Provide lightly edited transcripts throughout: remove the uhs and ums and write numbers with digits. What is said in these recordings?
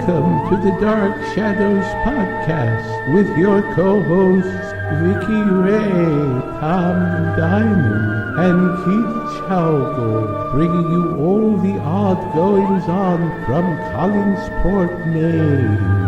Welcome to the Dark Shadows Podcast with your co-hosts Vicky Ray, Tom Diamond, and Keith Chowgle, bringing you all the odd goings-on from Collinsport, Maine.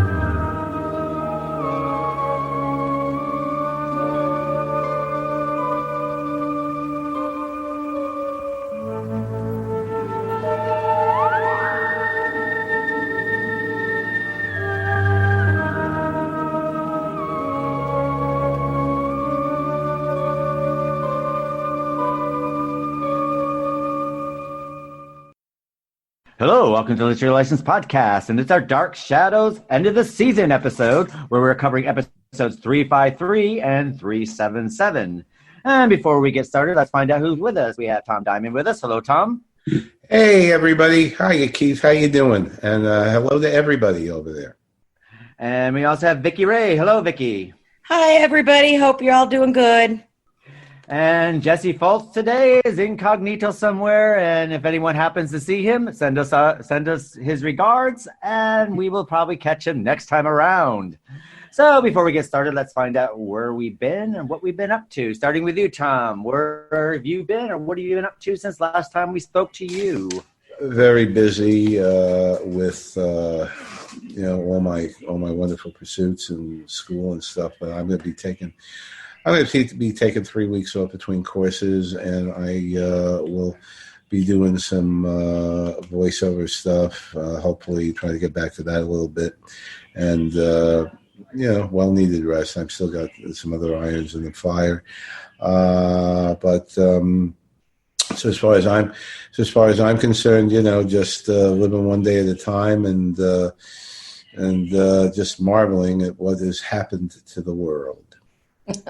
Hello, welcome to the Literary License Podcast, and it's our Dark Shadows end of the season episode, where we're covering episodes 353 and 377. And before we get started, let's find out who's with us. We have Tom Diamond with us. Hello, Tom. Hey, everybody. Hiya, Keith. How you doing? And hello to everybody over there. And we also have Vicky Ray. Hello, Vicky. Hi, everybody. Hope you're all doing good. And Jesse Fultz today is incognito somewhere, and if anyone happens to see him, send us his regards, and we will probably catch him next time around. So before we get started, let's find out where we've been and what we've been up to. Starting with you, Tom. Where have you been, or what have you been up to since last time we spoke to you? Very busy with all my wonderful pursuits and school and stuff, but I'm going to be taking 3 weeks off between courses, and I will be doing some voiceover stuff, hopefully try to get back to that a little bit. And, well-needed rest. I've still got some other irons in the fire. But so as far as I'm concerned, just living one day at a time and just marveling at what has happened to the world.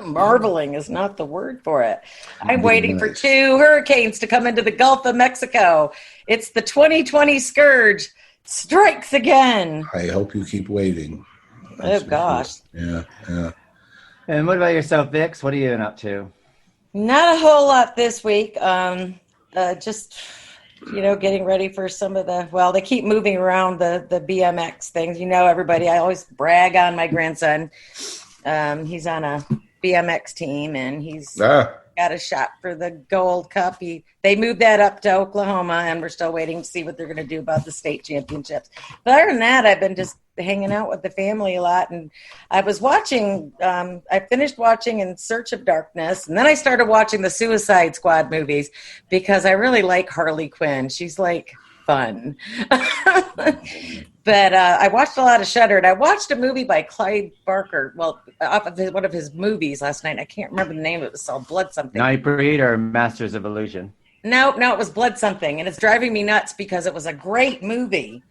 Marveling is not the word for it. I'm waiting for 2 hurricanes to come into the Gulf of Mexico. It's the 2020 scourge strikes again. I hope you keep waiting. Oh, gosh. Yeah. And what about yourself, Vix? What are you been up to? Not a whole lot this week. Just, getting ready for some of they keep moving around the BMX things. Everybody, I always brag on my grandson. He's on a BMX team, and he's got a shot for the Gold Cup. They moved that up to Oklahoma, and we're still waiting to see what they're going to do about the state championships. But other than that, I've been just hanging out with the family a lot, and I was watching. I finished watching In Search of Darkness, and then I started watching the Suicide Squad movies because I really like Harley Quinn. She's like fun. But I watched a lot of Shudder, and I watched a movie by Clive Barker, off of one of his movies last night. I can't remember the name. It was called Blood Something. Nightbreed or Masters of Illusion? No, it was Blood Something, and it's driving me nuts because it was a great movie,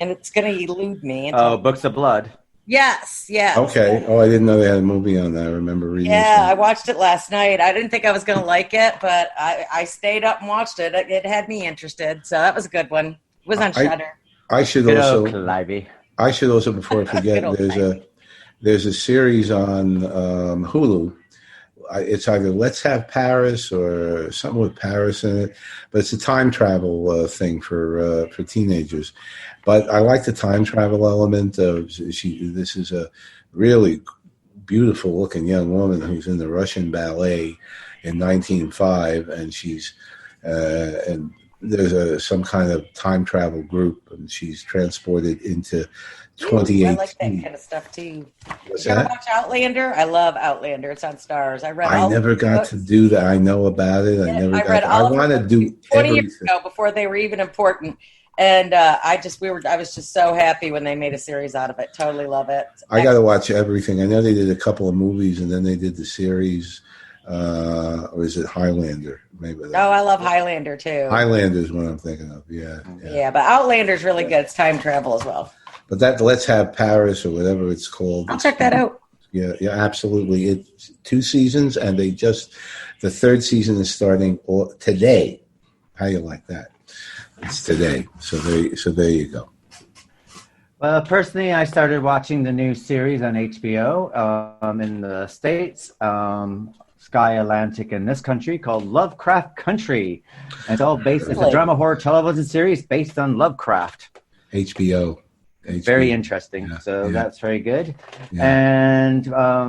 and it's going to elude me. Books of Blood. Yes. Okay. Oh, I didn't know they had a movie on that. I remember reading. Yeah, I watched it last night. I didn't think I was going to like it, but I stayed up and watched it. It had me interested, so that was a good one. It was on Shudder. I should also before I forget, there's a series on Hulu. It's either Let's Have Paris or something with Paris in it, but it's a time travel thing for teenagers. But I like the time travel element of this is a really beautiful looking young woman who's in the Russian ballet in 1905, and she's and there's some kind of time travel group, and she's transported into 2018. I like that kind of stuff too. What's Did you ever that? watch Outlander? I love Outlander. It's on Stars. I never got to do that. I know about it. I want to do 20 years ago before they were even important. And I was just so happy when they made a series out of it. Totally love it. I got to watch everything. I know they did a couple of movies, and then they did the series. Or is it Highlander? Maybe. I love Highlander too. Highlander is what I'm thinking of. Yeah, but Outlander's really good. It's time travel as well. But that Let's Have Paris or whatever it's called. I'll check that out. Yeah, absolutely. It's 2 seasons, and the 3rd season is starting today. How you like that? It's today. So there you go. Well, personally, I started watching the new series on HBO in the States, Sky Atlantic in this country, called Lovecraft Country. And it's all based, it's a drama horror television series based on Lovecraft. HBO. Very interesting. Yeah, So yeah. that's very good. Yeah.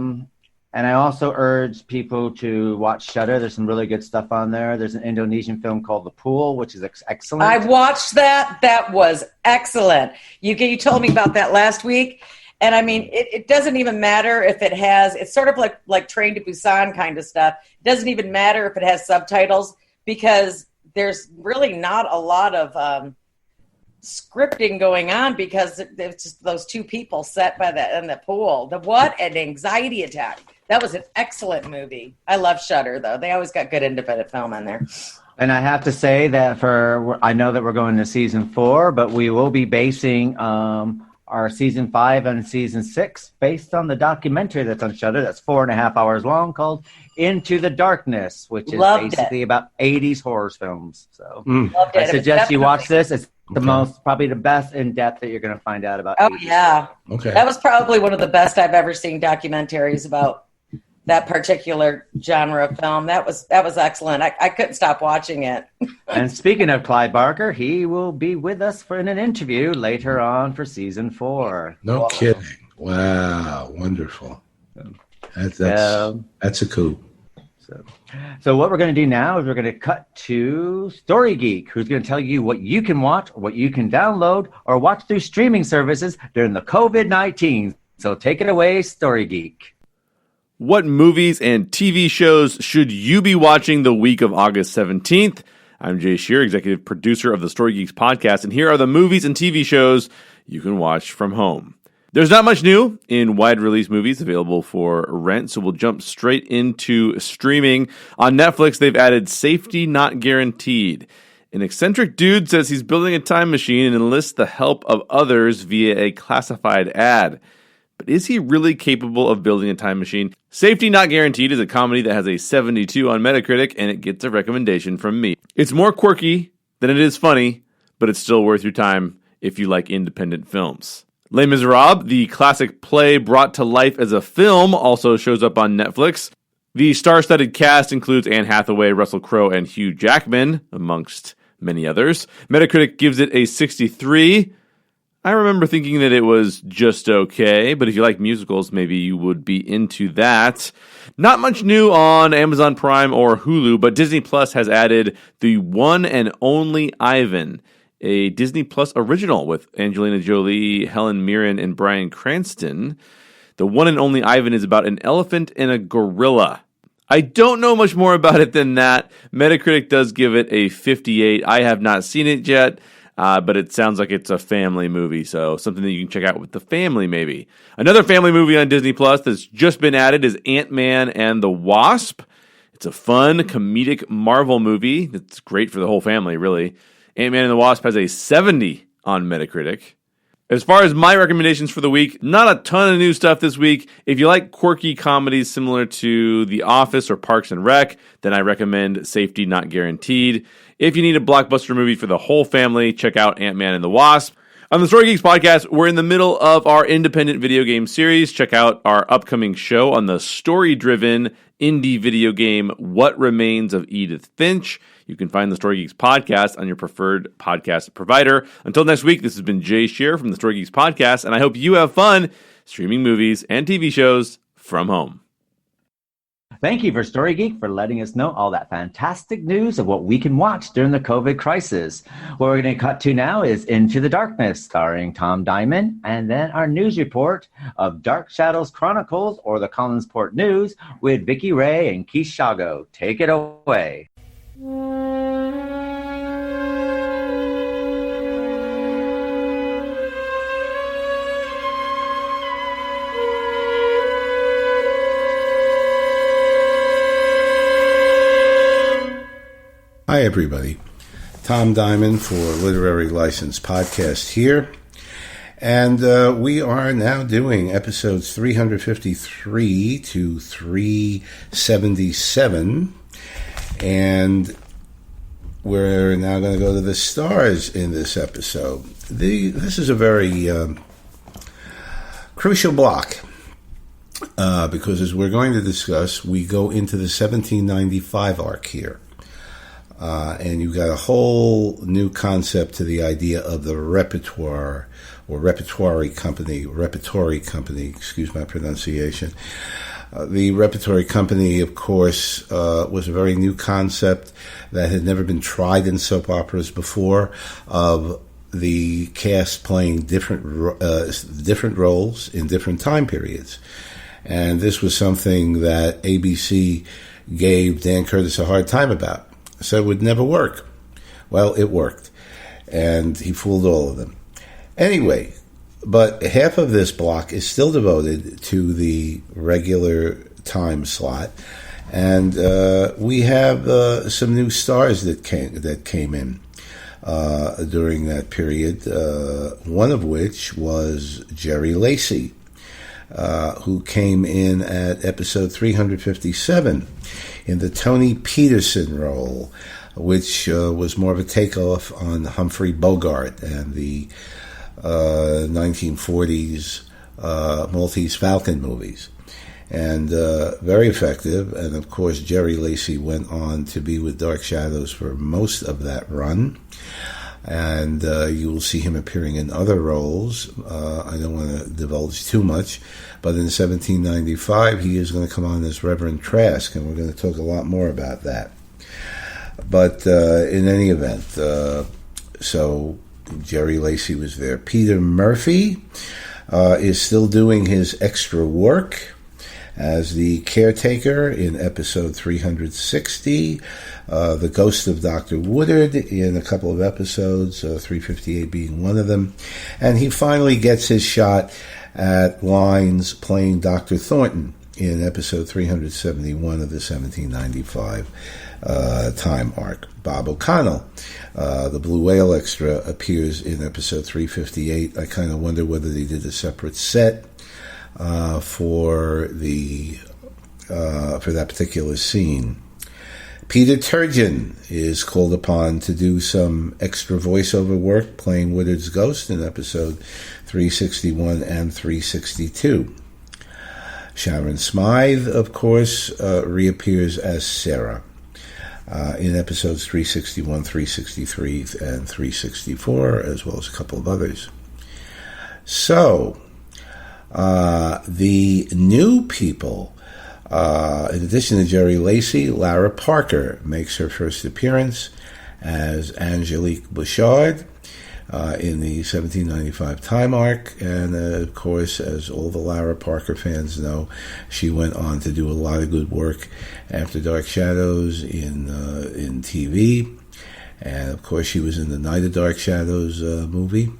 And I also urge people to watch Shudder. There's some really good stuff on there. There's an Indonesian film called The Pool, which is excellent. I watched that. That was excellent. You told me about that last week. And I mean, it doesn't even matter if it has, it's sort of like Train to Busan kind of stuff. It doesn't even matter if it has subtitles because there's really not a lot of scripting going on because it's just those two people set in the pool. What an anxiety attack. That was an excellent movie. I love Shudder, though. They always got good independent film on there. And I have to say that I know that we're going to season 4, but we will be basing our season 5 and season 6 based on the documentary that's on Shudder. That's 4.5 hours long, called Into the Darkness, which is basically about 80s horror films. So I suggest you watch this. It's probably the best in depth that you're going to find out about. Oh, yeah. Okay. That was probably one of the best I've ever seen documentaries about that particular genre of film. That was excellent. I couldn't stop watching it. And speaking of Clyde Barker, he will be with us in an interview later on for season 4. No kidding. Wow. Wonderful. That's a coup. So what we're going to do now is we're going to cut to Story Geek, who's going to tell you what you can watch, what you can download, or watch through streaming services during the COVID-19. So take it away, Story Geek. What movies and TV shows should you be watching the week of August 17th? I'm Jay Shear, executive producer of the Story Geeks podcast, and here are the movies and TV shows you can watch from home. There's not much new in wide-release movies available for rent, so we'll jump straight into streaming. On Netflix, they've added Safety Not Guaranteed. An eccentric dude says he's building a time machine and enlists the help of others via a classified ad. But is he really capable of building a time machine? Safety Not Guaranteed is a comedy that has a 72 on Metacritic, and it gets a recommendation from me. It's more quirky than it is funny, but it's still worth your time if you like independent films. Les Miserables, the classic play brought to life as a film, also shows up on Netflix. The star-studded cast includes Anne Hathaway, Russell Crowe, and Hugh Jackman, amongst many others. Metacritic gives it a 63. I remember thinking that it was just okay, but if you like musicals, maybe you would be into that. Not much new on Amazon Prime or Hulu, but Disney Plus has added The One and Only Ivan, a Disney Plus original with Angelina Jolie, Helen Mirren, and Bryan Cranston. The One and Only Ivan is about an elephant and a gorilla. I don't know much more about it than that. Metacritic does give it a 58. I have not seen it yet. But it sounds like it's a family movie, so something that you can check out with the family, maybe. Another family movie on Disney Plus that's just been added is Ant-Man and the Wasp. It's a fun, comedic Marvel movie that's great for the whole family, really. Ant-Man and the Wasp has a 70 on Metacritic. As far as my recommendations for the week, not a ton of new stuff this week. If you like quirky comedies similar to The Office or Parks and Rec, then I recommend Safety Not Guaranteed. If you need a blockbuster movie for the whole family, check out Ant-Man and the Wasp. On the Story Geeks podcast, we're in the middle of our independent video game series. Check out our upcoming show on the story-driven indie video game What Remains of Edith Finch. You can find the Story Geeks podcast on your preferred podcast provider. Until next week, this has been Jay Shear from the Story Geeks podcast, and I hope you have fun streaming movies and TV shows from home. Thank you for Story Geek for letting us know all that fantastic news of what we can watch during the COVID crisis. What we're going to cut to now is Into the Darkness, starring Tom Diamond, and then our news report of Dark Shadows Chronicles, or the Collinsport News, with Vicky Ray and Keith Shago. Take it away. Hi, everybody. Tom Diamond for Literary License Podcast here. And we are now doing episodes 353 to 377. And we're now going to go to the stars in this episode. This is a very crucial block. Because as we're going to discuss, we go into the 1795 arc here. And you've got a whole new concept to the idea of the repertoire or repertory company, excuse my pronunciation. The repertory company, of course, was a very new concept that had never been tried in soap operas before, of the cast playing different roles in different time periods. And this was something that ABC gave Dan Curtis a hard time about. So it would never work. Well, it worked. And he fooled all of them. Anyway, but half of this block is still devoted to the regular time slot. And we have some new stars that came in during that period, one of which was Jerry Lacey, who came in at episode 357 in the Tony Peterson role, which was more of a takeoff on Humphrey Bogart and the 1940s Maltese Falcon movies. And very effective. And, of course, Jerry Lacey went on to be with Dark Shadows for most of that run. And you will see him appearing in other roles. I don't want to divulge too much, but in 1795 he is going to come on as Reverend Trask, and we're going to talk a lot more about that. But in any event, so Jerry Lacey was there. Peter Murphy is still doing his extra work as the caretaker in episode 360, the Ghost of Dr. Woodard in a couple of episodes, 358 being one of them, and he finally gets his shot at lines playing Dr. Thornton in episode 371 of the 1795 time arc. Bob O'Connell, the Blue Whale extra, appears in episode 358. I kind of wonder whether they did a separate set for that particular scene. Peter Turgeon is called upon to do some extra voiceover work playing Woodard's ghost in episode 361 and 362. Sharon Smythe, of course, reappears as Sarah in episodes 361, 363, and 364, as well as a couple of others. So, the new people, in addition to Jerry Lacey, Lara Parker makes her first appearance as Angelique Bouchard in the 1795 time arc, and of course, as all the Lara Parker fans know, she went on to do a lot of good work after Dark Shadows in TV, and of course she was in the Night of Dark Shadows movie,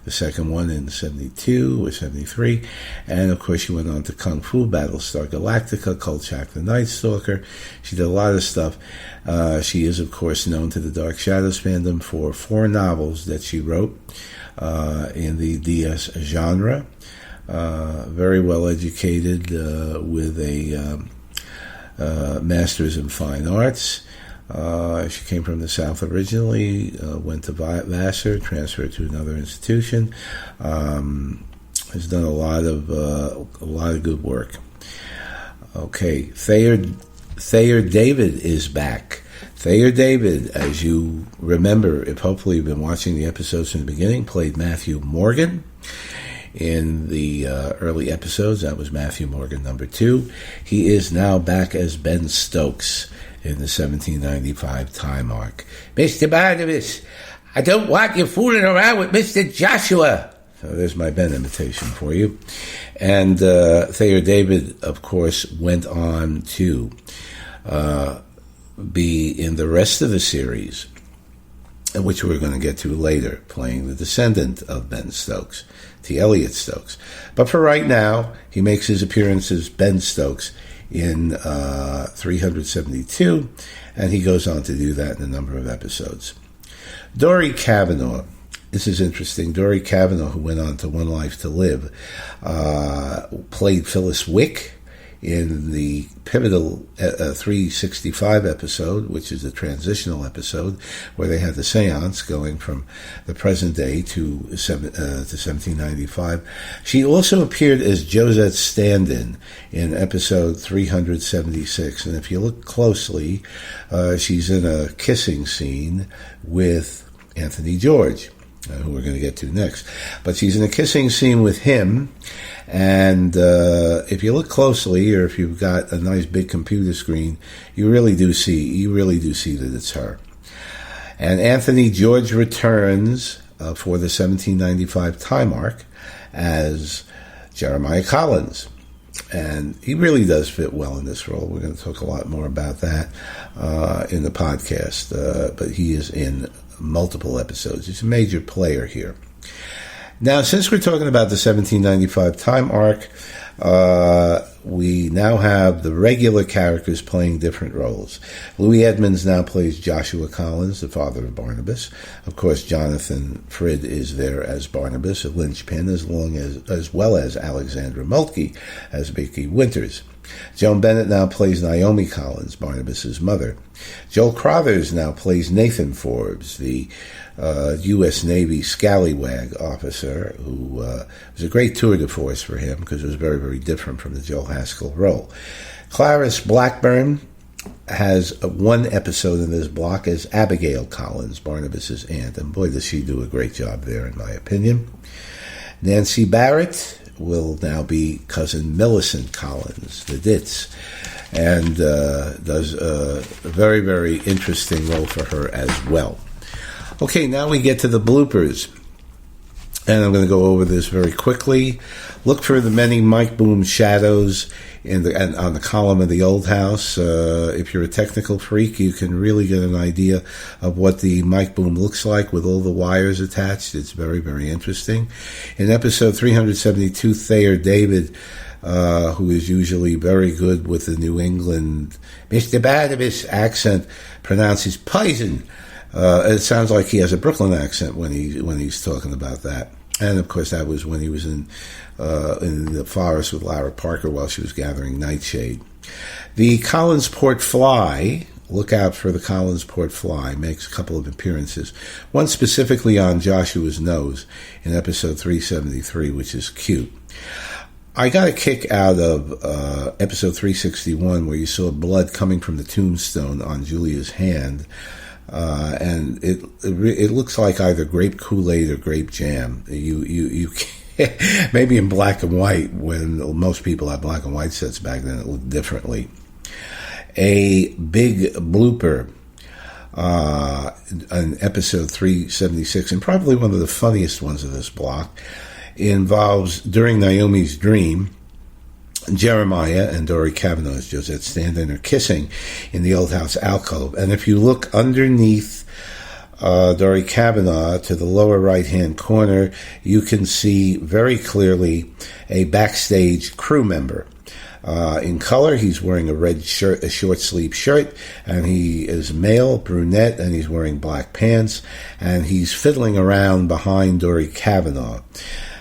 the second one in 72 or 73, and of course she went on to Kung Fu, Battlestar Galactica, Kolchak the Night Stalker. She did a lot of stuff. She is, of course, known to the Dark Shadows fandom for 4 novels that she wrote in the DS genre. Very well educated with a master's in fine arts. She came from the South originally, went to Vassar, transferred to another institution. Has done a lot of good work. Okay, Thayer David is back. Thayer David, as you remember, if hopefully you've been watching the episodes from the beginning, played Matthew Morgan in the early episodes. That was Matthew Morgan number 2. He is now back as Ben Stokes in the 1795 time arc. Mr. Barnabas, I don't want you fooling around with Mr. Joshua. So there's my Ben imitation for you. And Thayer David, of course, went on to be in the rest of the series, which we're going to get to later, playing the descendant of Ben Stokes, T. Elliot Stokes. But for right now, he makes his appearance as Ben Stokes in 372, and he goes on to do that in a number of episodes. Dory Kavanaugh. This is interesting. Dory Kavanaugh, who went on to One Life to Live, played Phyllis Wick in the pivotal 365 episode, which is a transitional episode, where they had the seance going from the present day to 1795. She also appeared as Josette's stand-in in episode 376. And if you look closely, she's in a kissing scene with Anthony George, who we're going to get to next. But she's in a kissing scene with him. And if you look closely, or if you've got a nice big computer screen, you really do see that it's her. And Anthony George returns for the 1795 time arc as Jeremiah Collins. And he really does fit well in this role. We're going to talk a lot more about that in the podcast. But he is in multiple episodes. He's a major player here. Now, since we're talking about the 1795 time arc, we now have the regular characters playing different roles. Louis Edmonds now plays Joshua Collins, the father of Barnabas. Of course, Jonathan Frid is there as Barnabas, a linchpin, as well as Alexandra Moltke as Vicky Winters. Joan Bennett now plays Naomi Collins, Barnabas's mother. Joel Crothers now plays Nathan Forbes, the U.S. Navy scallywag officer, who was a great tour de force for him because it was very, very different from the Joe Haskell role. Clarice Blackburn has one episode in this block as Abigail Collins, Barnabas's aunt, and boy, does she do a great job there, in my opinion. Nancy Barrett will now be cousin Millicent Collins, the Ditz, and does a very, very interesting role for her as well. Okay, now we get to the bloopers, and I'm going to go over this very quickly. Look for the many Mike Boom shadows on the column of the old house. If you're a technical freak, you can really get an idea of what the Mike Boom looks like with all the wires attached. It's very, very interesting. In episode 372, Thayer David, who is usually very good with the New England Mr. Barnabas accent, pronounces poison. It sounds like he has a Brooklyn accent when he's talking about that. And of course, that was when he was in the forest with Lara Parker while she was gathering nightshade. The Collinsport fly, look out for the Collinsport fly, makes a couple of appearances. One specifically on Joshua's nose in episode 373, which is cute. I got a kick out of episode 361 where you saw blood coming from the tombstone on Julia's hand. And it looks like either grape Kool-Aid or grape jam. You maybe in black and white, when most people had black and white sets back then, it looked differently. A big blooper in episode 376, and probably one of the funniest ones of this block, involves during Naomi's dream, Jeremiah and Dory Kavanaugh as Josette Stand-in are kissing in the old house alcove. And if you look underneath Dory Kavanaugh to the lower right-hand corner, you can see very clearly a backstage crew member. In color, he's wearing a red shirt, a short-sleeve shirt, and he is male, brunette, and he's wearing black pants, and he's fiddling around behind Dory Kavanaugh.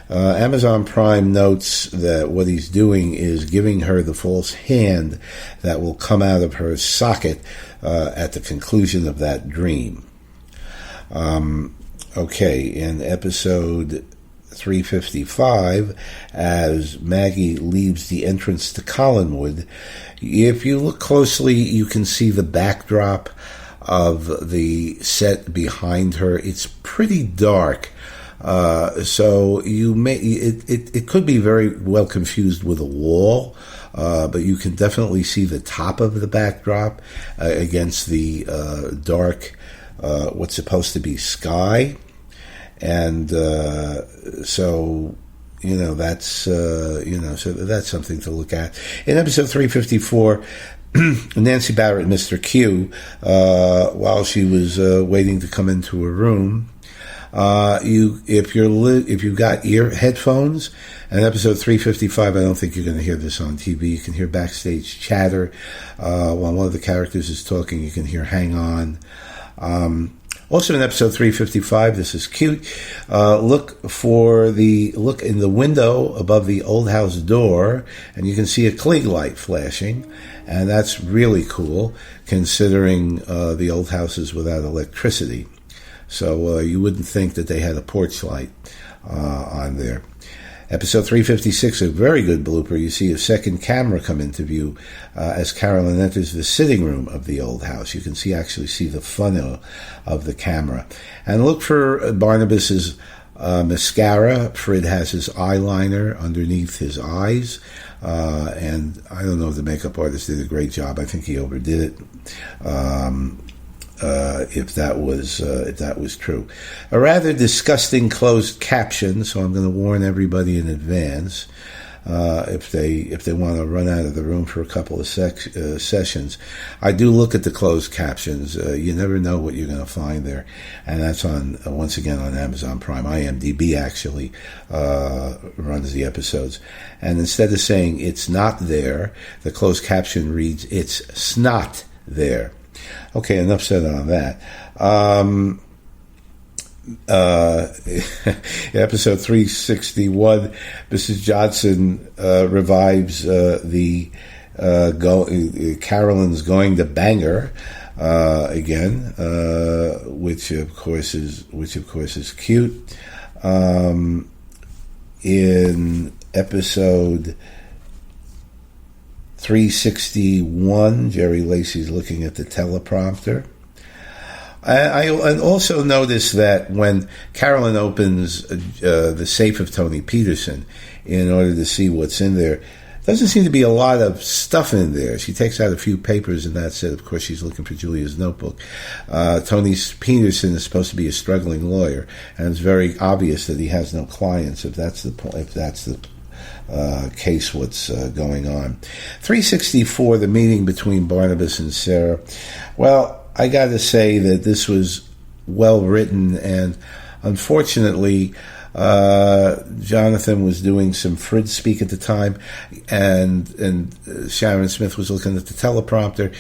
Amazon Prime notes that what he's doing is giving her the false hand that will come out of her socket at the conclusion of that dream. Okay, in episode 355, as Maggie leaves the entrance to Collinwood, if you look closely, you can see the backdrop of the set behind her. It's pretty dark. So you may it could be very well confused with a wall, but you can definitely see the top of the backdrop against the dark, what's supposed to be sky, and so that's so that's something to look at. In episode 354. Nancy Barrett, Mr. Q, while she was waiting to come into a room. If you've got headphones, and episode 355, I don't think you're going to hear this on TV. You can hear backstage chatter while one of the characters is talking. You can hear "Hang On." Also in episode 355, this is cute. Look in the window above the old house door, and you can see a Klieg light flashing, and that's really cool considering the old house is without electricity. So you wouldn't think that they had a porch light on there. Episode 356, a very good blooper. You see a second camera come into view as Carolyn enters the sitting room of the old house. You can actually see the funnel of the camera. And look for Barnabas's mascara. Fred has his eyeliner underneath his eyes. And I don't know if the makeup artist did a great job. I think he overdid it. If that was true. A rather disgusting closed caption, so I'm going to warn everybody in advance if they want to run out of the room for a couple of sessions. I do look at the closed captions. You never know what you're going to find there, and that's once again on Amazon Prime. IMDb actually runs the episodes, and instead of saying "it's not there," the closed caption reads "it's snot there." Okay, enough said on that. Episode 361, Mrs. Johnson revives Carolyn's going to bang her again, which of course is cute. In episode 361, Jerry Lacey's looking at the teleprompter. I also noticed that when Carolyn opens the safe of Tony Peterson in order to see what's in there, doesn't seem to be a lot of stuff in there. She takes out a few papers, and that's it. Of course, she's looking for Julia's notebook. Tony Peterson is supposed to be a struggling lawyer, and it's very obvious that he has no clients. If that's the case, what's going on. 364, the meeting between Barnabas and Sarah. Well, I got to say that this was well written, and unfortunately, Jonathan was doing some Frid speak at the time, and Sharon Smith was looking at the teleprompter.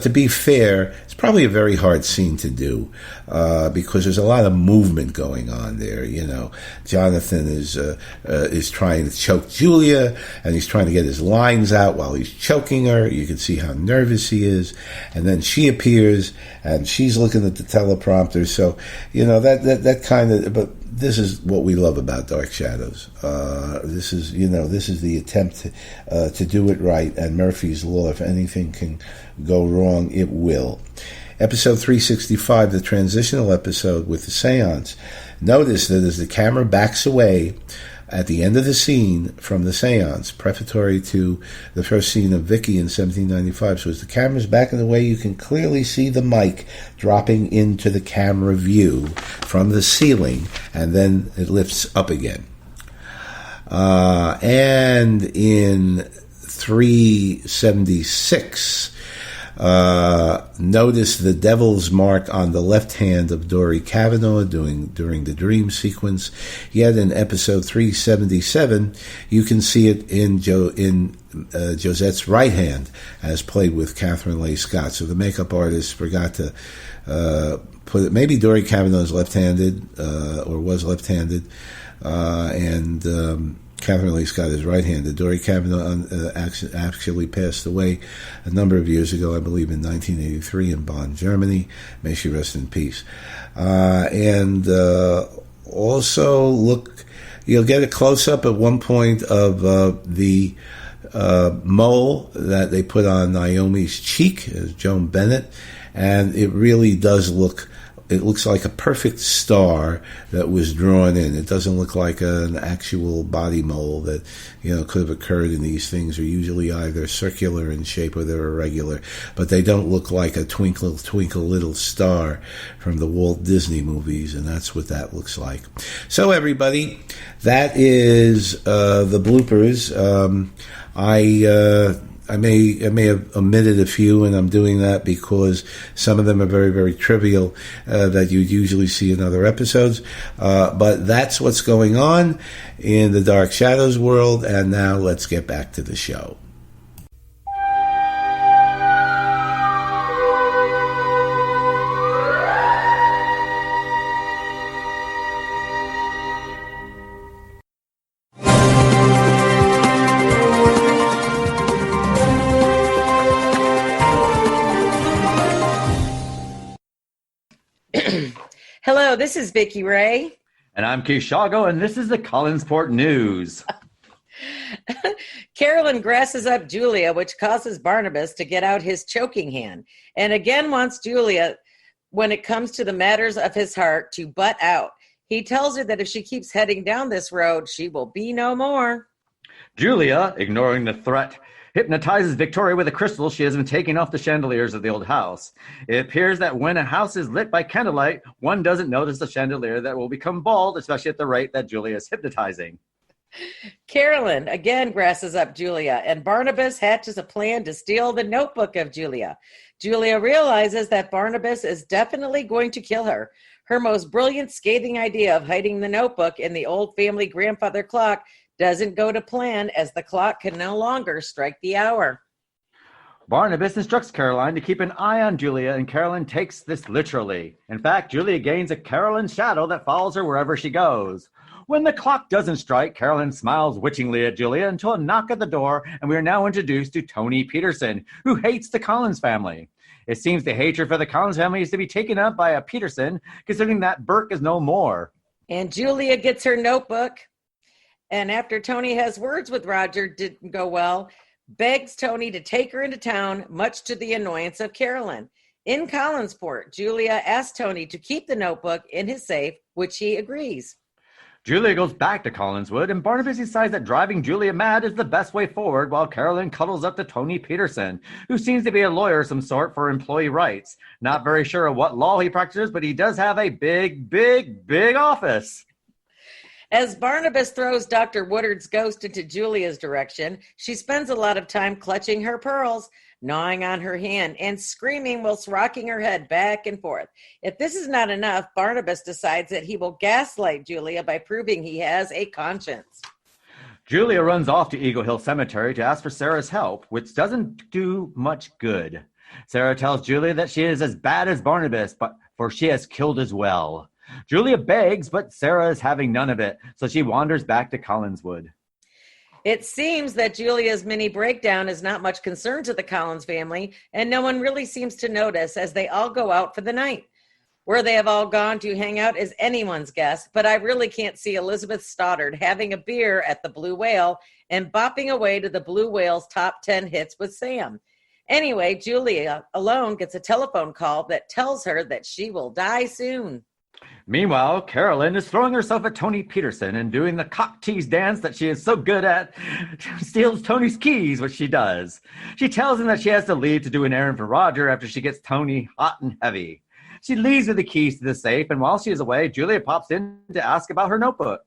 To be fair, it's probably a very hard scene to do because there's a lot of movement going on there. You know, Jonathan is trying to choke Julia, and he's trying to get his lines out while he's choking her. You can see how nervous he is, and then she appears, and she's looking at the teleprompter. So, you know, that kind of. But this is what we love about Dark Shadows. This is the attempt to do it right, and Murphy's Law. If anything can go wrong, it will. Episode 365, the transitional episode with the seance. Notice that as the camera backs away at the end of the scene from the seance, prefatory to the first scene of Vicky in 1795, so as the camera's backing away, you can clearly see the mic dropping into the camera view from the ceiling, and then it lifts up again. And in 376, notice the devil's mark on the left hand of Dory Kavanaugh during the dream sequence. Yet in episode 377, you can see it in Josette's right hand, as played with Catherine Leigh Scott. So the makeup artist forgot to put it. Maybe Dory Kavanaugh is left-handed or was left-handed, and Catherine Leigh Scott is right-handed. Dory Kavanaugh actually passed away a number of years ago, I believe in 1983 in Bonn, Germany. May she rest in peace. And also, look, you'll get a close-up at one point of the mole that they put on Naomi's cheek, as Joan Bennett, and it really does look... It looks like a perfect star that was drawn in. It doesn't look like an actual body mole that, could have occurred, and these things are usually either circular in shape or they're irregular. But they don't look like a twinkle, twinkle little star from the Walt Disney movies, and that's what that looks like. So everybody, that is the bloopers. I may have omitted a few, and I'm doing that because some of them are very, very trivial that you'd usually see in other episodes. But that's what's going on in the Dark Shadows world, and now let's get back to the show. Hello, this is Vicki Ray. And I'm Keith Shago, and this is the Collinsport News. Carolyn grasses up Julia, which causes Barnabas to get out his choking hand, and again wants Julia, when it comes to the matters of his heart, to butt out. He tells her that if she keeps heading down this road, she will be no more. Julia, ignoring the threat, hypnotizes Victoria with a crystal she has been taking off the chandeliers of the old house. It appears that when a house is lit by candlelight, one doesn't notice the chandelier that will become bald, especially at the rate that Julia is hypnotizing. Carolyn again grasses up Julia, and Barnabas hatches a plan to steal the notebook of Julia. Julia realizes that Barnabas is definitely going to kill her. Her most brilliant, scathing idea of hiding the notebook in the old family grandfather clock doesn't go to plan, as the clock can no longer strike the hour. Barnabas instructs Caroline to keep an eye on Julia, and Caroline takes this literally. In fact, Julia gains a Caroline shadow that follows her wherever she goes. When the clock doesn't strike, Caroline smiles witchingly at Julia until a knock at the door, and we are now introduced to Tony Peterson, who hates the Collins family. It seems the hatred for the Collins family is to be taken up by a Peterson, considering that Burke is no more. And Julia gets her notebook, and after Tony has words with Roger, didn't go well, begs Tony to take her into town, much to the annoyance of Carolyn. In Collinsport, Julia asks Tony to keep the notebook in his safe, which he agrees. Julia goes back to Collinswood, and Barnabas decides that driving Julia mad is the best way forward, while Carolyn cuddles up to Tony Peterson, who seems to be a lawyer of some sort for employee rights. Not very sure of what law he practices, but he does have a big office. As Barnabas throws Dr. Woodard's ghost into Julia's direction, she spends a lot of time clutching her pearls, gnawing on her hand, and screaming whilst rocking her head back and forth. If this is not enough, Barnabas decides that he will gaslight Julia by proving he has a conscience. Julia runs off to Eagle Hill Cemetery to ask for Sarah's help, which doesn't do much good. Sarah tells Julia that she is as bad as Barnabas, for she has killed as well. Julia begs, but Sarah is having none of it, so she wanders back to Collinswood. It seems that Julia's mini breakdown is not much concern to the Collins family, and no one really seems to notice as they all go out for the night. Where they have all gone to hang out is anyone's guess, but I really can't see Elizabeth Stoddard having a beer at the Blue Whale and bopping away to the Blue Whale's top 10 hits with Sam. Anyway, Julia alone gets a telephone call that tells her that she will die soon. Meanwhile, Carolyn is throwing herself at Tony Peterson and doing the cock tease dance that she is so good at. Steals Tony's keys, which she does. She tells him that she has to leave to do an errand for Roger after she gets Tony hot and heavy. She leaves with the keys to the safe, and while she is away, Julia pops in to ask about her notebook.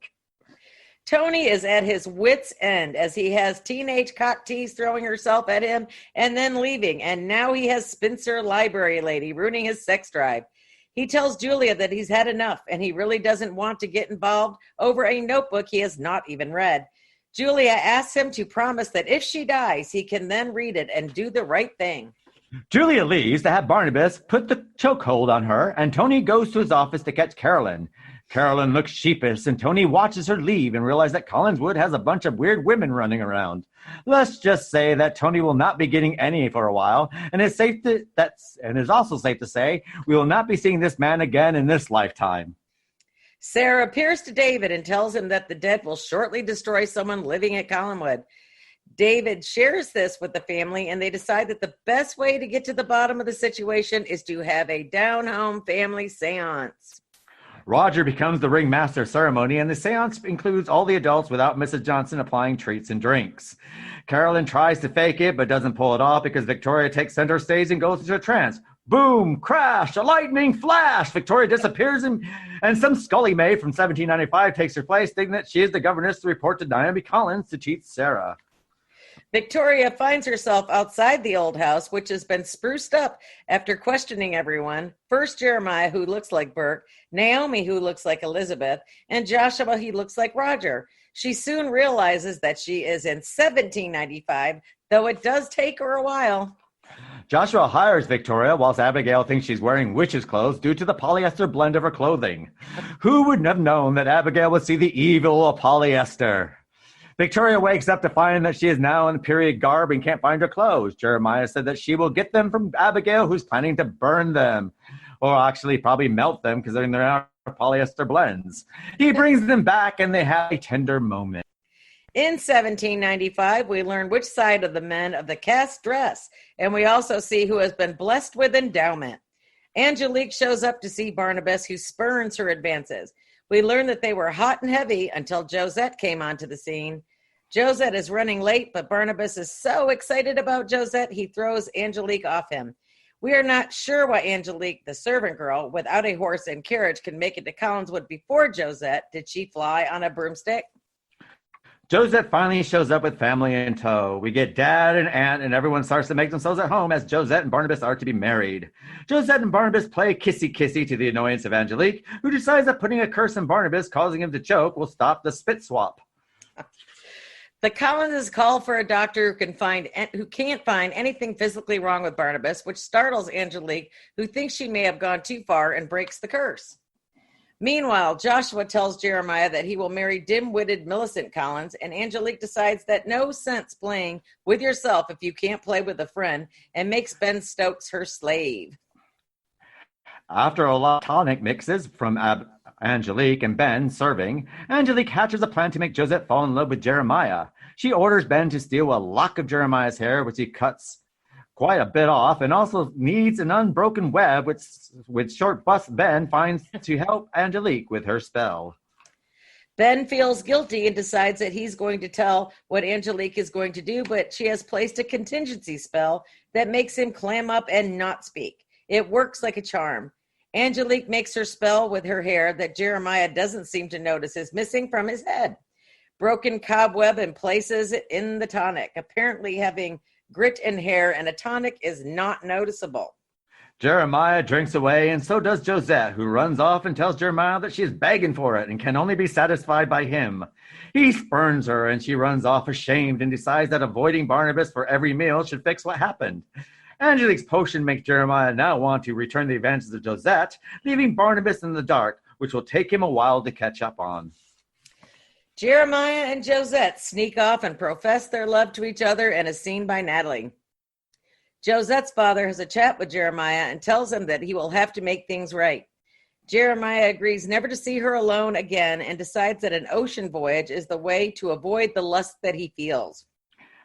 Tony is at his wit's end as he has teenage cock tease throwing herself at him and then leaving, and now he has Spencer Library Lady ruining his sex drive. He tells Julia that he's had enough and he really doesn't want to get involved over a notebook he has not even read. Julia asks him to promise that if she dies, he can then read it and do the right thing. Julia leaves to have Barnabas put the chokehold on her, and Tony goes to his office to catch Carolyn. Carolyn looks sheepish, and Tony watches her leave and realizes that Collinswood has a bunch of weird women running around. Let's just say that Tony will not be getting any for a while, and it's also safe to say we will not be seeing this man again in this lifetime. Sarah appears to David and tells him that the dead will shortly destroy someone living at Collinwood. David shares this with the family, and they decide that the best way to get to the bottom of the situation is to have a down-home family seance. Roger becomes the ringmaster ceremony, and the seance includes all the adults without Mrs. Johnson applying treats and drinks. Carolyn tries to fake it, but doesn't pull it off because Victoria takes center stage and goes into a trance. Boom! Crash! A lightning flash! Victoria disappears, and some scully maid from 1795 takes her place, thinking that she is the governess to report to Naomi Collins to cheat Sarah. Victoria finds herself outside the old house, which has been spruced up after questioning everyone. First Jeremiah, who looks like Burke, Naomi, who looks like Elizabeth, and Joshua, who looks like Roger. She soon realizes that she is in 1795, though it does take her a while. Joshua hires Victoria, whilst Abigail thinks she's wearing witch's clothes due to the polyester blend of her clothing. Who would have known that Abigail would see the evil of polyester? Victoria wakes up to find that she is now in period garb and can't find her clothes. Jeremiah said that she will get them from Abigail, who's planning to burn them. Or actually probably melt them, because they're polyester blends. He brings them back and they have a tender moment. In 1795, we learn which side of the men of the cast dress, and we also see who has been blessed with endowment. Angelique shows up to see Barnabas, who spurns her advances. We learn that they were hot and heavy until Josette came onto the scene. Josette is running late, but Barnabas is so excited about Josette, he throws Angelique off him. We are not sure why Angelique, the servant girl, without a horse and carriage, can make it to Collinswood before Josette. Did she fly on a broomstick? Josette finally shows up with family in tow. We get dad and aunt, and everyone starts to make themselves at home as Josette and Barnabas are to be married. Josette and Barnabas play kissy-kissy to the annoyance of Angelique, who decides that putting a curse on Barnabas, causing him to choke, will stop the spit swap. The Collinses call for a doctor who can't find anything physically wrong with Barnabas, which startles Angelique, who thinks she may have gone too far and breaks the curse. Meanwhile, Joshua tells Jeremiah that he will marry dim-witted Millicent Collins, and Angelique decides that no sense playing with yourself if you can't play with a friend, and makes Ben Stokes her slave. After a lot of tonic mixes from Angelique and Ben serving, Angelique hatches a plan to make Josette fall in love with Jeremiah. She orders Ben to steal a lock of Jeremiah's hair, which he cuts quite a bit off, and also needs an unbroken web, which short bust Ben finds to help Angelique with her spell. Ben feels guilty and decides that he's going to tell what Angelique is going to do, but she has placed a contingency spell that makes him clam up and not speak. It works like a charm. Angelique makes her spell with her hair that Jeremiah doesn't seem to notice is missing from his head. Broken cobweb and places it in the tonic, apparently having grit and hair, and a tonic is not noticeable. Jeremiah drinks away, and so does Josette, who runs off and tells Jeremiah that she is begging for it and can only be satisfied by him. He spurns her, and she runs off ashamed and decides that avoiding Barnabas for every meal should fix what happened. Angelique's potion makes Jeremiah now want to return the advances of Josette, leaving Barnabas in the dark, which will take him a while to catch up on. Jeremiah and Josette sneak off and profess their love to each other and is seen by Natalie. Josette's father has a chat with Jeremiah and tells him that he will have to make things right. Jeremiah agrees never to see her alone again and decides that an ocean voyage is the way to avoid the lust that he feels.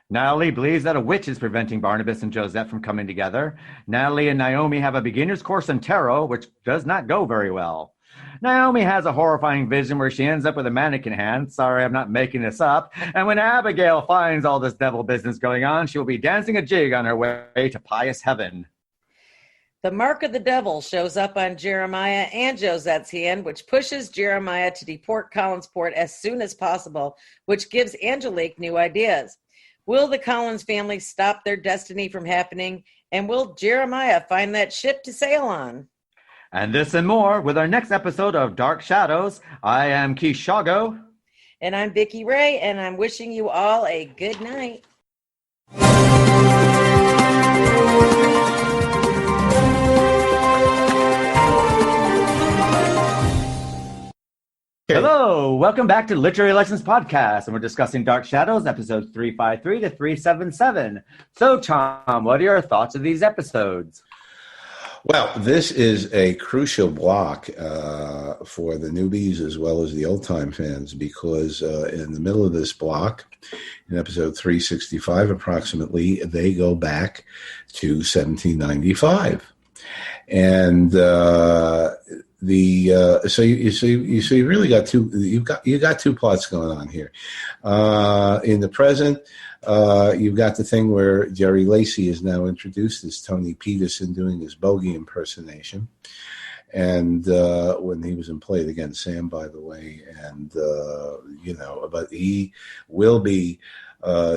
Natalie believes that a witch is preventing Barnabas and Josette from coming together. Natalie and Naomi have a beginner's course in tarot, which does not go very well. Naomi has a horrifying vision where she ends up with a mannequin hand. Sorry, I'm not making this up. And when Abigail finds all this devil business going on, she will be dancing a jig on her way to pious heaven. The mark of the devil shows up on Jeremiah and Josette's hand, which pushes Jeremiah to deport Collinsport as soon as possible, which gives Angelique new ideas. Will the Collins family stop their destiny from happening? And will Jeremiah find that ship to sail on? And this and more with our next episode of Dark Shadows. I am Keith Shago. And I'm Vicki Ray, and I'm wishing you all a good night. Hello, welcome back to Literary Legends Podcast, and we're discussing Dark Shadows, episodes 353 to 377. So, Tom, what are your thoughts of these episodes? Well, this is a crucial block for the newbies as well as the old-time fans, because in the middle of this block, in episode 365 approximately, they go back to 1795. And so you really got you got two plots going on here. In the present, you've got the thing where Jerry Lacey is now introduced as Tony Peterson doing his bogey impersonation, and when he was in Play It Again, Sam, by the way, and but he will be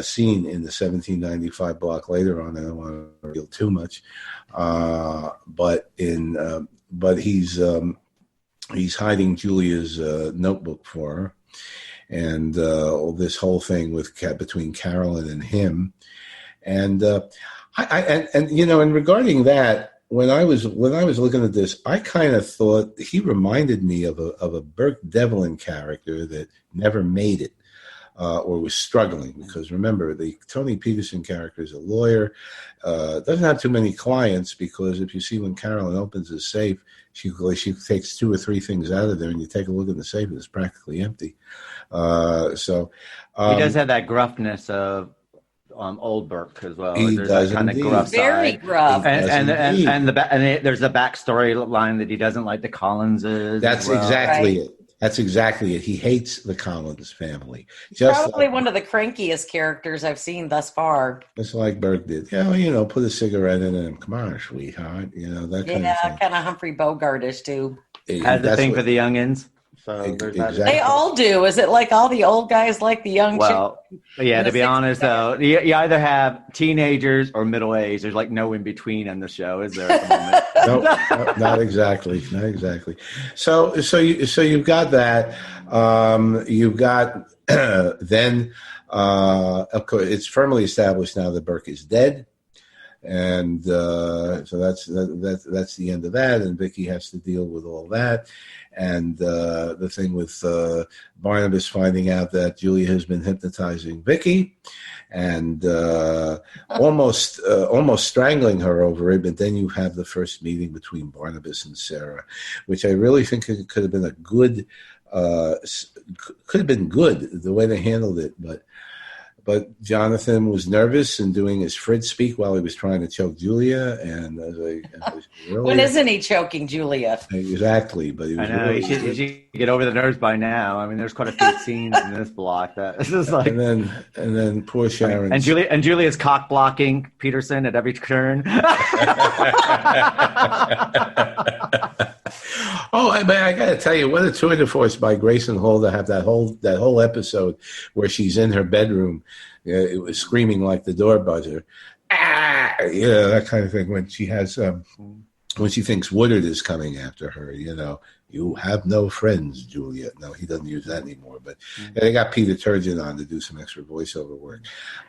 seen in the 1795 block later on. I don't want to reveal too much, but he's hiding Julia's notebook for her. And this whole thing between Carolyn and him, and regarding that, when I was looking at this, I kind of thought he reminded me of a Burke Devlin character that never made it. or was struggling, because remember, the Tony Peterson character is a lawyer, doesn't have too many clients, because if you see when Carolyn opens the safe, she takes 2 or 3 things out of there, and you take a look in the safe, and it's practically empty. He does have that gruffness of old Burke as well. He There's does that kind indeed. of gruff Very side. gruff. And there's a backstory line that he doesn't like the Collinses. That's exactly it. That's exactly it. He hates the Collins family. Probably one of the crankiest characters I've seen thus far. Just like Burke did. Put a cigarette in him. Come on, sweetheart. That kind of thing. Kind of Humphrey Bogartish too. Has the thing for the youngins. So exactly. They all do. Is it like all the old guys like the young? Well, yeah. To be honest, though, you either have teenagers or middle age. There's like no in between in the show, is there? At the moment? No, not exactly. Not exactly. So you've got that. You've got then. Of course, it's firmly established now that Burke is dead. And so that's the end of that, and Vicky has to deal with all that, and the thing with Barnabas finding out that Julia has been hypnotizing Vicky, and almost strangling her over it. But then you have the first meeting between Barnabas and Sarah, which I really think could have been a good, could have been good the way they handled it, but Jonathan was nervous and doing his Frid speak while he was trying to choke Julia. And really, when isn't he choking Julia? Exactly, but he was he should get over the nerves by now. I mean, there's quite a few scenes in this block that this is like. And then poor Sharon. And Julia's cock blocking Peterson at every turn. Oh, I got to tell you, what a tour de force by Grayson Hall to have that whole episode where she's in her bedroom, it was screaming like the door buzzer, that kind of thing. When she has, when she thinks Woodard is coming after her, you have no friends, Julia. No, he doesn't use that anymore. But they got Peter Turgeon on to do some extra voiceover work.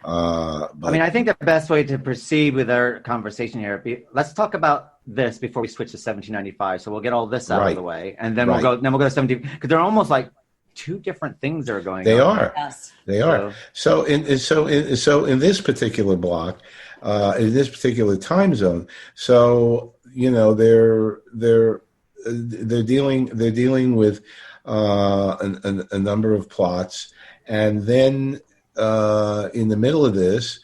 I think the best way to proceed with our conversation here, let's talk about this before we switch to 1795. So we'll get all this out of the way, and then we'll go to 17, because they're almost like 2 different things that are going on. They are. Yes. They are. So in this particular block, in this particular time zone, so they're dealing with a number of plots, and then in the middle of this,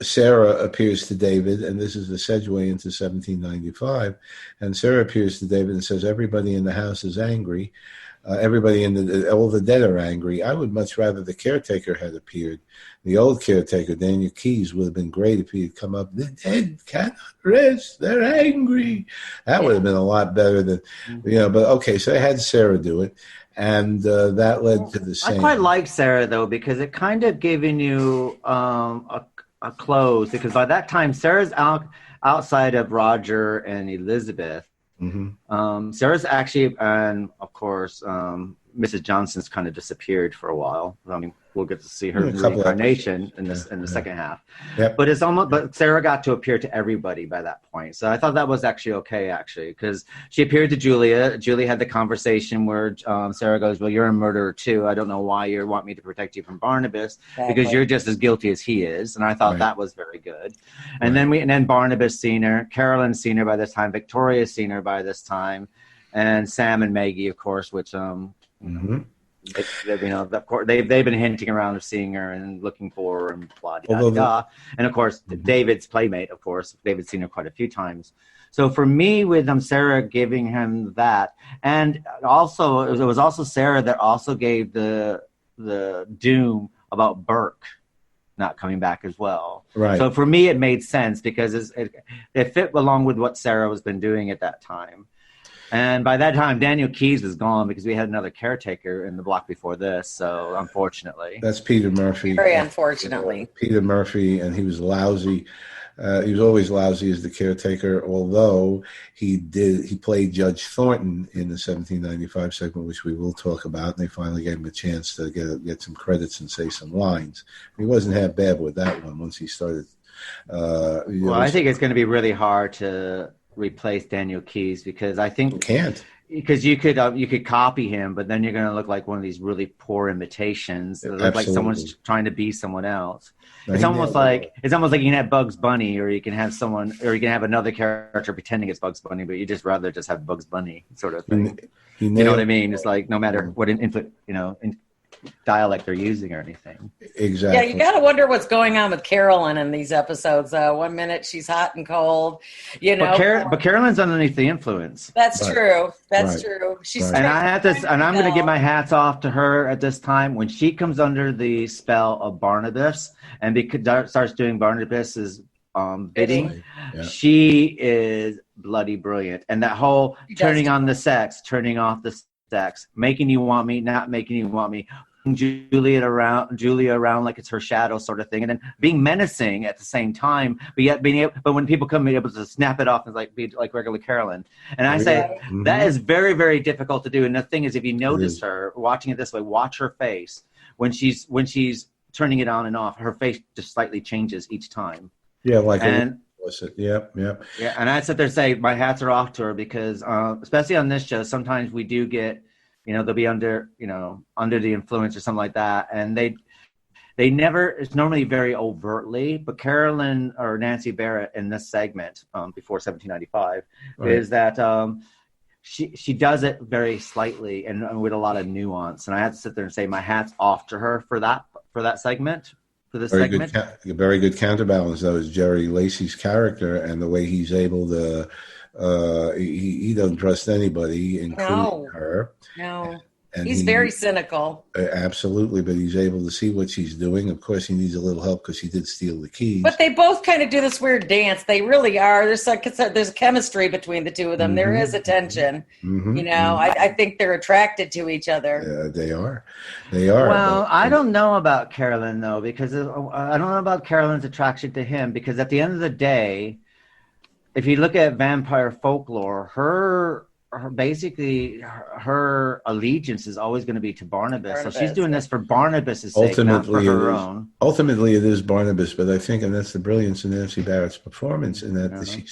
Sarah appears to David, and this is the segue into 1795. And Sarah appears to David and says, "Everybody in the house is angry. All the dead are angry. I would much rather the caretaker had appeared. The old caretaker, Daniel Keyes, would have been great if he had come up. The dead cannot rest. They're angry." That would have been a lot better than, But okay, so I had Sarah do it, and that led to the same. I quite like Sarah though, because it kind of giving you a close, because by that time Sarah's outside of Roger and Elizabeth. Mm-hmm. Sarah's actually, and of course, Mrs. Johnson's kind of disappeared for a while. I mean, we'll get to see her reincarnation in the second half. Yep. But Sarah got to appear to everybody by that point. So I thought that was actually okay, because she appeared to Julia. Julia had the conversation where Sarah goes, "Well, you're a murderer too. I don't know why you want me to protect you from Barnabas, because you're just as guilty as he is." And I thought that was very good. And then Barnabas seen her, Carolyn's seen her by this time, Victoria's seen her by this time, and Sam and Maggie, of course, which mm-hmm. They've been hinting around of seeing her and looking for her and blah blah blah. And of course, David's playmate. Of course, David's seen her quite a few times. So for me, with Sarah giving him that, and also it was also Sarah that also gave the doom about Burke not coming back as well. Right. So for me, it made sense, because it fit along with what Sarah was been doing at that time. And by that time, Daniel Keyes was gone, because we had another caretaker in the block before this. So, unfortunately. That's Peter Murphy. Very unfortunately. Peter Murphy, and he was lousy. He was always lousy as the caretaker, although he played Judge Thornton in the 1795 segment, which we will talk about. And they finally gave him a chance to get some credits and say some lines. He wasn't half bad with that one once he started. I think it's going to be really hard to replace Daniel Keyes, because I think You can't. because you could copy him, but then you're going to look like one of these really poor imitations that look like someone's Absolutely. trying to be someone else. No, It's he almost nailed like it. you can have Bugs Bunny, or you can have another character pretending it's Bugs Bunny, but you just rather just have Bugs Bunny sort of thing. He You know what I nailed mean? It's like no matter what dialect they're using or anything. exactly. Yeah, you got to wonder what's going on with Carolyn in these episodes. 1 minute she's hot and cold, But Carolyn's underneath the influence. That's Right. true. That's Right. true. She's Right. And I have this, and I'm going to give my. my hats off to her at this time when she comes under the spell of Barnabas and starts doing Barnabas's bidding. Yeah. She is bloody brilliant, and that whole She does turning too. on the sex, turning off the sex, making you want me, not making you want me. Julia around like it's her shadow sort of thing, and then being menacing at the same time, but yet but when people come, being able to snap it off and be like regular Carolyn. And I say Mhm. that is very, very difficult to do. And the thing is, if you notice her watching it this way, watch her face when she's turning it on and off. Her face just slightly changes each time. Yeah, like And was it? Yep. yeah, and I sit there and say my hats are off to her because, especially on this show, sometimes we do get, they'll be under the influence or something like that, and they never. It's normally very overtly, but Carolyn or Nancy Barrett in this segment before 1795 Right. is that she does it very slightly and with a lot of nuance, and I have to sit there and say my hats off to her for that segment. For this segment. Very good counterbalance. That was Jerry Lacey's character, and the way he's able to. He doesn't trust anybody, including her. No. And He's very cynical. Absolutely, but he's able to see what she's doing. Of course, he needs a little help because she did steal the keys. But they both kind of do this weird dance. They really are. There's chemistry between the two of them. There is a tension. I think they're attracted to each other. They are. Well, I don't know about Carolyn though, because I don't know about Carolyn's attraction to him, because at the end of the day, if you look at vampire folklore, her allegiance is always going to be to Barnabas. So she's doing this for Barnabas' sake, not for her own. Ultimately, it is Barnabas, but I think, and that's the brilliance in Nancy Barrett's performance, in that she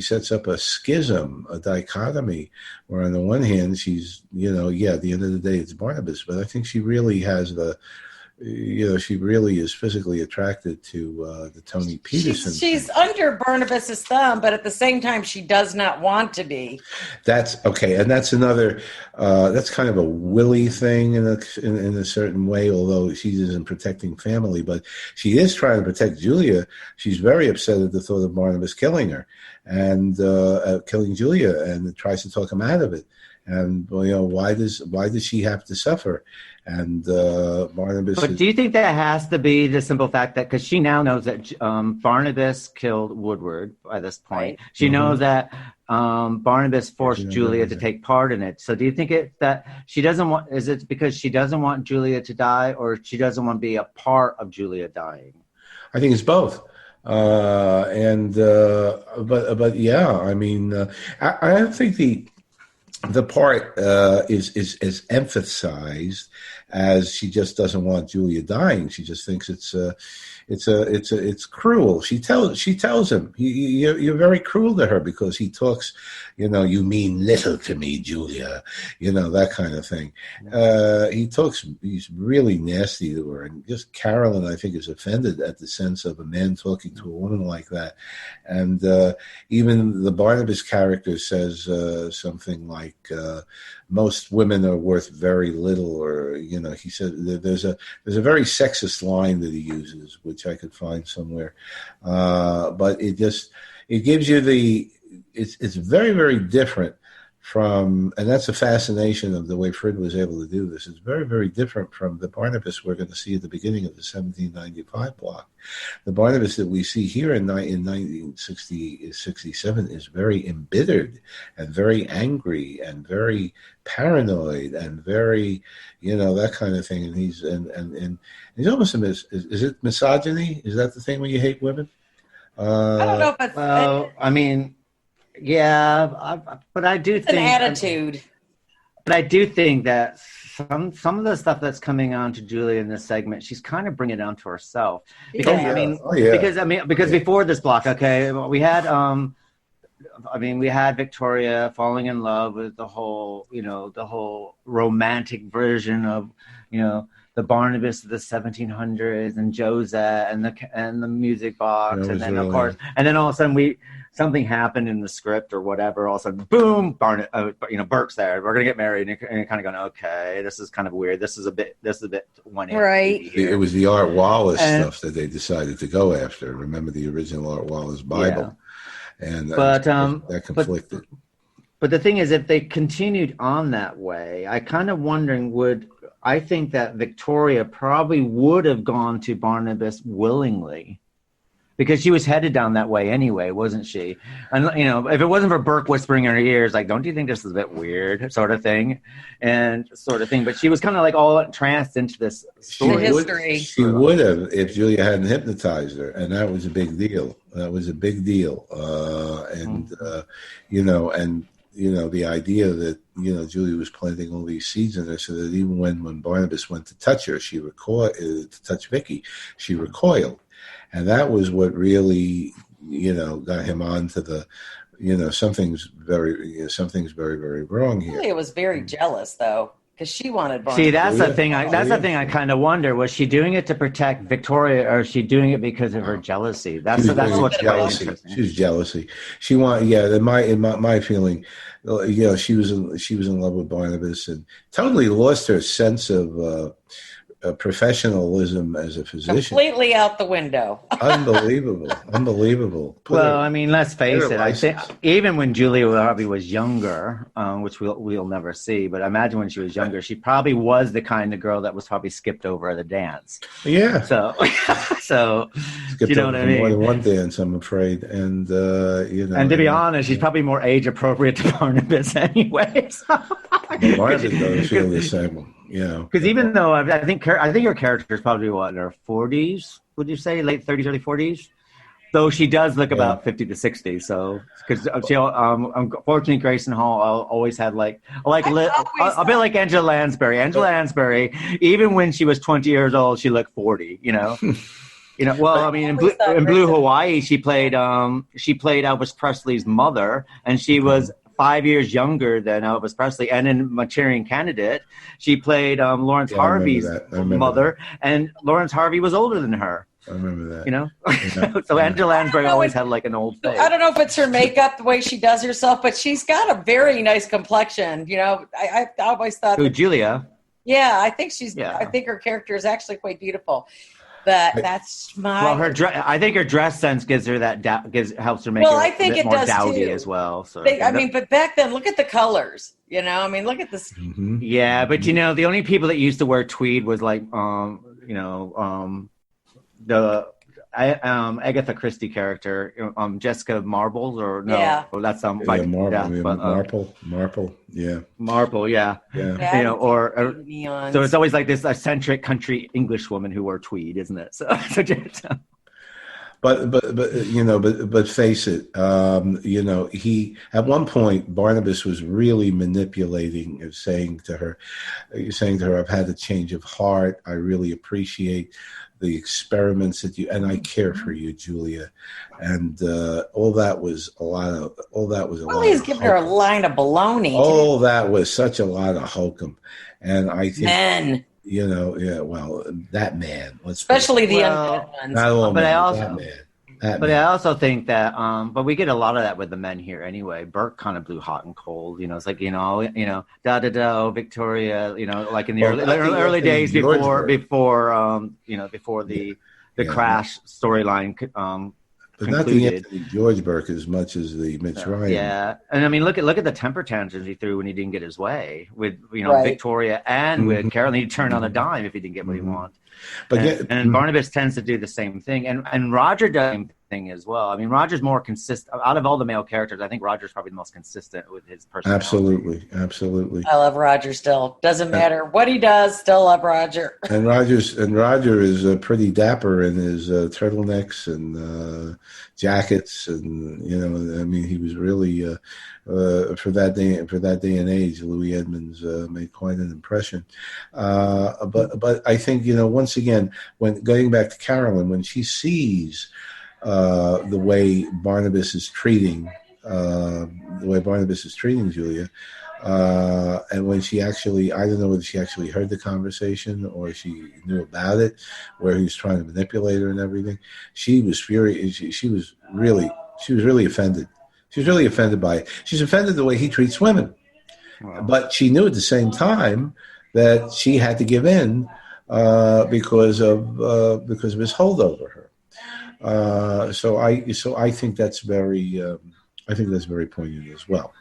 sets up a schism, a dichotomy, where on the one hand she's, at the end of the day it's Barnabas, but I think she really has she really is physically attracted to the Tony Peterson. She's under Barnabas's thumb, but at the same time, she does not want to be. That's okay, and that's another. That's kind of a Willie thing in a certain way. Although she isn't protecting family, but she is trying to protect Julia. She's very upset at the thought of Barnabas killing her and killing Julia, and tries to talk him out of it. And why does she have to suffer? And Barnabas. But do you think that has to be the simple fact that, because she now knows that Barnabas killed Woodward by this point, she knows that Barnabas forced Julia to take part in it. So do you think that she doesn't want? Is it because she doesn't want Julia to die, or she doesn't want to be a part of Julia dying? I think it's both. But yeah, I mean, I don't think the part is emphasized as she just doesn't want Julia dying. She just thinks it's cruel. She tells him, you're very cruel to her because he talks, you mean little to me, Julia, that kind of thing. He's really nasty to her, and just Carolyn, I think, is offended at the sense of a man talking to a woman like that. And even the Barnabas character says something like, most women are worth very little, or he said there's a very sexist line that he uses, which I could find somewhere, but it gives you it's very, very different from, and that's the fascination of the way Frid was able to do this. It's very, very different from the Barnabas we're going to see at the beginning of the 1795 block. The Barnabas that we see here in 1967 is very embittered and very angry and very paranoid and very, that kind of thing. And he's almost is it misogyny? Is that the thing when you hate women? I don't know if it's. Well, I mean, yeah, but I do think an attitude. But I do think that some of the stuff that's coming on to Julia in this segment, she's kind of bringing it on to herself. Because because before this block, okay, we had we had Victoria falling in love with the whole romantic version of, the Barnabas of the 1700s and Josette and the music box, and then of course, and then all of a sudden something happened in the script or whatever. All of a sudden, boom, Burke's there. We're gonna get married, and you're kind of going, okay, this is kind of weird. This is a bit 180. Right. It was the Art Wallace stuff that they decided to go after. Remember the original Art Wallace Bible, and that conflicted. But the thing is, if they continued on that way, I kind of wondering I think that Victoria probably would have gone to Barnabas willingly, because she was headed down that way anyway, wasn't she? And if it wasn't for Burke whispering in her ears, like, "Don't you think this is a bit weird?" sort of thing. But she was kind of like all entranced into this story. History. She would have if Julia hadn't hypnotized her, and that was a big deal. The idea that Julia was planting all these seeds in her, so that even when Barnabas went to touch her, to touch Vicky, she recoiled, and that was what really got him onto the something's very very wrong here. Julia was very jealous though, because she wanted Barnabas. See, that's the thing. The thing I kind of wonder: was she doing it to protect Victoria, or is she doing it because of her jealousy? That's what's jealousy. She was jealousy. She wanted. Yeah, in my feeling, she was in love with Barnabas and totally lost her sense of professionalism as a physician. Completely out the window. Unbelievable. Let's face it. I think even when Julia probably was younger, which we'll never see, but imagine when she was younger, she probably was the kind of girl that was probably skipped over at the dance. Yeah. So skipped over more than one dance, I'm afraid, and And to be honest, she's probably more age appropriate to Barnabas anyway. Barnabas doesn't feel the same. Because even though I think her character is probably in her 40s, would you say late 30s, early 40s? Though she does look about 50 to 60. So because unfortunately, Grayson Hall always had a bit like Angela Lansbury. Angela Lansbury, even when she was 20 years old, she looked 40. In Blue Hawaii, she played Elvis Presley's mother, and she was 5 years younger than Elvis Presley. And in Manchurian Candidate, she played Lawrence Harvey's mother, and Lawrence Harvey was older than her. I remember that. So Angela Lansbury always had an old face. I don't know if it's her makeup, the way she does herself, but she's got a very nice complexion. I always thought. Julia. Yeah, I think I think her character is actually quite beautiful. But that's my. Well, I think her dress sense gives her helps her make her I think a bit it more does dowdy too. as well. So but back then, look at the colors. Look at this. Mm-hmm. Yeah, but the only people that used to wear tweed was the Agatha Christie character, Jessica Marbles, or no? Yeah. Well, that's Marple. Yeah. Marple, yeah. Neon. So it's always like this eccentric country English woman who wore tweed, isn't it? So But face it, he at one point Barnabas was really manipulating, saying to her, "I've had a change of heart. I really appreciate the experiments that and I care for you, Julia," and all that was a lot of. He's giving her a line of baloney. Oh, that was such a lot of hokum, and I think men. That man. Especially the undead ones. Not all but men, I also. that man. I also think that, but we get a lot of that with the men here anyway. Burke kind of blew hot and cold. It's like, Victoria, like in the early days before the crash storyline. But not the Anthony George Burke as much as the Mitch Ryan. Yeah, and look at the temper tantrums he threw when he didn't get his way with Victoria and with Carolyn. He'd turn on a dime if he didn't get what he wanted. But and Barnabas tends to do the same thing, and Roger does the same thing as well. I mean, Roger's more consistent out of all the male characters. I think Roger's probably the most consistent with his personality. Absolutely. I love Roger still. Doesn't matter what he does, still love Roger. And Roger is pretty dapper in his turtlenecks and jackets, and I mean, he was really for that day and age. Louis Edmonds made quite an impression. But I think once again, when going back to Carolyn, when she sees the way Barnabas is treating Julia. And when she actually, I don't know whether she actually heard the conversation or she knew about it, where he was trying to manipulate her and everything, she was furious. She was really offended. She was really offended by it. She's offended the way he treats women. Wow. But she knew at the same time that she had to give in because of his hold over her. So I think that's very poignant as well.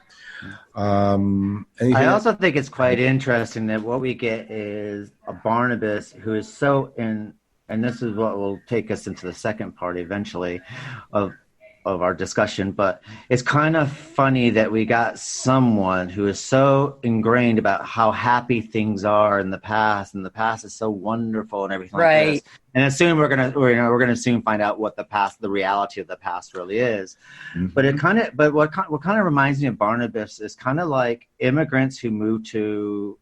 I also think it's quite interesting that what we get is a Barnabas who is so in, and this is what will take us into the second part eventually of our discussion, but it's kind of funny that we got someone who is so ingrained about how happy things are in the past, and the past is so wonderful and everything like this. And soon we're gonna soon find out what the reality of the past really is. Mm-hmm. But what kind of reminds me of Barnabas is kind of like immigrants who move to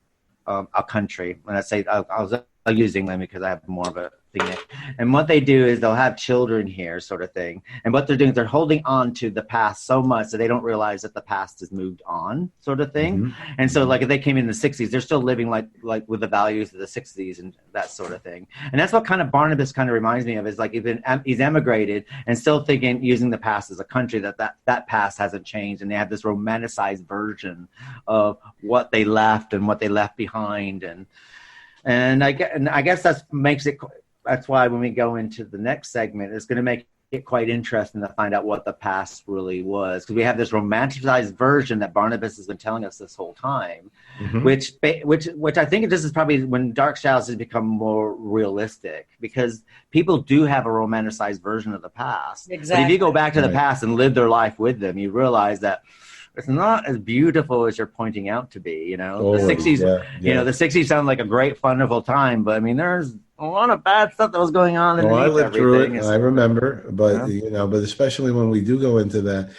a country. When I say I'll use England because I have more of a thing. And what they do is they'll have children here, sort of thing. And what they're doing is they're holding on to the past so much that they don't realize that the past has moved on, sort of thing. Mm-hmm. And so, like, if they came in the 60s, they're still living like with the values of the 60s and that sort of thing. And that's what kind of Barnabas kind of reminds me of, is like he's emigrated and still thinking, using the past as a country, that past hasn't changed. And they have this romanticized version of what they left and what they left behind. And I guess that's why when we go into the next segment, it's going to make it quite interesting to find out what the past really was, because we have this romanticized version that Barnabas has been telling us this whole time, mm-hmm. which I think this is probably when Dark Shadows has become more realistic, because people do have a romanticized version of the past. Exactly. But if you go back to the past and live their life with them, you realize that it's not as beautiful as you're pointing out to be. The 60s, the 60s sound like a great, wonderful time, but I mean, there's a lot of bad stuff that was going on. I lived through it. I remember, but but especially when we do go into that,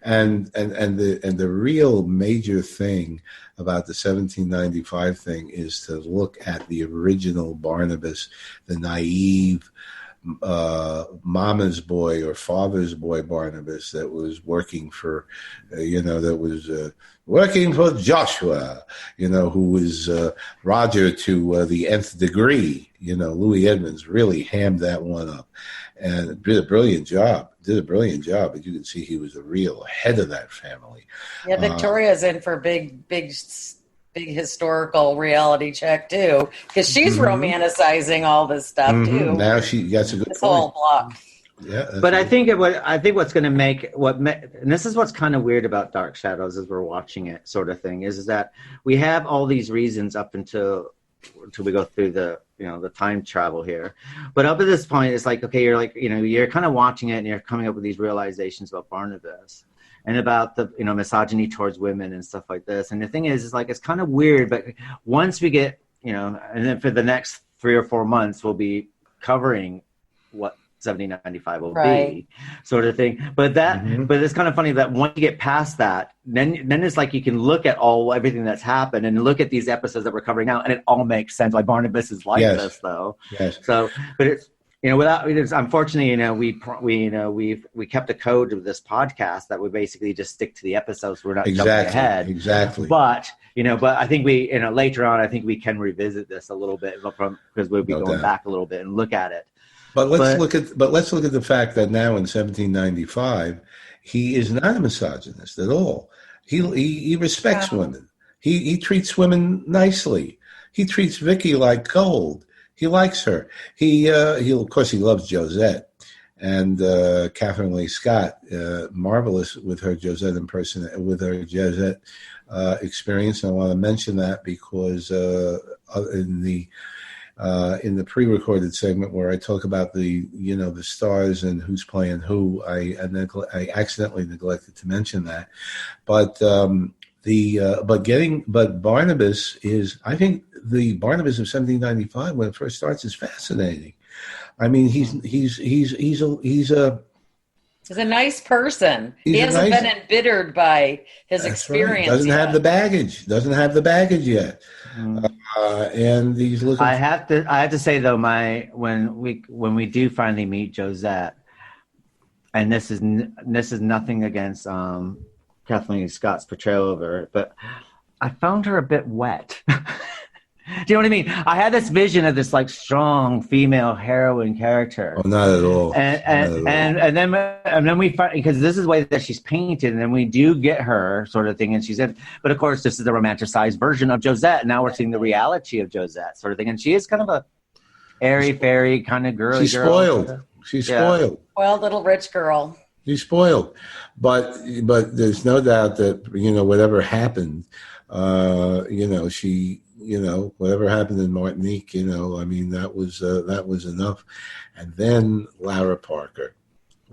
and the real major thing about the 1795 thing is to look at the original Barnabas, the naive mama's boy or father's boy Barnabas that was working for, working for Joshua, who was Roger to the nth degree. Louis Edmonds really hammed that one up and did a brilliant job. But you can see he was the real head of that family. Yeah, Victoria's in for big historical reality check too, because she's mm-hmm. romanticizing all this stuff mm-hmm. too. Now that's a good this point. Whole block. Yeah, but I think what's going to make and this is what's kind of weird about Dark Shadows as we're watching it, sort of thing, is that we have all these reasons up until we go through the time travel here, but up at this point it's like, okay, you're kind of watching it and you're coming up with these realizations about Barnabas and about the misogyny towards women and stuff like this. And the thing is like, it's kind of weird, but once we get and then for the next 3 or 4 months we'll be covering what 1795 will be, sort of thing. But but it's kind of funny that once you get past that, then it's like you can look at everything that's happened and look at these episodes that we're covering now, and it all makes sense why Barnabas is like this, though. Yes. So, but it's unfortunately, we kept a code of this podcast that we basically just stick to the episodes. We're not jumping ahead. Exactly. But I think we later on, I think we can revisit this a little bit because we'll be going back a little bit and look at it. But let's look at the fact that now in 1795, he is not a misogynist at all. He respects women. He treats women nicely. He treats Vicky like gold. He likes her. He of course he loves Josette and Catherine Lee Scott, marvelous with her Josette experience. And I want to mention that because in the in the pre-recorded segment where I talk about the stars and who's playing who. I accidentally neglected to mention that, but Barnabas is, I think the Barnabas of 1795 when it first starts is fascinating. I mean, he's a nice person. He hasn't been embittered by his experience. Right. Doesn't have the baggage yet. And he's looking. I have to say though, when we do finally meet Josette, and this is nothing against Kathleen Scott's portrayal of her, but I found her a bit wet. Do you know what I mean? I had this vision of this like strong female heroine character. Oh, not at all. And then we find, because this is the way that she's painted, and then we do get her sort of thing, and she's in. But of course, this is the romanticized version of Josette. Now we're seeing the reality of Josette sort of thing, and she is kind of a airy fairy kind of girl. She's spoiled. She's spoiled. Spoiled little rich girl. She's spoiled, but there's no doubt that whatever happened, she. Whatever happened in Martinique, I mean, that was enough. And then Lara Parker.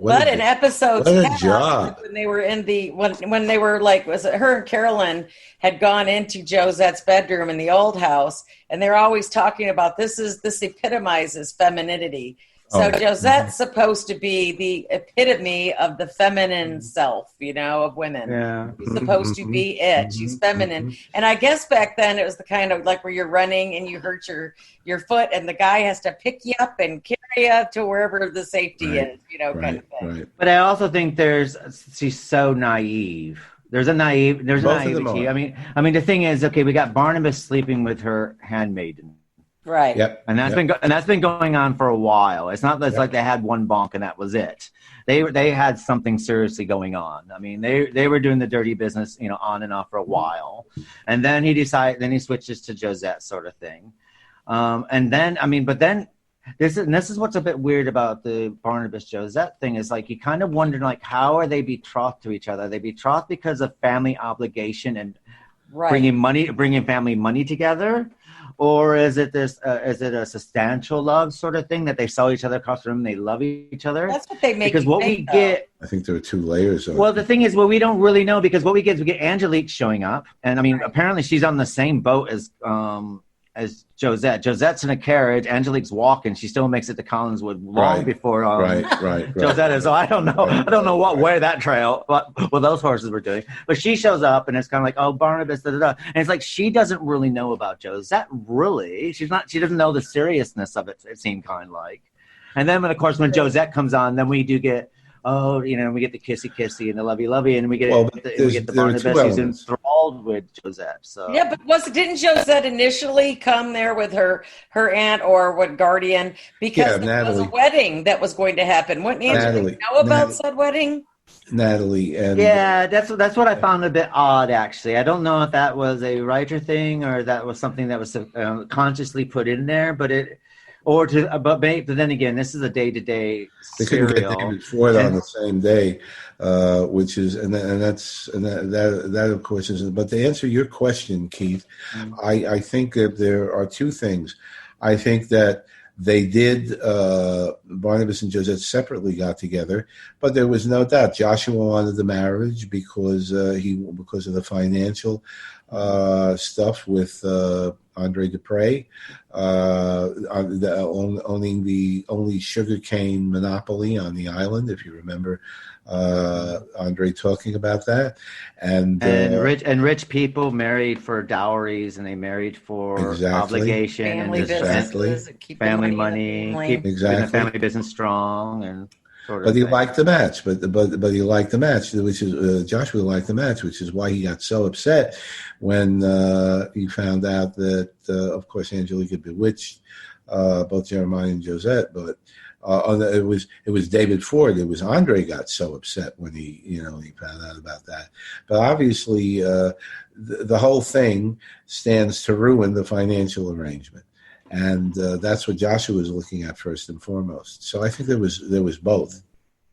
But in episode 10, job. When they were in when they were like, was it her and Carolyn had gone into Josette's bedroom in the old house, and they're always talking about this epitomizes femininity. So Josette's supposed to be the epitome of the feminine self, of women. Yeah. She's supposed to be it. She's feminine. And I guess back then it was the kind of like where you're running and you hurt your foot and the guy has to pick you up and carry you to wherever the safety is, kind of thing. Right. But I also think she's so naive. There's a naivety. I mean, the thing is, okay, we got Barnabas sleeping with her handmaiden. Right. Yep. And that's been going on for a while. It's not like they had one bonk and that was it. They had something seriously going on. I mean, they were doing the dirty business, on and off for a while. And then he switches to Josette sort of thing. This is what's a bit weird about the Barnabas Josette thing is like you kind of wonder like how are they betrothed to each other? Are they betrothed because of family obligation and bringing family money together? Or is it a substantial love sort of thing that they saw each other across the room and they love each other? That's what they make. Because what we get, I think there are two layers. Well, the thing is, we don't really know because what we get is we get Angelique showing up, and I mean, apparently she's on the same boat as Josette. Josette's in a carriage. Angelique's walking. She still makes it to Collinswood long before Josette is. So I don't know. I don't know where that trail, what those horses were doing. But she shows up, and it's kind of like, oh, Barnabas, da da da. And it's like she doesn't really know about Josette. Really, she doesn't know the seriousness of it. It seemed kind of like. And then, of course, when Josette comes on, then we do get. Oh, we get the kissy and the lovey, and we get the Barnabas who's enthralled with Josette. So yeah, but didn't Josette initially come there with her aunt or what guardian because there was a wedding that was going to happen? Wouldn't Angelique know about said wedding? Natalie and that's what I found a bit odd. Actually, I don't know if that was a writer thing or that was something that was consciously put in there, but it. But then again, this is a day-to-day serial. They couldn't get David Ford on the same day, which is that of course is. But to answer your question, Keith, I think that there are two things. I think that they did. Barnabas and Josette separately got together, but there was no doubt Joshua wanted the marriage because of the financial stuff with Andre Dupre, owning the only sugarcane monopoly on the island, if you remember Andre talking about that. And rich people married for dowries and they married for obligation family and businesses, family money, keeping the family business strong and But he liked the match. But he liked the match, which is Joshua liked the match, which is why he got so upset when he found out that, of course, Angelique had bewitched both Jeremiah and Josette. But it was David Ford. It was Andre got so upset when he found out about that. But obviously, the whole thing stands to ruin the financial arrangement. And that's what Joshua was looking at first and foremost. So I think there was both,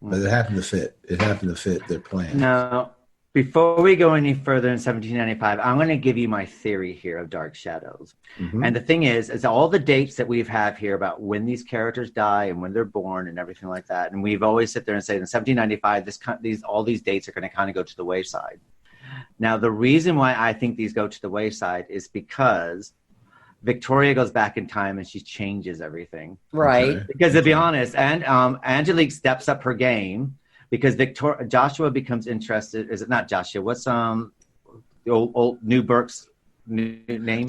but it happened to fit. It happened to fit their plan. Now, Before we go any further in 1795, I'm going to give you my theory here of Dark Shadows. Mm-hmm. And the thing is all the dates that we've had here about when these characters die and when they're born and everything like that. And we've always sit there and say in 1795, all these dates are going to kind of go to the wayside. Now, the reason why I think these go to the wayside is because Victoria goes back in time and she changes everything. Right. Okay. Because to be honest, and Angelique steps up her game. Because Joshua becomes interested. Is it not Joshua? What's the old New Burke's name?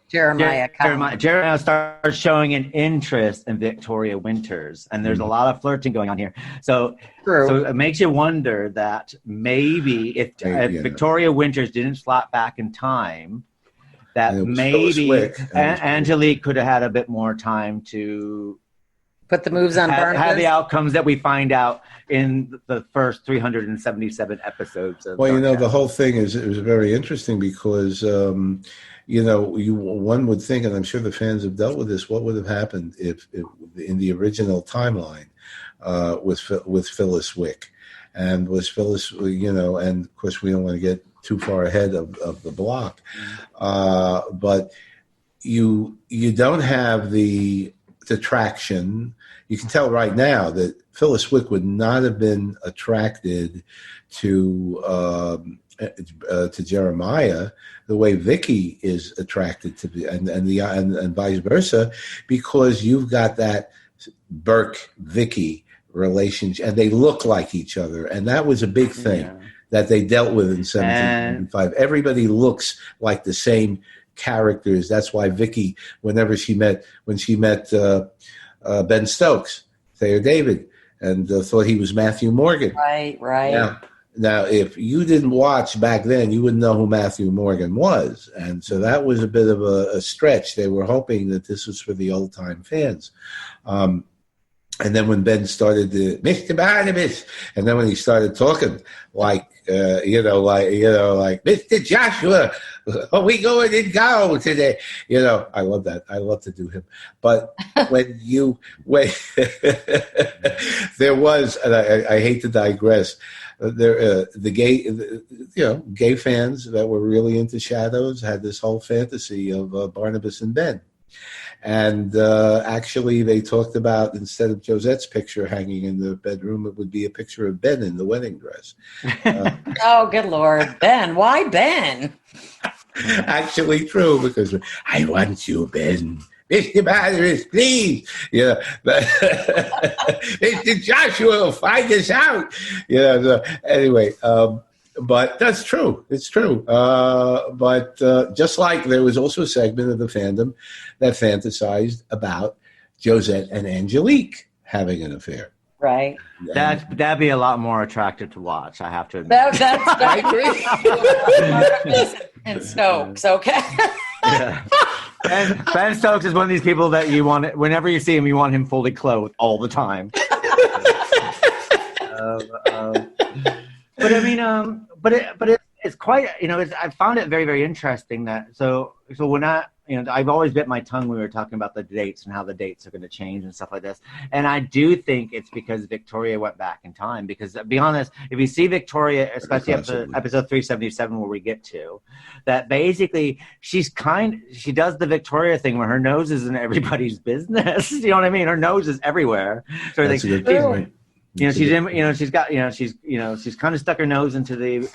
Jeremiah starts showing an interest in Victoria Winters, and there's a lot of flirting going on here. So it makes you wonder that maybe if Victoria Winters didn't slap back in time, that maybe Angelique could have had a bit more time to put the moves on Barnabas. Have the outcomes that we find out in the first 377 episodes. Of the whole thing it was very interesting because, one would think, and I'm sure the fans have dealt with this, what would have happened if in the original timeline with Phyllis Wick. And was Phyllis, and of course we don't want to get too far ahead of the block. But you don't have the traction. You can tell right now that Phyllis Wick would not have been attracted to Jeremiah the way Vicky is attracted to, and vice versa, because you've got that Burke-Vicky relationship, and they look like each other, and that was a big thing that they dealt with in 1795. Everybody looks like the same characters. That's why Vicky, when she met Ben Stokes, Thayer David, and thought he was Matthew Morgan. Right. Now, if you didn't watch back then, you wouldn't know who Matthew Morgan was. And so that was a bit of a stretch. They were hoping that this was for the old-time fans. And then when Ben started to, Mr. Barnabas, and then when he started talking like Mr. Joshua, are we going in go today? I love that. I love to do him. But when there was, and I hate to digress, the gay fans that were really into shadows had this whole fantasy of Barnabas and Ben. And actually, they talked about, instead of Josette's picture hanging in the bedroom, it would be a picture of Ben in the wedding dress. Oh, good Lord. Ben. Why Ben? Actually true, because I want you, Ben. Mr. Barnabas, please. Mr. Joshua will find us out. So anyway, but that's true. It's true. But just like there was also a segment of the fandom that fantasized about Josette and Angelique having an affair. Right. That'd be a lot more attractive to watch, I have to admit. I agree. And Stokes, okay. Yeah. And Ben Stokes is one of these people that you want, whenever you see him, you want him fully clothed all the time. But I mean, it's quite, I found it very, very interesting that, so when I've always bit my tongue when we were talking about the dates and how the dates are going to change and stuff like this. And I do think it's because Victoria went back in time, because to be honest, if you see Victoria, especially episode 377 where we get to, that basically she does the Victoria thing where her nose is in everybody's business. You know what I mean? Her nose is everywhere. So that's a good point. She's kind of stuck her nose into the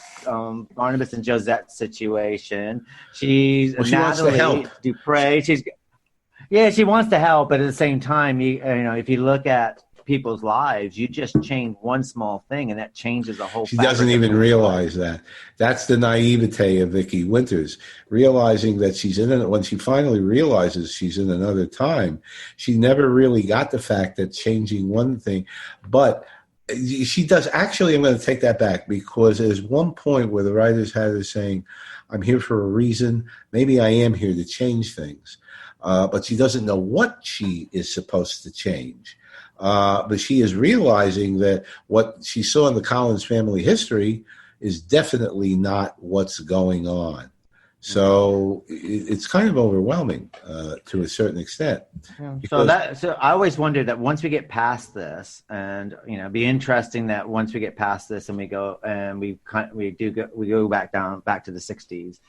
Barnabas and Josette situation. She wants to help. Dupre. She wants to help, but at the same time, if you look at people's lives, you just change one small thing, and that changes the whole. She doesn't even realize that. That's the naivete of Vicky Winters, realizing that when she finally realizes she's in another time, she never really got the fact that changing one thing, but she does. Actually, I'm going to take that back, because there's one point where the writers had her saying, I'm here for a reason. Maybe I am here to change things. But she doesn't know what she is supposed to change. But she is realizing that what she saw in the Collins family history is definitely not what's going on. So it's kind of overwhelming to a certain extent. Yeah. So I always wonder that once we get past this, and it'd be interesting that once we get past this and we go back to the 60s,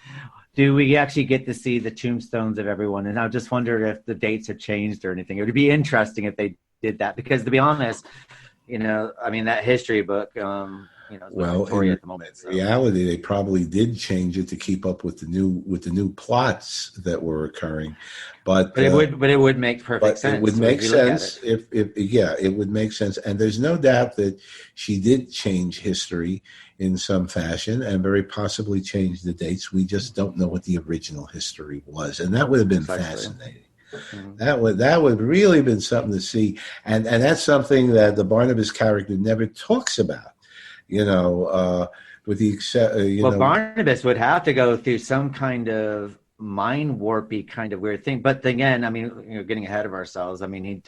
do we actually get to see the tombstones of everyone? And I just wondered if the dates have changed or anything. It would be interesting if they did that, because to be honest, that history book, Victoria at the moment. In reality, they probably did change it to keep up with the new plots that were occurring. But it would make perfect sense. It would make sense if it would make sense. And there's no doubt that she did change history in some fashion and very possibly change the dates. We just don't know what the original history was, and that would have been fascinating. Mm-hmm. That would really been something to see, and that's something that the Barnabas character never talks about. With the Barnabas would have to go through some kind of mind warpy kind of weird thing. But again, getting ahead of ourselves. He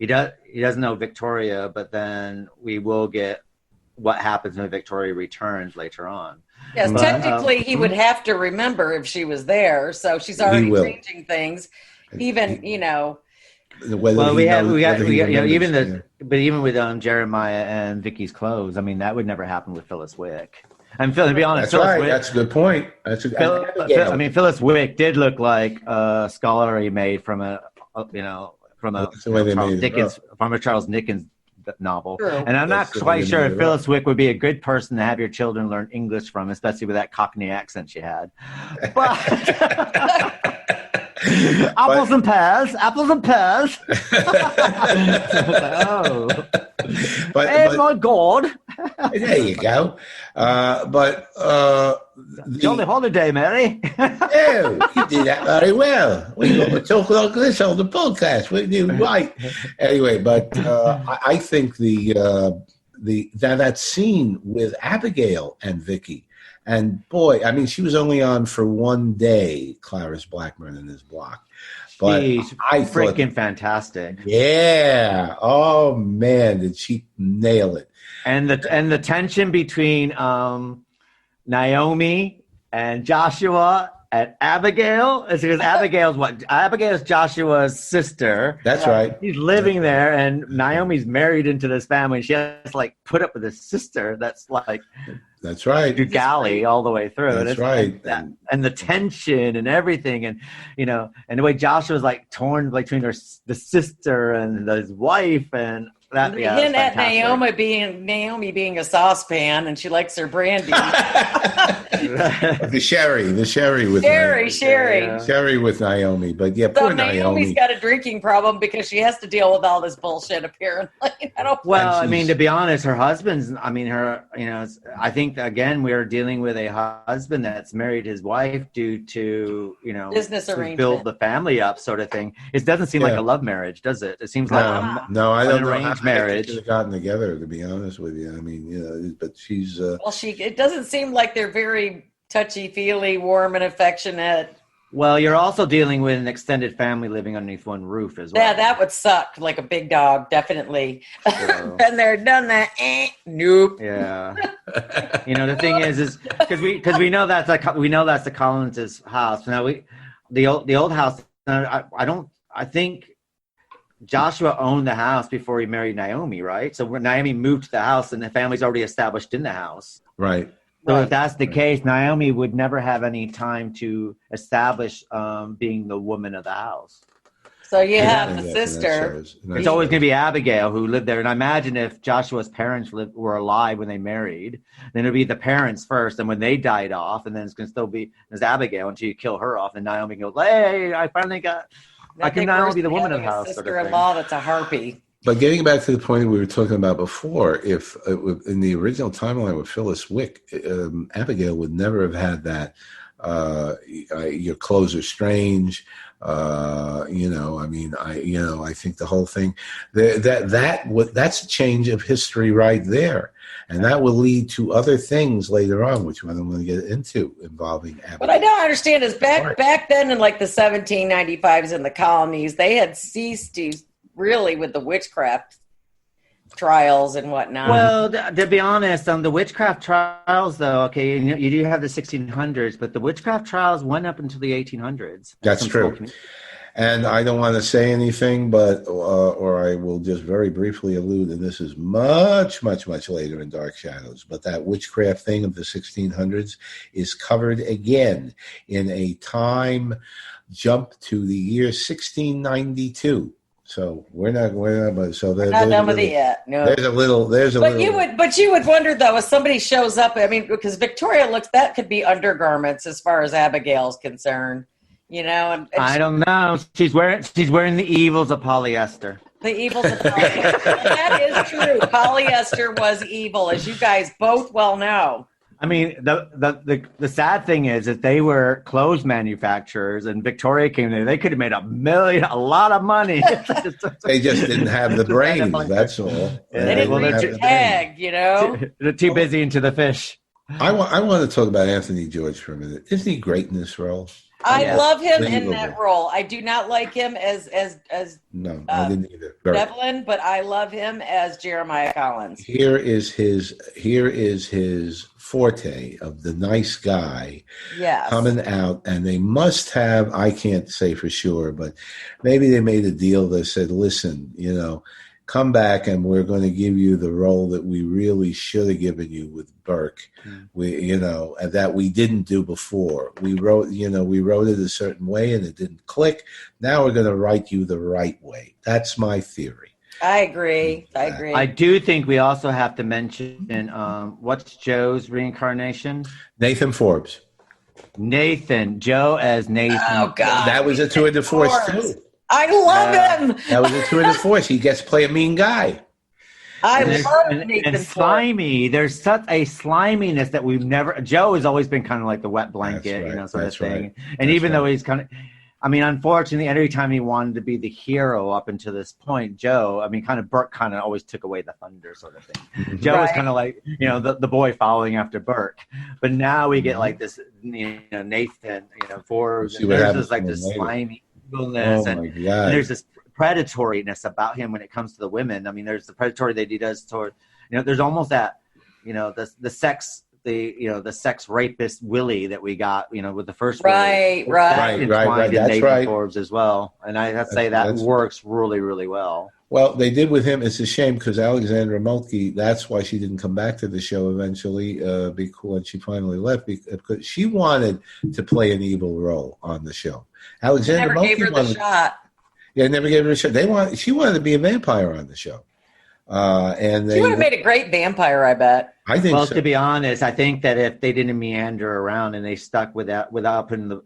doesn't know Victoria, but then we will get what happens when Victoria returns later on. Yes, technically he would have to remember if she was there. So she's already changing things. Even even with Jeremiah and Vicky's clothes, that would never happen with Phyllis Wick. And to be honest, that's right. That's a good point. Phyllis Wick did look like a scholar he made from a Charles Dickens novel. True. And I'm not quite sure if Phyllis Wick would be a good person to have your children learn English from, especially with that Cockney accent she had. But apples and pears. My God. There you go. Jolly holiday, Mary. You did that very well. We got to talk like this on the podcast. We do right. Anyway, but I think that scene with Abigail and Vicky, and boy, she was only on for one day, Clarice Blackburn in this block. But she's freaking fantastic. Yeah. Oh man, did she nail it? And the tension between Naomi and Joshua and Abigail is because Abigail's Joshua's sister. That's right. She's living there, and Naomi's married into this family. She has to put up with his sister. That's right. Galley all the way through. That's right. And the tension and everything, and and the way Joshua's torn between the sister and his wife, and that. And hint at Naomi being a saucepan, and she likes her brandy. The sherry with Sherry with Naomi. But yeah, poor Naomi's got a drinking problem because she has to deal with all this bullshit. Apparently, to be honest, her husband's. I think again we're dealing with a husband that's married his wife due to business to build the family up, sort of thing. It doesn't seem like a love marriage, does it? It seems like I don't know. Arranged marriage. They could have gotten together, to be honest with you. But she's. It doesn't seem like they're very touchy-feely, warm and affectionate. Well, you're also dealing with an extended family living underneath one roof as well. Yeah, that would suck. Like a big dog, definitely. Been there, done that. Nope. Yeah. The thing is because we know that's the Collins' house. Now the old house. I think Joshua owned the house before he married Naomi, right? So when Naomi moved to the house, and the family's already established in the house. Right. So if that's the case, Naomi would never have any time to establish being the woman of the house. So you have the sister. It's always going to be Abigail who lived there. And I imagine if Joshua's parents were alive when they married, then it'll be the parents first. And when they died off, and then it's going to still be there's Abigail until you kill her off. And Naomi goes, "Hey, I finally got. I can now be the woman of the house." Sister-in-law that's a harpy. But getting back to the point we were talking about before, if in the original timeline with Phyllis Wick, Abigail would never have had that. Your clothes are strange. I think the whole thing that's a change of history right there, and that will lead to other things later on, which I don't want to get into involving Abigail. What I don't understand is back then in the 1795s in the colonies, they had ceased to. Really, with the witchcraft trials and whatnot. Well, to be honest, on the witchcraft trials, though, okay, you do have the 1600s, but the witchcraft trials went up until the 1800s. That's true. And I don't want to say anything, but or I will just very briefly allude, and this is much, much, much later in Dark Shadows, but that witchcraft thing of the 1600s is covered again in a time jump to the year 1692. So we're not done with it yet. No. There's a little. But you would wonder though, if somebody shows up. I mean, because Victoria that could be undergarments as far as Abigail's concerned. You know, and I don't know. She's wearing the evils of polyester. The evils of polyester. That is true. Polyester was evil, as you guys both well know. I mean, the sad thing is that they were clothes manufacturers, and Victoria came there. They could have made a lot of money. They just didn't have the brains. That's all. They didn't reach a tag, you know. They're too busy into the fish. I want to talk about Anthony George for a minute. Isn't he great in this role? I love him in that role. I do not like him as no, I didn't either. Devlin, but I love him as Jeremiah Collins. Here is his forte of the nice guy coming out, and they must have, I can't say for sure, but maybe they made a deal that said, listen, you know, come back and we're going to give you the role that we really should have given you with Burke. And that we didn't do before. We wrote it a certain way and it didn't click. Now we're going to write you the right way. That's my theory. I agree. I do think we also have to mention what's Joe's reincarnation? Nathan Forbes. Joe as Nathan. Oh God, that was a tour de force too. I love him. That was a tour de force. He gets to play a mean guy. I love Nathan and slimy. There's such a sliminess that we've never. Joe has always been kind of like the wet blanket, sort of thing. Right. And even though he's kind of, I mean, unfortunately, every time he wanted to be the hero up until this point, Joe, I mean, kind of Burke kind of always took away the thunder, sort of thing. Mm-hmm. Joe was kind of like, the boy following after Burke. But now we get like this, Nathan, Forbes. And there's just like this slimy. And there's this predatoriness about him when it comes to the women. I mean, there's the predatory that he does toward, there's almost that, the sex rapist Willie that we got, with the first right. That's right. Forbes as well, and I have to say that works really, really well. Well, they did with him. It's a shame because Alexandra Moltke, that's why she didn't come back to the show eventually, when she finally left, because she wanted to play an evil role on the show. Alexandra never gave her the shot. Yeah, never gave her a shot. She wanted to be a vampire on the show. And she would have made a great vampire, I bet. I think so. So. To be honest, I think that if they didn't meander around and they stuck without putting the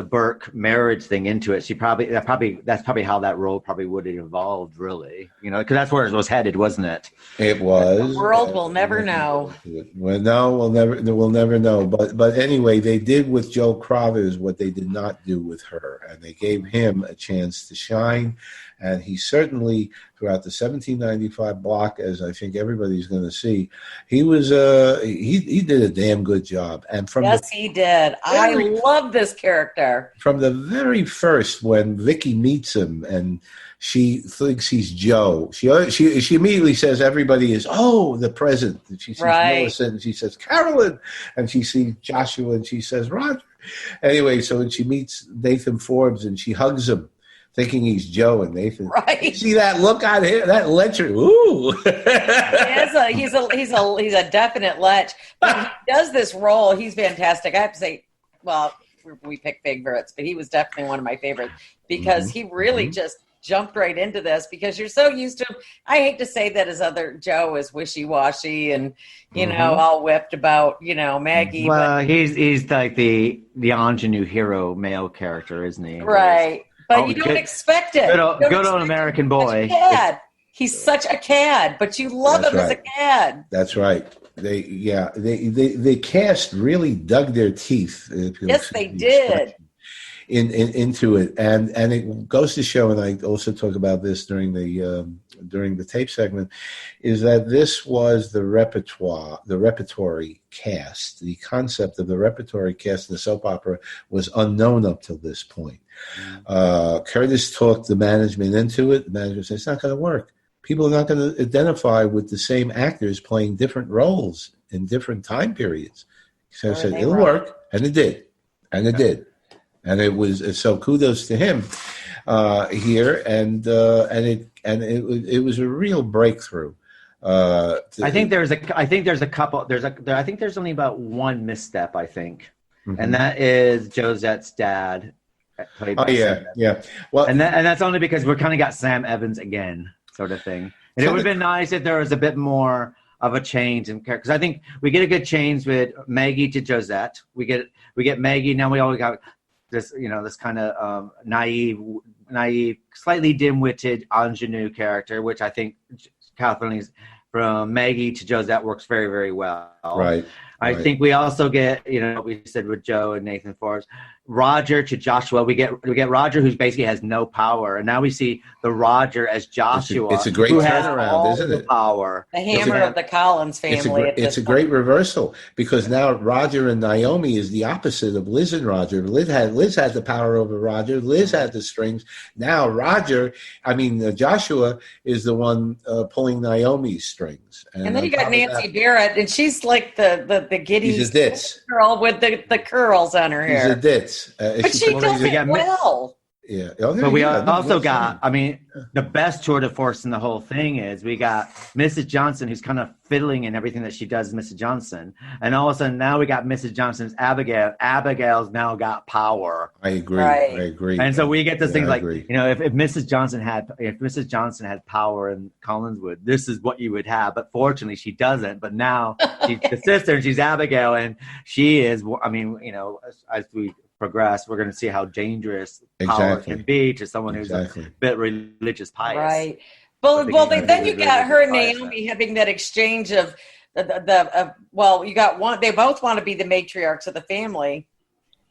Burke marriage thing into it, that's probably how that role probably would have evolved, really. Because that's where it was headed, wasn't it? It was. The world will never know. Well, no, we'll never know. But anyway, they did with Joe Cravers what they did not do with her, and they gave him a chance to shine. And he certainly, throughout the 1795 block, as I think everybody's going to see, he was he did a damn good job. And he did. I love this character. From the very first, when Vicky meets him and she thinks he's Joe, she immediately says everybody is the present. And she sees Melissa and she says Carolyn, and she sees Joshua and she says Roger. Anyway, so when she meets Nathan Forbes and she hugs him, thinking he's Joe, and Nathan. Right. You see that look on him? That lecher. Ooh. He's a definite lech. But he does this role. He's fantastic. I have to say, well, we pick favorites, but he was definitely one of my favorites because he really just jumped right into this because you're so used to him. I hate to say that his other Joe is wishy-washy and, all whipped about, Maggie. Well, he's like the ingenue hero male character, isn't he? Right. But you don't expect it. Good old American boy. He's such a cad, but you love him as a cad. That's right. They cast really dug their teeth. Yes, they did. Into it, and it goes to show, and I also talk about this during the tape segment, is that this was the repertory cast. The concept of the repertory cast in the soap opera was unknown up till this point. Curtis talked the management into it. The management said, it's not going to work. people are not going to identify with the same actors playing different roles in different time periods. So I said, it'll work. And it did. And it did. And it was, so kudos to him here. And it was a real breakthrough. I think there's only about one misstep, I think. Mm-hmm. And that is Josette's dad. Played by yeah. Well, and that's only because we're kind of got Sam Evans again, sort of thing. And it would have been nice if there was a bit more of a change in character, because I think we get a good change with Maggie to Josette. We get Maggie now. We always got this, this kind of naive, slightly dim-witted ingenue character, which I think Kathleen's from Maggie to Josette works very, very well. Right. I think we also get, what we said with Joe and Nathan Forbes, Roger to Joshua. We get Roger, who basically has no power, and now we see the Roger as Joshua. It's a great turnaround, isn't it? Power, the hammer of the Collins family. It's a great reversal, because now Roger and Naomi is the opposite of Liz and Roger. Liz had the power over Roger. Liz had the strings. Now Joshua is the one pulling Naomi's strings. And then you got Nancy Barrett, and she's like the giddy girl with the curls on her hair. She's a ditz. But she does it well. Yeah. But we also got, the best tour de force in the whole thing is we got Mrs. Johnson, who's kind of fiddling in everything that she does, Mrs. Johnson. And all of a sudden now we got Mrs. Johnson's Abigail. Abigail's now got power. I agree. Right. I agree. And so we get this thing like, if Mrs. Johnson had power in Collinswood, this is what you would have. But fortunately she doesn't. But now she's the sister and she's Abigail, and she is, as we progress, we're going to see how dangerous power can be to someone who's a bit religious pious. Right. Well, then you got her and Naomi having that exchange of you got one. They both want to be the matriarchs of the family.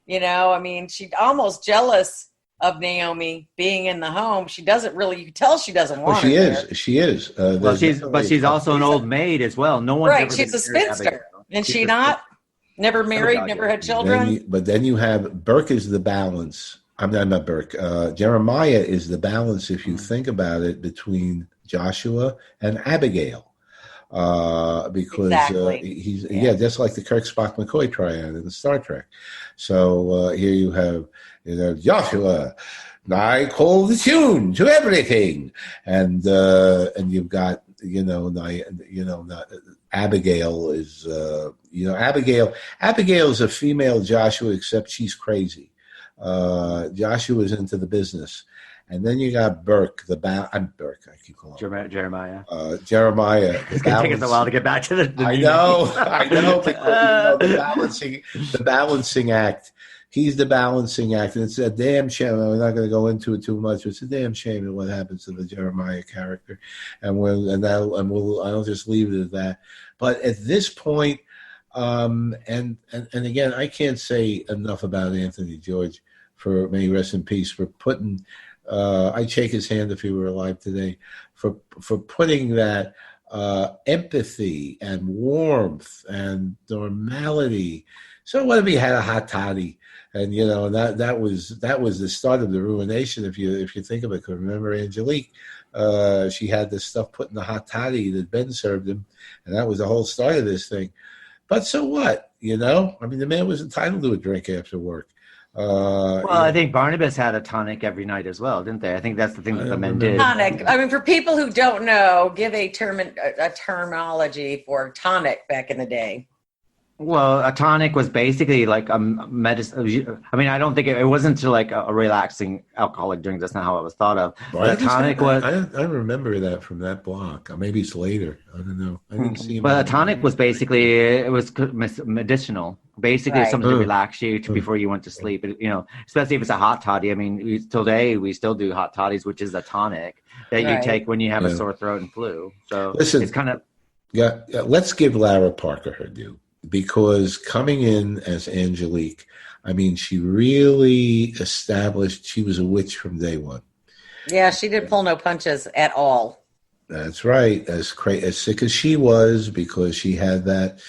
She's almost jealous of Naomi being in the home. She doesn't really. You can tell she doesn't want. She is. She's also an old maid as well. No one. Right. She's a spinster, and she not. Never married, never had children. But then you have Burke is the balance. I'm not Burke. Jeremiah is the balance, if you think about it, between Joshua and Abigail. Because he's just like the Kirk, Spock, McCoy triad in the Star Trek. So here you have Joshua. I call the tune to everything, and you've got Abigail is Abigail is a female Joshua, except she's crazy. Joshua is into the business, and then you got Burke. I'm Burke. I keep calling Jeremiah. Jeremiah. It's gonna take us a while to get back to the I know. Because, the balancing act. He's the balancing act, and it's a damn shame. I'm not going to go into it too much. But it's a damn shame at what happens to the Jeremiah character, I'll just leave it at that. But at this point, and again, I can't say enough about Anthony George, may he rest in peace, for putting. I'd shake his hand if he were alive today, for putting that empathy and warmth and normality. So what if he had a hot toddy? And that was the start of the ruination, if you think of it. Because remember Angelique, she had this stuff put in the hot toddy that Ben served him, and that was the whole start of this thing. But so what? The man was entitled to a drink after work. I think Barnabas had a tonic every night as well, didn't they? I think that's the thing that the men did. Tonic. For people who don't know, give a terminology for tonic back in the day. Well, a tonic was basically like a medicine. I don't think it wasn't like a relaxing alcoholic drink. That's not how it was thought of. But a tonic was. I remember that from that block. Maybe it's later. I don't know. I didn't see. But a tonic was basically medicinal. Basically, something to relax you before you went to sleep. Especially if it's a hot toddy. Today we still do hot toddies, which is a tonic that you take when you have a sore throat and flu. So listen, it's kind of. Yeah. Let's give Lara Parker her due. Because coming in as Angelique, she really established she was a witch from day one. Yeah, she didn't pull no punches at all. That's right. As sick as she was, because she had that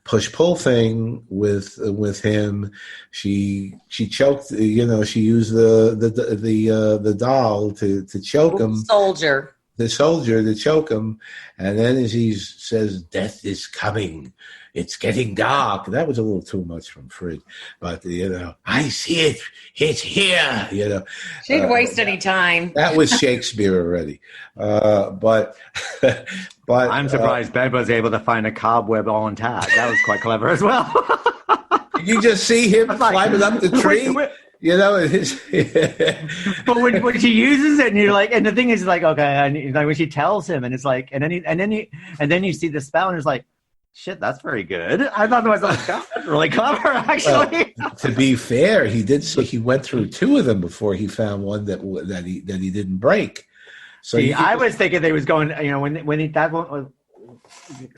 push-pull thing with him. She choked. She used the doll to choke him. Soldier. the soldier to choke him. And then as he says, "Death is coming. It's getting dark." That was a little too much from Frid. But, "I see it. It's here." She didn't waste any time. That was Shakespeare already. But I'm surprised Ben was able to find a cobweb all intact. That was quite clever as well. Did you just see him climbing up the tree? But when she uses it, and you're like, and the thing is, like, okay, and like when she tells him, and it's like, and then you see the spell, and it's like, shit, that's very good. I thought to myself, God, that's really clever, actually. Well, to be fair, he did say he went through 2 of them before he found one that he didn't break. So I was thinking they was going, that one was.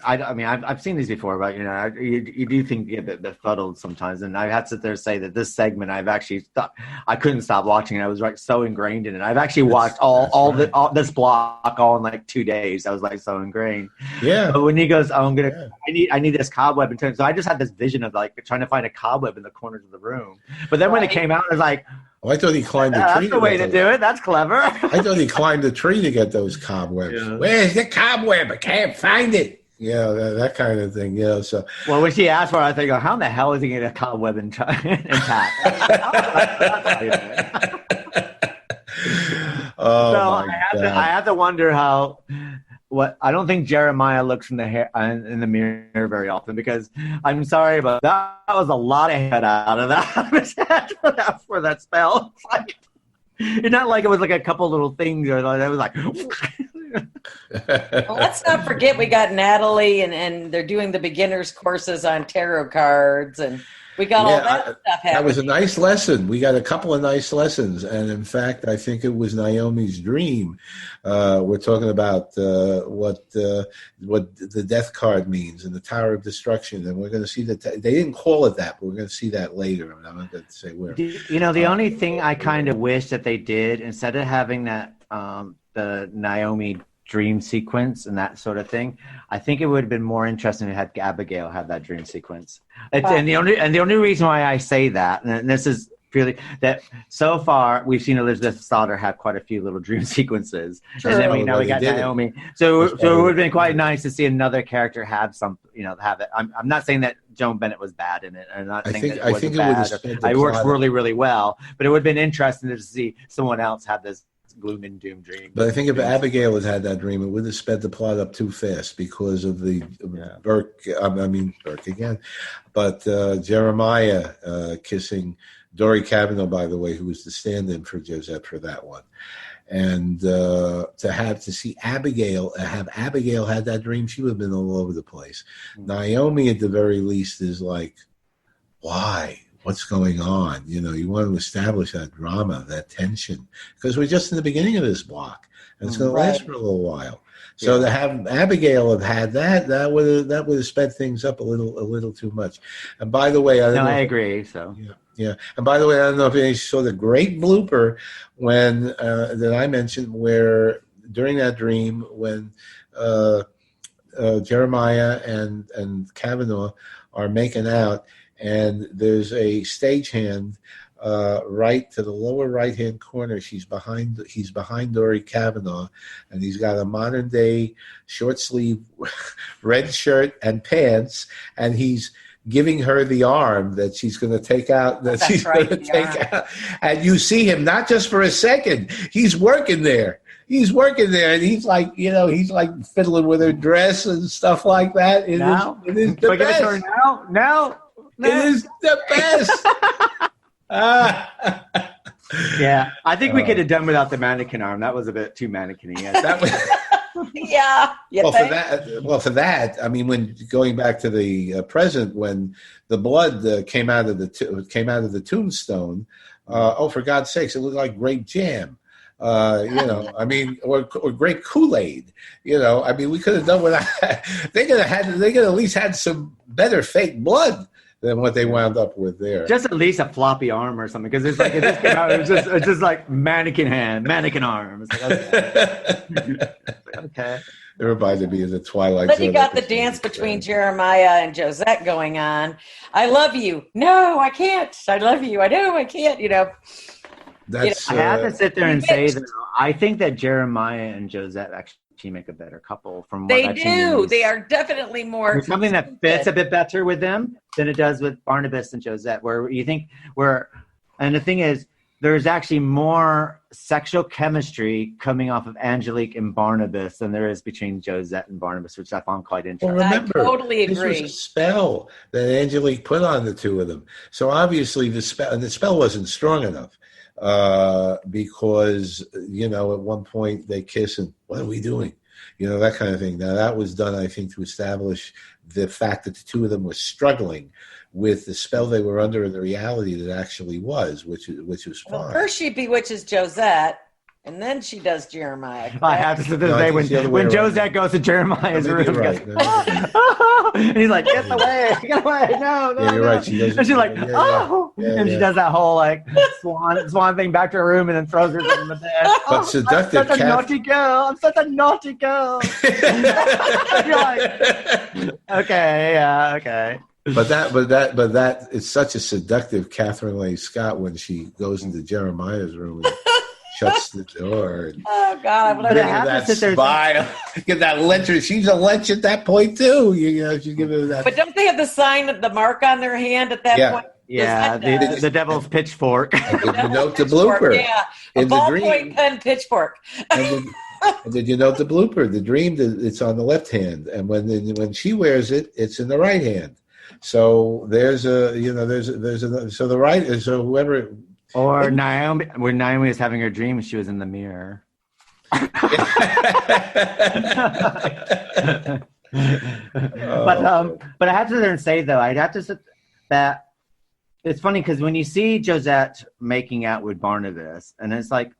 I've seen these before, but you do think you get a bit befuddled sometimes, and I had to sit there and say that this segment I've actually I couldn't stop watching it. I was like so ingrained in it. I've actually watched all this block all in like 2 days. I was like so ingrained. Yeah. But when he goes, I need this cobweb in terms. So I just had this vision of like trying to find a cobweb in the corners of the room. But then when it came out, I was like, oh, I thought he climbed the tree. That's the way to do it. That's clever. I thought he climbed the tree to get those cobwebs. Yeah. Where's the cobweb? I can't find it. Yeah, that kind of thing. So. Well, when she asked for it, I think, how in the hell is he going to get a cobweb intact? I have to wonder how. I don't think Jeremiah looks in the mirror very often, because I'm sorry, but that was a lot of head out of that for that spell. It's not like it was like a couple little things, or it was like. Well, let's not forget we got Natalie, and they're doing the beginners courses on tarot cards, and we got all that stuff happening. That was a nice lesson. We got a couple of nice lessons, and in fact, I think it was Naomi's dream. We're talking about what the death card means and the Tower of Destruction, and we're going to see that they didn't call it that, but we're going to see that later. And I'm not going to say where. The only thing I kind of wish that they did, instead of having that the Naomi dream sequence and that sort of thing, I think it would have been more interesting if had Abigail have that dream sequence. And the only reason why I say that, and this is purely that so far we've seen Elizabeth Stoddard have quite a few little dream sequences, and then we got Naomi. So it would have been quite nice to see another character have some, have it. I'm not saying that Joan Bennett was bad in it. I'm not saying that it wasn't bad. It works really, really well, but it would have been interesting to see someone else have this gloom and doom dream. But I think if Abigail had that dream, it would have sped the plot up too fast because of the Burke again, but Jeremiah kissing Dory Cavanaugh, by the way, who was the stand-in for Josette for that one. And to see Abigail had that dream, she would have been all over the place. Mm-hmm. Naomi, at the very least, is like, why? What's going on? You want to establish that drama, that tension, because we're just in the beginning of this block, and it's going to last for a little while. So to have Abigail have had that would have sped things up a little too much. And by the way, I agree. So yeah. And by the way, I don't know if you saw the great blooper when that I mentioned, where during that dream when Jeremiah and Kavanaugh are making out, and there's a stagehand right to the lower right-hand corner. He's behind Dory Cavanaugh, and he's got a modern-day short-sleeve red shirt and pants, and he's giving her the arm that she's going to take out. And you see him not just for a second. He's working there. And he's like, he's like fiddling with her dress and stuff like that. It is the best. Now. It is the best. Yeah, I think we could have done without the mannequin arm. That was a bit too mannequin-y. That was. Yeah. For that, I mean, when going back to the present, when the blood came out of the tombstone, for God's sakes, it looked like grape jam. Or grape Kool-Aid. We could have done without that. They could have at least had some better fake blood than what they wound up with there. Just at least a floppy arm or something, because it's like it's just like mannequin hand, mannequin arm. It's like, okay. It reminded me of the Twilight Zone. But you got the dance between Jeremiah and Josette going on. I love you. No, I can't. I love you. I know I can't. That's I have to sit there and say Bewitched. that I think that Jeremiah and Josette actually make a better couple from what They I've seen. do. They are definitely more. There's something that fits a bit better with them than it does with Barnabas and Josette, where you think and the thing is, there's actually more sexual chemistry coming off of Angelique and Barnabas than there is between Josette and Barnabas, which I found quite interesting. Well, remember, I totally this was agree. a spell that Angelique put on the two of them. So obviously the spell wasn't strong enough because, at one point they kiss and what are we doing? That kind of thing. Now that was done, I think, to establish the fact that the two of them were struggling with the spell they were under and the reality that actually was, which was fine. Well, first she bewitches Josette, and then she does Jeremiah. I have to sit there and say when Josette goes to Jeremiah's room, right. and he's like, "Get away, no." Yeah, you're right. She does. And she's like, and she does that whole like swan thing back to her room, and then throws herself in the bed. But seductive. I'm such a naughty girl. I'm such a naughty girl. You're like, okay. But that it's such a seductive Catherine Leigh Scott when she goes into Jeremiah's room and shuts the door. And Oh God! But it happens that there's smile. Get that lyncher. She's a lynch at that point too. She's giving her that. But don't they have the sign of the mark on their hand at that point? Yeah, the devil's pitchfork. Did you note the blooper? Yeah, a In the ballpoint pen pitchfork. And did you note the blooper? The dream, it's on the left hand, and when she wears it, it's in the right hand. So there's a so the right so whoever Or Naomi, when Naomi was having her dream, she was in the mirror. But I have to sit there and say though, I'd have to say that it's funny because when you see Josette making out with Barnabas, and it's like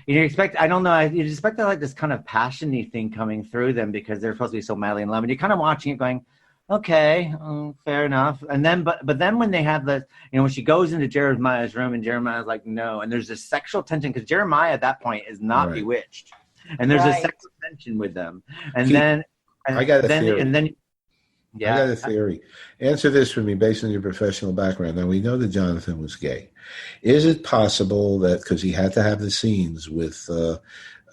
you expect you expect like this kind of passion-y thing coming through them because they're supposed to be so madly in love, and you're kind of watching it going, okay, fair enough. And then, but then when they have when she goes into Jeremiah's room and Jeremiah's like, no, and there's this sexual tension because Jeremiah at that point is not bewitched, and there's a sexual tension with them. And I got a theory. I got a theory. Answer this for me based on your professional background. Now we know that Jonathan was gay. Is it possible that because he had to have the scenes with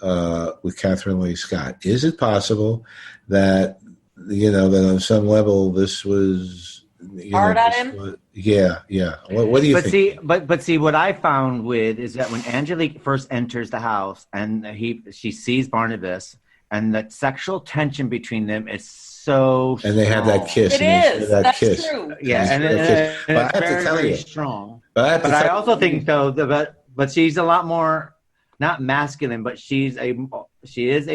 Catherine Leigh Scott, is it possible that that on some level this was hard on him? Yeah. What do you think? But see, what I found is that when Angelique first enters the house and she sees Barnabas, and that sexual tension between them is so strong. And they have that kiss. That's true. Yeah, and it's very strong. But I also think though, but she's a lot more not masculine, but she is a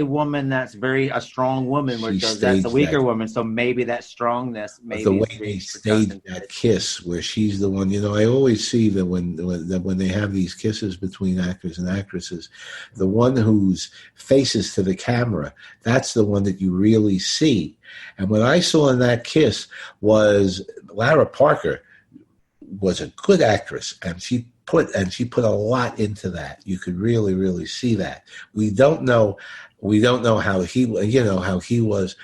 woman that's a strong woman, where Josette's a weaker woman. So maybe that strongness, the way they stage that kiss, where she's the one. I always see that when they have these kisses between actors and actresses, the one whose faces to the camera, that's the one that you really see. And what I saw in that kiss was Lara Parker was a good actress, and she put a lot into that. You could really, really see that. We don't know how he was.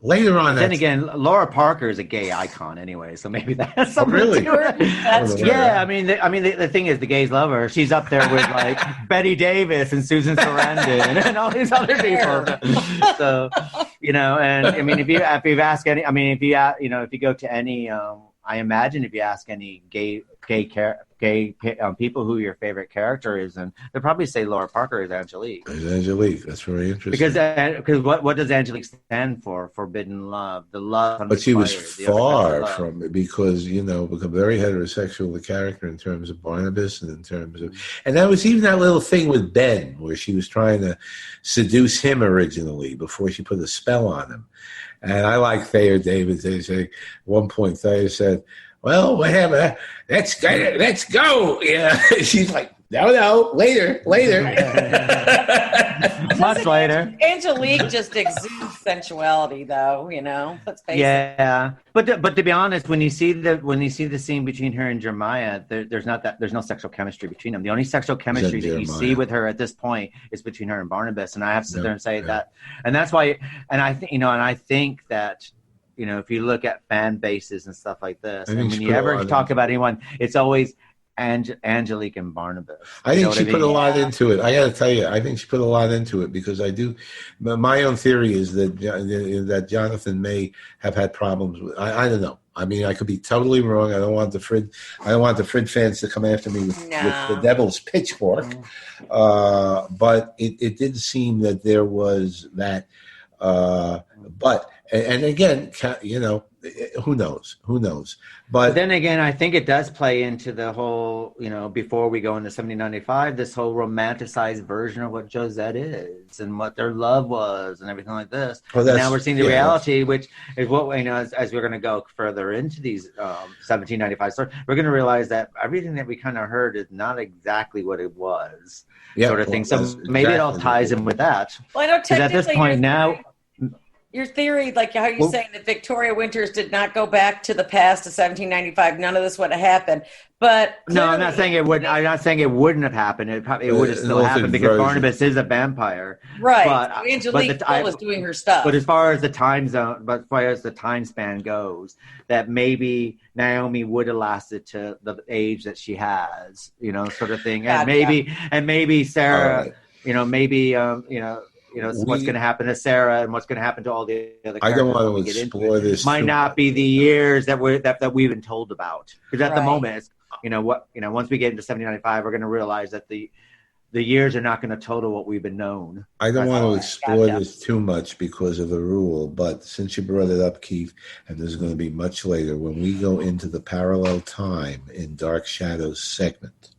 Later on, then again, Laura Parker is a gay icon anyway, so maybe that's something. Really? To it. That's true. Yeah, the thing is, the gays love her. She's up there with like Betty Davis and Susan Sarandon and all these other people. So, and if you ask any, if you go to any, I imagine if you ask any gay people who your favorite character is, and they'll probably say Laura Parker is Angelique. Angelique, that's very interesting. Because what does Angelique stand for? Forbidden love, the love. But she was far from it because become very heterosexual. The character in terms of Barnabas and in terms of, and that was even that little thing with Ben where she was trying to seduce him originally before she put a spell on him. And I like Thayer David. They say at one point Thayer said, well, whatever, let's go. Yeah. She's like, no, later. Much later. Angelique just exudes sensuality, though. Let's face it. Yeah, but to be honest, when you see the scene between her and Jeremiah, there's no sexual chemistry between them. The only sexual chemistry that you see with her at this point is between her and Barnabas, and I have to sit there and say that, and that's why, and I think that. If you look at fan bases and stuff like this, and when you ever talk about anyone, it's always Angelique and Barnabas. I think she what put a mean? lot into it. I got to tell you, I think she put a lot into it because I do. My own theory is that Jonathan may have had problems with. I don't know. I mean, I could be totally wrong. I don't want the Frid fans to come after me with the devil's pitchfork. But it did seem that there was that. But again, who knows? But then again, I think it does play into the whole, before we go into 1795, this whole romanticized version of what Josette is and what their love was and everything like this. And now we're seeing the reality, which is what, as we're going to go further into these 1795 stories, we're going to realize that everything that we kind of heard is not exactly what it was, sort of thing. So maybe it all ties in with that. Well, I know because at this point now... Your theory, like how you're saying that Victoria Winters did not go back to the past to 1795, none of this would have happened. But no, I'm not saying it wouldn't. I'm not saying it wouldn't have happened. It would have still happened because Barnabas is a vampire, right? But Angelique was doing her stuff. But as far as the time span goes, that maybe Naomi would have lasted to the age that she has, sort of thing, and maybe Sarah, what's going to happen to Sarah and what's going to happen to all the other characters. I don't want to explore this. Might not be the years that we've been told about, because at the moment, once we get into 1795, we're going to realize that the years are not going to total what we've been known. I don't want to explore this too much because of the rule, but since you brought it up, Keith, and there's going to be much later when we go into the parallel time in Dark Shadows segment,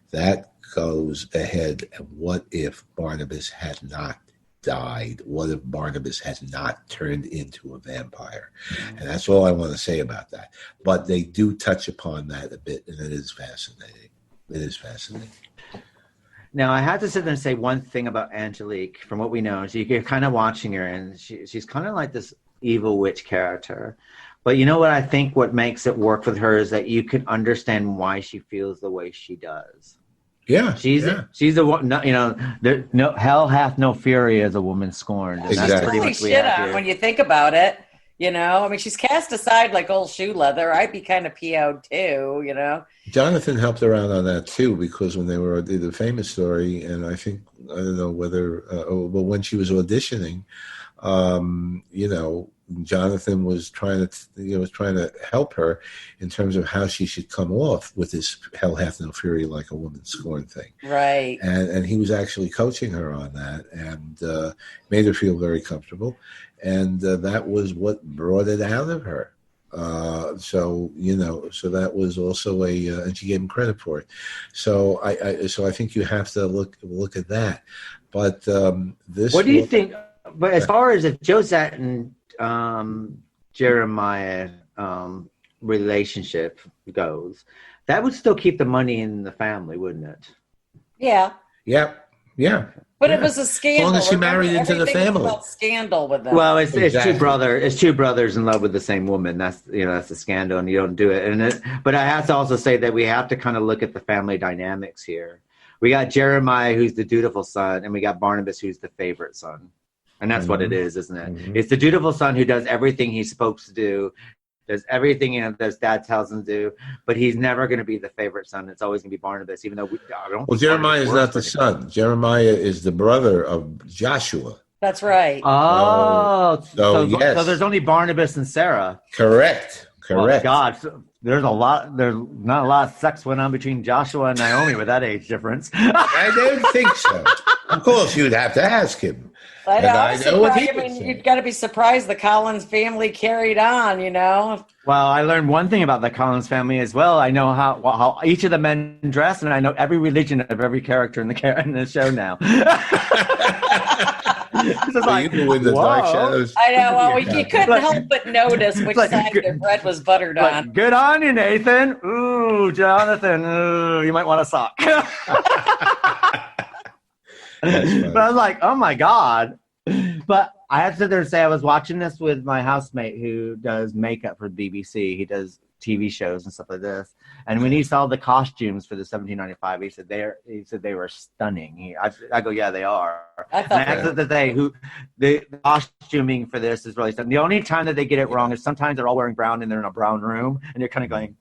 that goes ahead. And what if Barnabas had not died? What if Barnabas had not turned into a vampire? And that's all I want to say about that. But they do touch upon that a bit, and it is fascinating. Now, I have to sit there and say one thing about Angelique. From what we know, you're kind of watching her, and she's kind of like this evil witch character. But you know what I think what makes it work with her is that you can understand why she feels the way she does. Yeah, she's the one. No hell hath no fury as a woman scorned. And exactly. That's pretty much shit on when you think about it. I mean, she's cast aside like old shoe leather. I'd be kind of PO'd too. Jonathan helped her out on that too, because when they were the famous story, and I don't know whether, but when she was auditioning, Jonathan was trying to help her in terms of how she should come off with this hell hath no fury like a woman scorned thing. Right. And he was actually coaching her on that and made her feel very comfortable. And that was what brought it out of her. So that was also and she gave him credit for it. So I think you have to look at that. But this. What do you think? But as far as if Josette and Jeremiah relationship goes, that would still keep the money in the family, wouldn't it? Yeah. But it was a scandal. As long as she married into the family. Scandal with them. Well, it's two brothers in love with the same woman. That's the scandal, and you don't do it. But I have to also say that we have to kind of look at the family dynamics here. We got Jeremiah, who's the dutiful son, and we got Barnabas, who's the favorite son. And that's what it is, isn't it? Mm-hmm. It's the dutiful son who does everything he's supposed to do, does everything that his dad tells him to do, but he's never going to be the favorite son. It's always going to be Barnabas, even though I don't. Well, Jeremiah is not the son. Jeremiah is the brother of Joshua. That's right. Oh, so yes. So there's only Barnabas and Sarah. Correct. Oh, God, there's not a lot of sex went on between Joshua and Naomi with that age difference. I don't think so. Of course, you'd have to ask him. I mean, you've got to be surprised the Collins family carried on, Well, I learned one thing about the Collins family as well. I know how each of the men dress, and I know every religion of every character in the show now. This is like, the Dark Shadows. I know. Well, you couldn't help but notice which side the bread was buttered on. Good on you, Nathan. Ooh, Jonathan. Ooh, you might want a sock. But I was like, oh my God. But I have to sit there and say I was watching this with my housemate who does makeup for BBC. He does TV shows and stuff like this. And when he saw the costumes for the 1795, he said they were stunning. I go, yeah, they are. I have to say the costuming for this is really stunning. The only time that they get it wrong is sometimes they're all wearing brown and they're in a brown room and you're kind of going,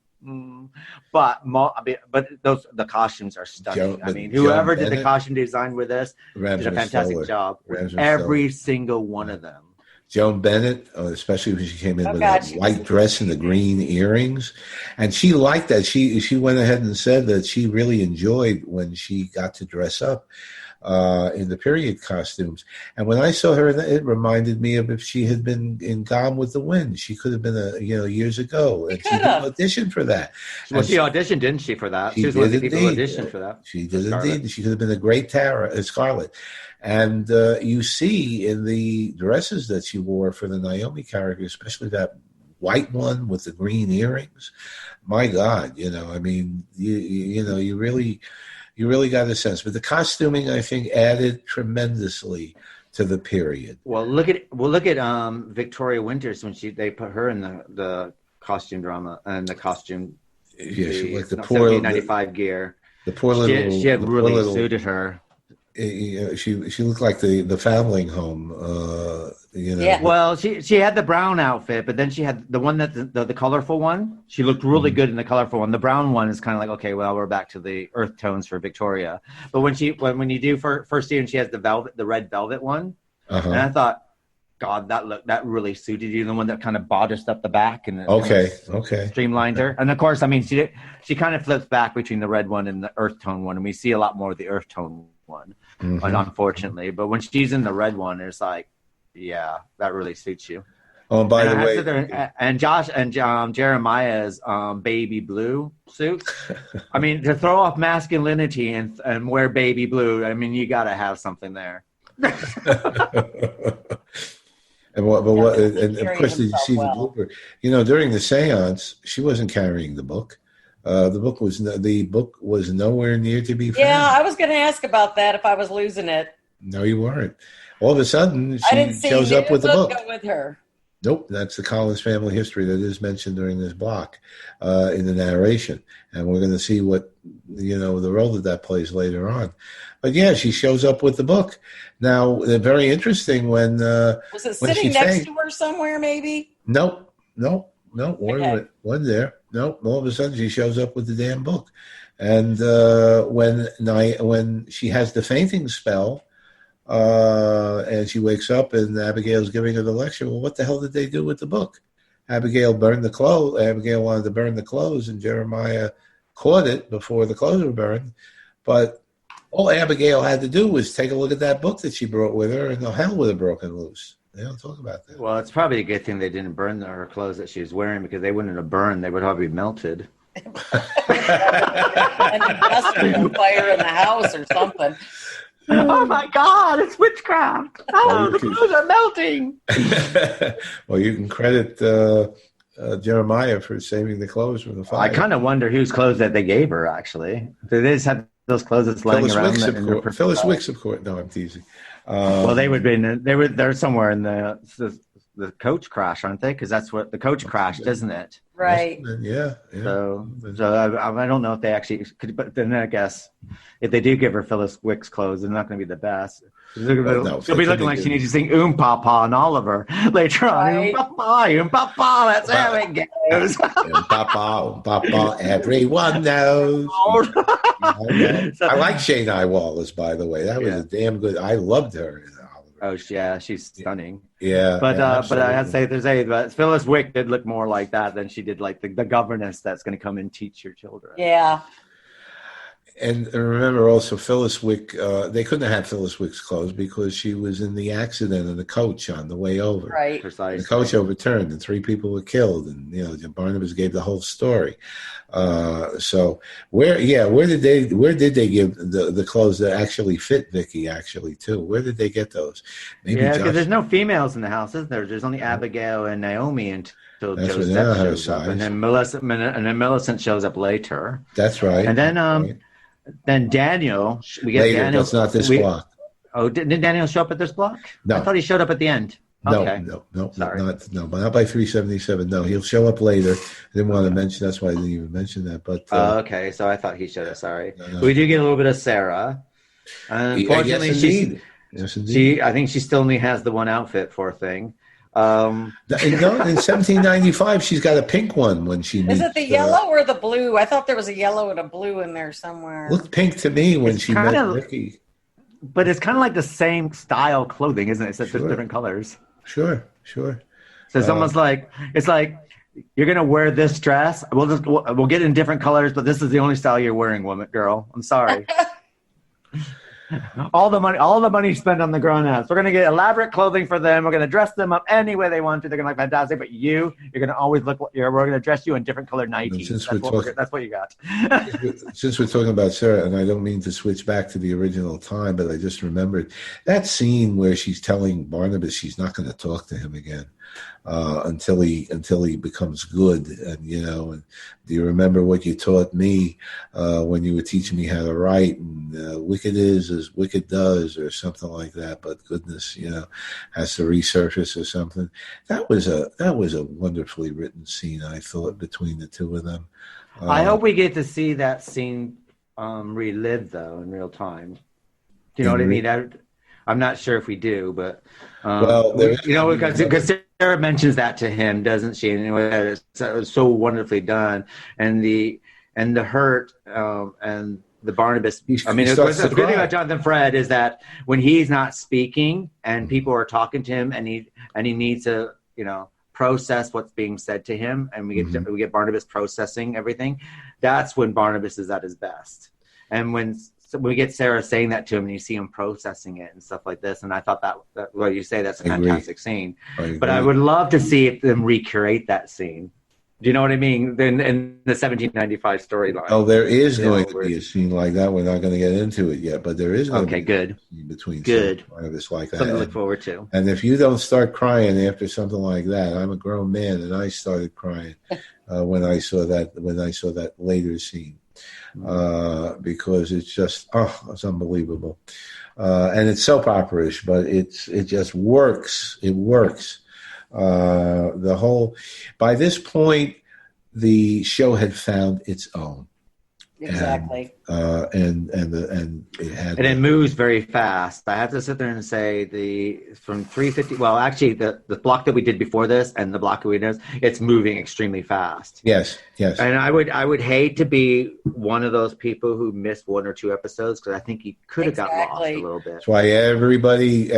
But the costumes are stunning. I mean, Joan whoever did the Bennett, costume design with this did a fantastic job with every single one of them. Joan Bennett, especially when she came in with that she white dress and the green earrings, and she liked that. She went ahead and said that she really enjoyed when she got to dress up in the period costumes. And when I saw her, it reminded me of if she had been in Gone with the Wind. She could have been years ago, and she did audition for that. Well, she auditioned, didn't she, for that? She was one of the people who auditioned for that. She did indeed. She could have been a great Scarlet. And you see in the dresses that she wore for the Naomi character, especially that white one with the green earrings. My God, I mean, you really got a sense. But the costuming, I think, added tremendously to the period. Well, look at Victoria Winters when they put her in the costume drama and the costume. Yeah, she like the poor 1795 gear. The poor little. She had really suited her. She looked like the Foundling Home. Yeah. Well, she had the brown outfit, but then she had the one that the colorful one. She looked really good in the colorful one. The brown one is kind of like, okay, well, we're back to the earth tones for Victoria. But when you do first season, she has the red velvet one, and I thought, God, that really suited you. The one that kind of bodiced up the back and streamlined her. And of course, I mean, she kind of flips back between the red one and the earth tone one, and we see a lot more of the earth tone one, unfortunately. But when she's in the red one, it's like, yeah, that really suits you. Oh, by the way, and Josh and Jeremiah's baby blue suit. I mean, to throw off masculinity and wear baby blue, I mean, you got to have something there. And of course, did you see the blooper? During the seance, she wasn't carrying the book. The book was nowhere near to be found. Yeah, I was going to ask about that if I was losing it. No, you weren't. All of a sudden, she shows up with the book. Go with her. Nope, that's the Collins family history that is mentioned during this block in the narration, and we're going to see what the role that plays later on. But yeah, she shows up with the book. Now, very interesting when was it sitting next to her somewhere? Maybe. Nope. Wasn't there. Nope. All of a sudden, she shows up with the damn book, and when she has the fainting spell. And she wakes up and Abigail's giving her the lecture. Well, what the hell did they do with the book? Abigail burned the clothes. Abigail wanted to burn the clothes, and Jeremiah caught it before the clothes were burned. But all Abigail had to do was take a look at that book that she brought with her, and the hell would have broken loose. They don't talk about that. Well, it's probably a good thing they didn't burn her clothes that she was wearing, because they wouldn't have burned. They would probably be melted. And industrial fire in the house or something. Oh my God, it's witchcraft. Oh, the clothes are melting. Well, you can credit Jeremiah for saving the clothes from the fire. I kind of wonder whose clothes that they gave her, actually. They just have those clothes that's laying around. Phyllis Wicks, of course. No, I'm teasing. Well, they're somewhere in the coach crash, aren't they? Because that's what the coach crashed, isn't it? Right. Yeah. So I don't know if they actually could, but then I guess if they do give her Phyllis Wicks clothes, they're not going to be the best. She'll be looking like she needs to sing Papa and Oliver later on. Papa, that's how it goes. Papa, everyone knows. I like Shane I. Wallace, by the way. That was a damn good. I loved her in Oliver. Oh yeah, she's stunning. Yeah, but I have to say, but Phyllis Wick did look more like that than she did like the governess that's going to come and teach your children. Yeah. And remember also Phyllis Wick, they couldn't have had Phyllis Wick's clothes because she was in the accident in the coach on the way over. Right. Precisely. The coach overturned and 3 people were killed, and Barnabas gave the whole story. So where did they give the clothes that actually fit Vicky too? Where did they get those? Maybe because there's no females in the house, isn't there? There's only Abigail and Naomi until Josette shows up, and then Millicent shows up later. That's right. And then then Daniel, we get later, Daniel. That's not this block. Oh, didn't Daniel show up at this block? No, I thought he showed up at the end. Okay. No, not by 377. No, he'll show up later. I didn't want to mention. That's why I didn't even mention that. But okay, so I thought he showed up. Sorry, no. We do get a little bit of Sarah. Unfortunately, yes, indeed. She I think she still only has the one outfit for thing. In 1795, she's got a pink one when she meets. Is it the yellow or the blue? I thought there was a yellow and a blue in there somewhere. Looked pink to me when she met Ricky. But it's kind of like the same style clothing, isn't it? Except Sure. there's different colors. Sure. So it's almost like you're gonna wear this dress. We'll get in different colors, but this is the only style you're wearing, girl. I'm sorry. all the money you spend on the grown-ups. We're gonna get elaborate clothing for them. We're gonna dress them up any way they want to. They're gonna look fantastic. But you're gonna always look. We're gonna dress you in different colored nighties. That's what you got. Since we're talking about Sarah, and I don't mean to switch back to the original time, but I just remembered that scene where she's telling Barnabas she's not going to talk to him again until he becomes good. And and do you remember what you taught me when you were teaching me how to write? And wicked is as wicked does, or something like that. But goodness, has to resurface or something. That was a wonderfully written scene, I thought, between the two of them. I hope we get to see that scene relived, though, in real time. Do you know what I mean? I'm not sure if we do, but because Sarah mentions that to him, doesn't she? And it's so wonderfully done, and the hurt and the Barnabas. The good thing about Jonathan Fred is that when he's not speaking and people are talking to him, and he needs to process what's being said to him, and we get Barnabas processing everything. That's when Barnabas is at his best, and when we get Sarah saying that to him, and you see him processing it and stuff like this. And I thought that what you say, that's a fantastic scene. But I would love to see them recreate that scene. Do you know what I mean? In the 1795 storyline. Oh, there is going to be a scene like that. We're not going to get into it yet, but there is going to be good. A scene between Barnabas like that. Something to look forward to. And if you don't start crying after something like that, I'm a grown man, and I started crying when I saw that later scene. Because it's just it's unbelievable, and it's soap opera-ish, but it just works. It works. By this point, the show had found its own. Exactly. And it moves very fast. I have to sit there and say from 350. Well, actually, the block that we did before this and the block that we did, it's moving extremely fast. Yes. And I would hate to be one of those people who missed one or two episodes, because I think you could have got lost a little bit. That's why everybody.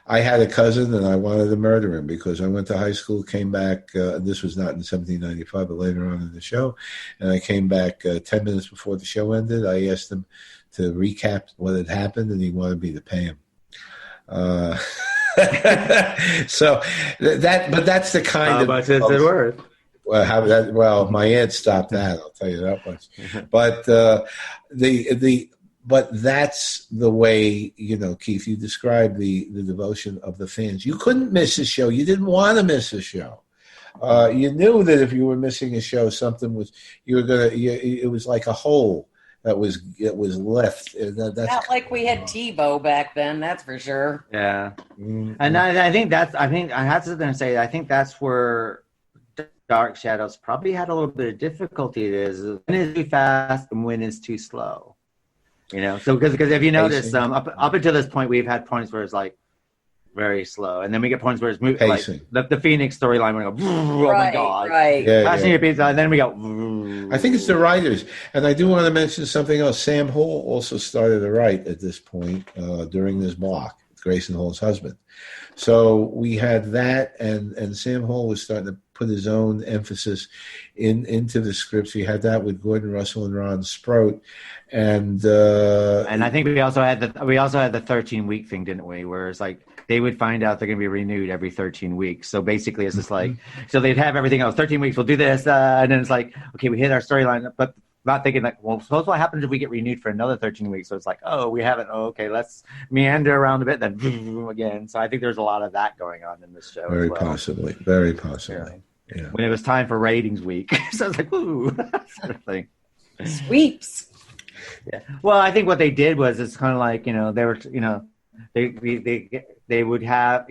I had a cousin, and I wanted to murder him because I went to high school, came back. This was not in 1795, but later on in the show, and I came back 10 minutes before the show ended. I asked him to recap what had happened, and he wanted me to pay him. So but that's the kind of. How much is it worth? Well, my aunt stopped that. I'll tell you that much. But but that's the way, Keith, you described the devotion of the fans. You couldn't miss a show. You didn't want to miss a show. You knew that if you were missing a show, something was it was like a hole that was left. That's not like we had TiVo back then, that's for sure. Yeah, and I think I have to sit there and say I think that's where Dark Shadows probably had a little bit of difficulty. When is too fast and when is too slow. So because if you notice, up until this point, we've had points where it's like very slow, and then we get points where it's moving. Like the Phoenix storyline, we go, oh my god, right? Passing your pizza, and then we go. I think it's the writers, and I do want to mention something else. Sam Hall also started to write at this point during this block, Grayson Hall's husband. So we had that, and Sam Hall was starting to put his own emphasis into the scripts. We had that with Gordon Russell and Ron Sproat, and I think we also had the 13-week thing, didn't we? Where it's like they would find out they're going to be renewed every 13 weeks. So basically, it's just like so they'd have everything else. 13 weeks, we'll do this, and then it's like okay, we hit our storyline, but not thinking like, well, suppose what happens if we get renewed for another 13 weeks? So it's like, oh, we haven't. Oh, okay, let's meander around a bit, then again. So I think there's a lot of that going on in this show. Very possibly. Yeah. When it was time for ratings week, so I was like, ooh, sort of thing. Sweeps. Yeah. Well, I think what they did was it's kind of like they were they they would have,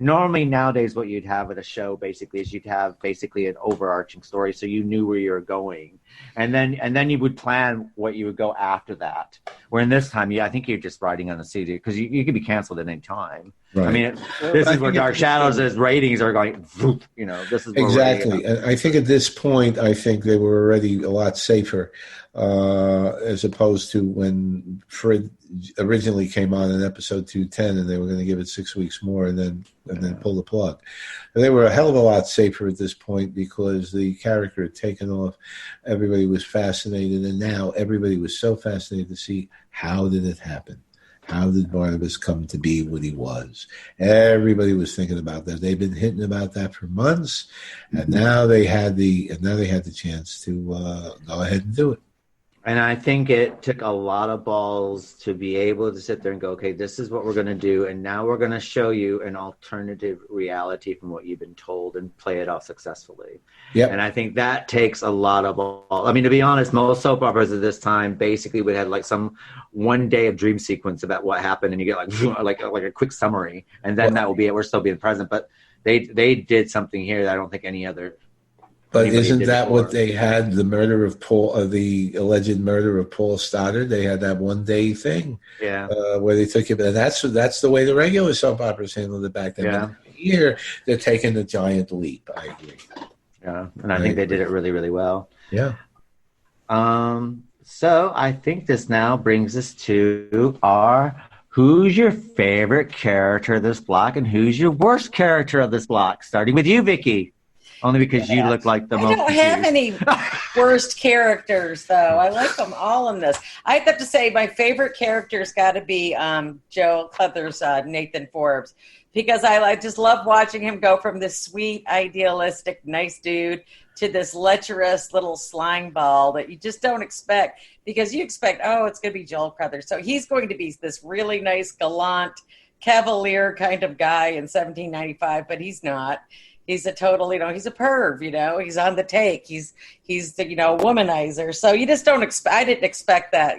normally nowadays what you'd have with a show basically is you'd have basically an overarching story, so you knew where you were going, and then you would plan what you would go after that. Where in this time, I think you're just riding on the CD because you could be canceled at any time. Right. I mean, this is where Dark Shadows is. Ratings are going, this is where exactly. And I think at this point, I think they were already a lot safer as opposed to when Fred originally came on in episode 210, and they were going to give it 6 weeks more and then pull the plug. And they were a hell of a lot safer at this point because the character had taken off. Everybody was fascinated, and now everybody was so fascinated to see how did it happen. How did Barnabas come to be what he was? Everybody was thinking about that. They've been hinting about that for months, and now they had the chance to go ahead and do it. And I think it took a lot of balls to be able to sit there and go, okay, this is what we're going to do, and now we're going to show you an alternative reality from what you've been told and play it off successfully. Yep. And I think that takes a lot of balls. I mean, to be honest, most soap operas at this time basically would have like some one day of dream sequence about what happened, and you get like a quick summary, and then that will be it. We're still being present, but they did something here that I don't think any other. But isn't that what they had? The murder of Paul, the alleged murder of Paul Stoddard. They had that one day thing, where they took it. And that's the way the regular soap operas handled it back then. Yeah. Here they're taking a giant leap. I agree. Yeah, and I think they did it really, really well. Yeah. So I think this now brings us to our who's your favorite character of this block and who's your worst character of this block? Starting with you, Vicky. Only because you look like the most. I don't have any worst characters, though. I like them all in this. I have to say my favorite character's got to be Joe Cleather's Nathan Forbes, because I just love watching him go from this sweet, idealistic, nice dude to this lecherous little slime ball that you just don't expect, because you expect, it's going to be Joel Cleather. So he's going to be this really nice, gallant, cavalier kind of guy in 1795, but he's not. He's a total, he's a perv, he's on the take. He's the, womanizer. So you just don't expect, I didn't expect that,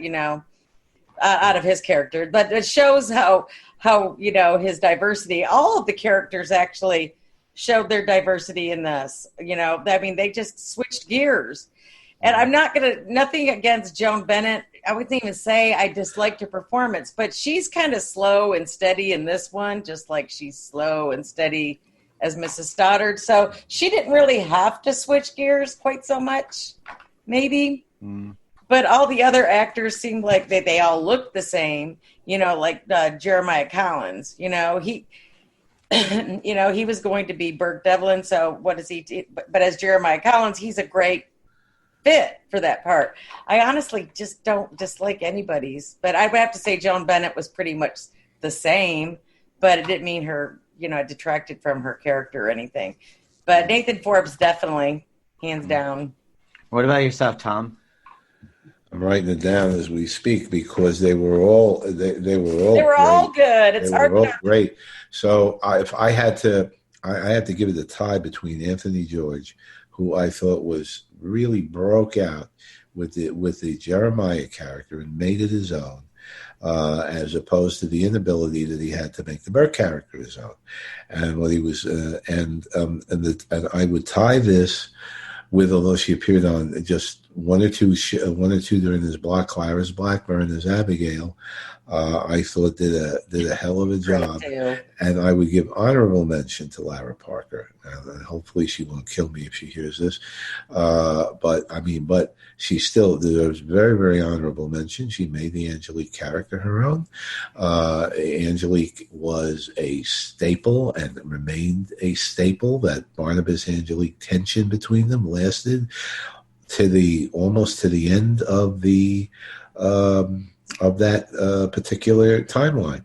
out of his character, but it shows how, his diversity, all of the characters actually showed their diversity in this, I mean, they just switched gears. And I'm nothing against Joan Bennett. I wouldn't even say I disliked her performance, but she's kind of slow and steady in this one, just like she's slow and steady as Mrs. Stoddard. So she didn't really have to switch gears quite so much, maybe. But all the other actors seemed like they all looked the same, like Jeremiah Collins, he he was going to be Burke Devlin. So what is he? But as Jeremiah Collins, he's a great fit for that part. I honestly just don't dislike anybody's, but I would have to say Joan Bennett was pretty much the same, but it didn't mean her, detracted from her character or anything. But Nathan Forbes, definitely, hands down. What about yourself, Tom? I'm writing it down as we speak because they were all good. It's they were all great. So if I had to, I had to give it a tie between Anthony George, who I thought was really broke out with the Jeremiah character and made it his own. As opposed to the inability that he had to make the Burke character his own, and what he was, and I would tie this with, although she appeared on just one or two during this block, Clara's Blackburn as Abigail, I thought did a hell of a job, and I would give honorable mention to Lara Parker. And hopefully she won't kill me if she hears this, but she still deserves very, very honorable mention. She made the Angelique character her own. Angelique was a staple and remained a staple. That Barnabas Angelique tension between them lasted almost to the end of the of that particular timeline.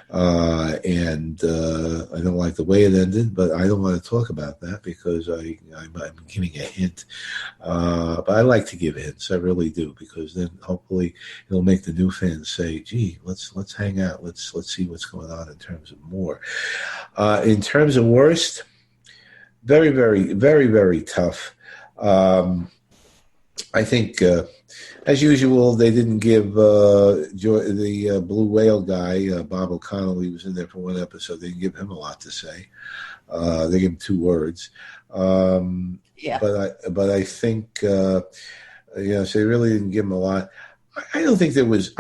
And I don't like the way it ended, but I don't want to talk about that because I'm giving a hint. But I like to give hints, I really do, because then hopefully it'll make the new fans say, "Gee, let's hang out, let's see what's going on in terms of more." In terms of worst, very, very, very, very tough. I think, as usual, they didn't give the Blue Whale guy, Bob O'Connell, he was in there for one episode. They didn't give him a lot to say. They gave him 2 words. Yeah. But I think, so they really didn't give him a lot. I don't think there was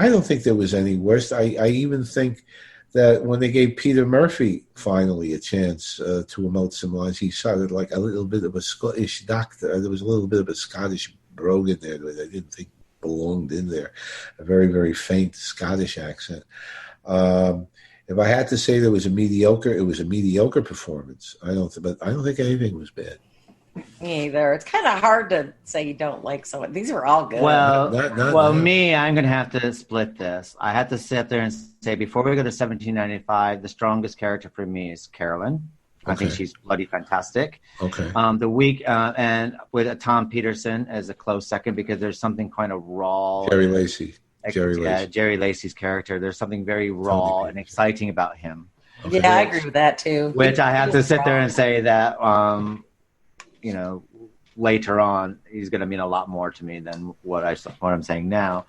any worse. I even think that when they gave Peter Murphy finally a chance to emote some lines, he sounded like a little bit of a Scottish doctor. There was a little bit of a Scottish brogue in there that I didn't think belonged in there. A very, very faint Scottish accent. If I had to say it was a mediocre performance. I don't think anything was bad. Me either. It's kind of hard to say you don't like someone. These were all good. Well, me, I'm going to have to split this. I have to sit there and say, before we go to 1795, the strongest character for me is Carolyn. I think she's bloody fantastic. Okay. The week, and with Tom Peterson as a close second, because there's something kind of raw. Jerry Lacey. Jerry Lacey's character. There's something very raw and exciting about him. Okay. Yeah, I agree with that too. Which I have to sit there and say that, later on, he's going to mean a lot more to me than what I'm saying now.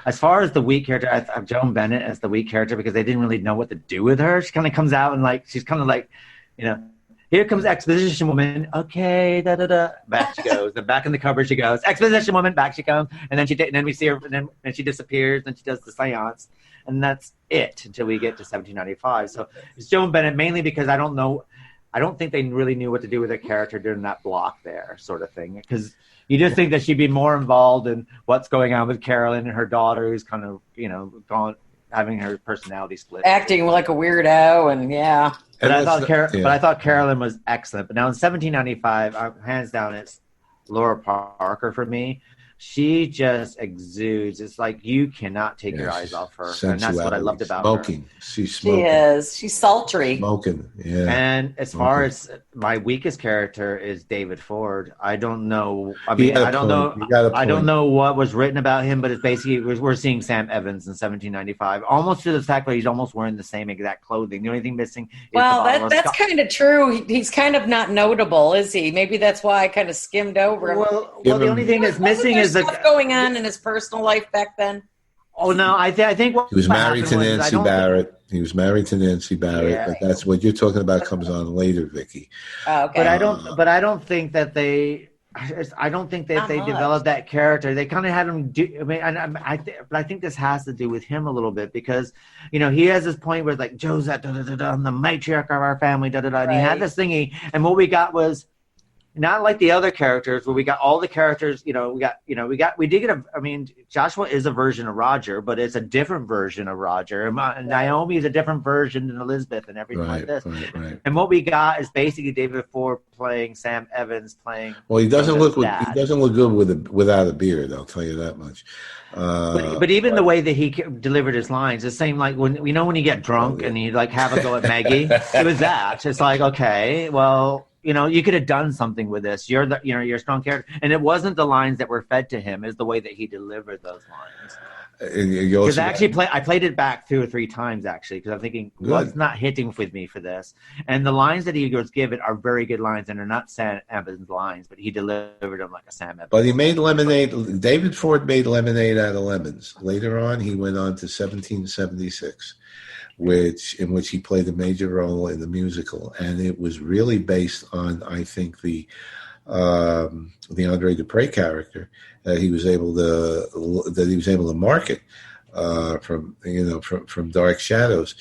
As far as the weak character, I have Joan Bennett as the weak character because they didn't really know what to do with her. She kind of comes out and she's kind of like, here comes exposition woman. Okay, da-da-da. Back she goes. Then back in the cupboard she goes. Exposition woman, back she comes. And then we see her, and then she disappears. Then she does the seance. And that's it until we get to 1795. So it's Joan Bennett mainly because I don't think they really knew what to do with her character during that block there, sort of thing. Because you just think that she'd be more involved in what's going on with Carolyn and her daughter, who's kind of, having her personality split, acting like a weirdo, and yeah. But I thought Carolyn was excellent. But now in 1795, hands down, it's Laura Parker for me. She just exudes. It's like you cannot take your eyes off her, and that's what I loved about her. She's smoking. She is. She's sultry. Smoking. Yeah. And as far as my weakest character is David Ford. I don't know. I don't know what was written about him, but it's basically we're seeing Sam Evans in 1795, almost to the fact that he's almost wearing the same exact clothing. The only thing missing is that's kind of true. He's kind of not notable, is he? Maybe that's why I kind of skimmed over him. Well, the only thing that's missing is stuff going on in his personal life back then. Oh no, I think he was married to Nancy Barrett. He was married to Nancy Barrett, but that's what you're talking about comes on later, Vicky. Oh, okay. But I don't think that they developed that character. They kind of had him do. I mean, I think this has to do with him a little bit because he has this point where it's like Josette, I'm the matriarch of our family, and he had this thingy, and what we got was. Not like the other characters where we got all the characters, Joshua is a version of Roger, but it's a different version of Roger. And Naomi is a different version than Elizabeth and everything like this. Right. And what we got is basically David Ford playing Sam Evans playing. Well, he doesn't look good without a beard. I'll tell you that much. But even the way that he delivered his lines, the same like when you get drunk and you have a go at Maggie, it was that. It's like, okay, well. You could have done something with this. You're a strong character, and it wasn't the lines that were fed to him; it's the way that he delivered those lines. Because I played it back 2 or 3 times actually, because I'm thinking what's not hitting with me for this. And the lines that he was given are very good lines, and they're not Sam Evans lines, but he delivered them like a Sam Evans. But he made lemonade. David Ford made lemonade out of lemons. Later on, he went on to 1776. In which he played a major role in the musical, and it was really based on, I think, the Andre Dupre character that he was able to market from Dark Shadows.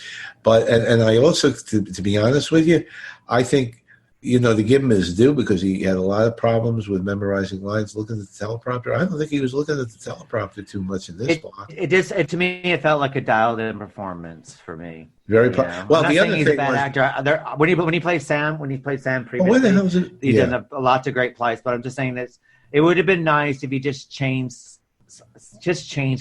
But and I also, to be honest with you, I think. To give him his due because he had a lot of problems with memorizing lines, looking at the teleprompter. I don't think he was looking at the teleprompter too much in this block. To me, it felt like a dialed-in performance for me. Well, the other he's thing a bad actor. When he played Sam previously, where the hell is it? He's done a lot of great plays. But I'm just saying that it would have been nice if he just changed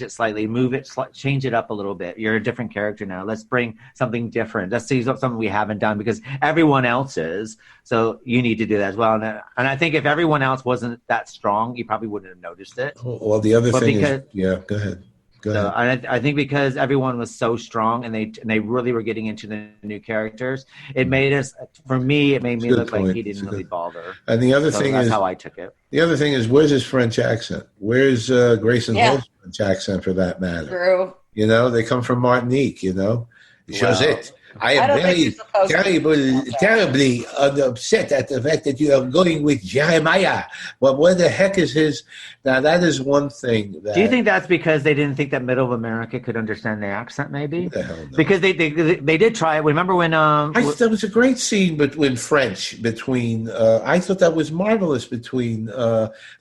it slightly, move it, change it up a little bit. You're a different character now. Let's bring something different. Let's see something we haven't done because everyone else is. So you need to do that as well. And I think if everyone else wasn't that strong, you probably wouldn't have noticed it. Well, the other thing is, go ahead. Go So ahead. I think because everyone was so strong and they really were getting into the new characters, it made us, for me, it made It's me a good look like point. he It's didn't a really good. bother. And the other So thing that's is, how I took it. where's his French accent? Where's Grayson Yeah. Hall's French accent for that matter? True. You know, they come from Martinique. Josette, I I am don't think you're very supposed to. terribly upset at the fact that you are going with Jeremiah. Well, what the heck is his? Now, that is one thing that. Do you think that's because they didn't think that middle of America could understand the accent? Maybe Who the hell knows? because they did try it. Remember when I thought that was a great scene between French between. I thought that was marvelous between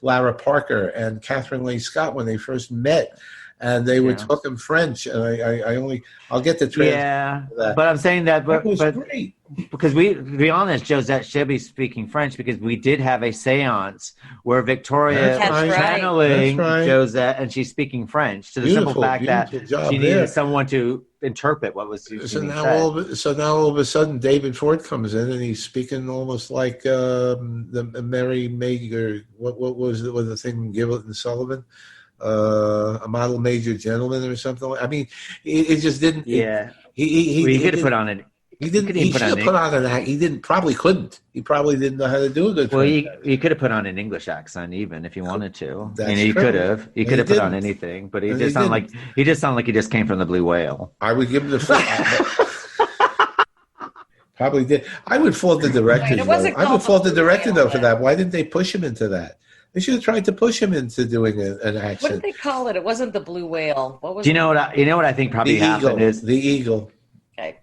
Lara Parker and Catherine Lee Scott when they first met, and they were talking French. And I'll get the transcript. yeah, of that. but I'm saying that, That was but great. because to be honest, Josette should be speaking French because we did have a seance where Victoria That's was right. channeling That's right. Josette and she's speaking French to the simple fact that Beautiful job she needed there. someone to interpret what was being So now said. all of a sudden, David Ford comes in and he's speaking almost like the Mary Mager. What was the thing? Gillett and Sullivan, a model major gentleman or something. I mean, it just didn't. Yeah, He could have put on it. He didn't. He should have put on an act. He didn't. Probably couldn't. He probably didn't know how to do a good. Well, you could have put on an English accent even if you wanted to. That's I mean, he true. could have. He And could he have put on didn't. anything, but And he just sounded like he just came from the Blue Whale. I would give him the probably did. I would fault the directors. It wasn't I would called fault the the director Blue Whale, for that. Why didn't they push him into that? They should have tried to push him into doing an accent. What did they call it? It wasn't the Blue Whale. What was Do you know what? I think probably happened is the eagle. Okay.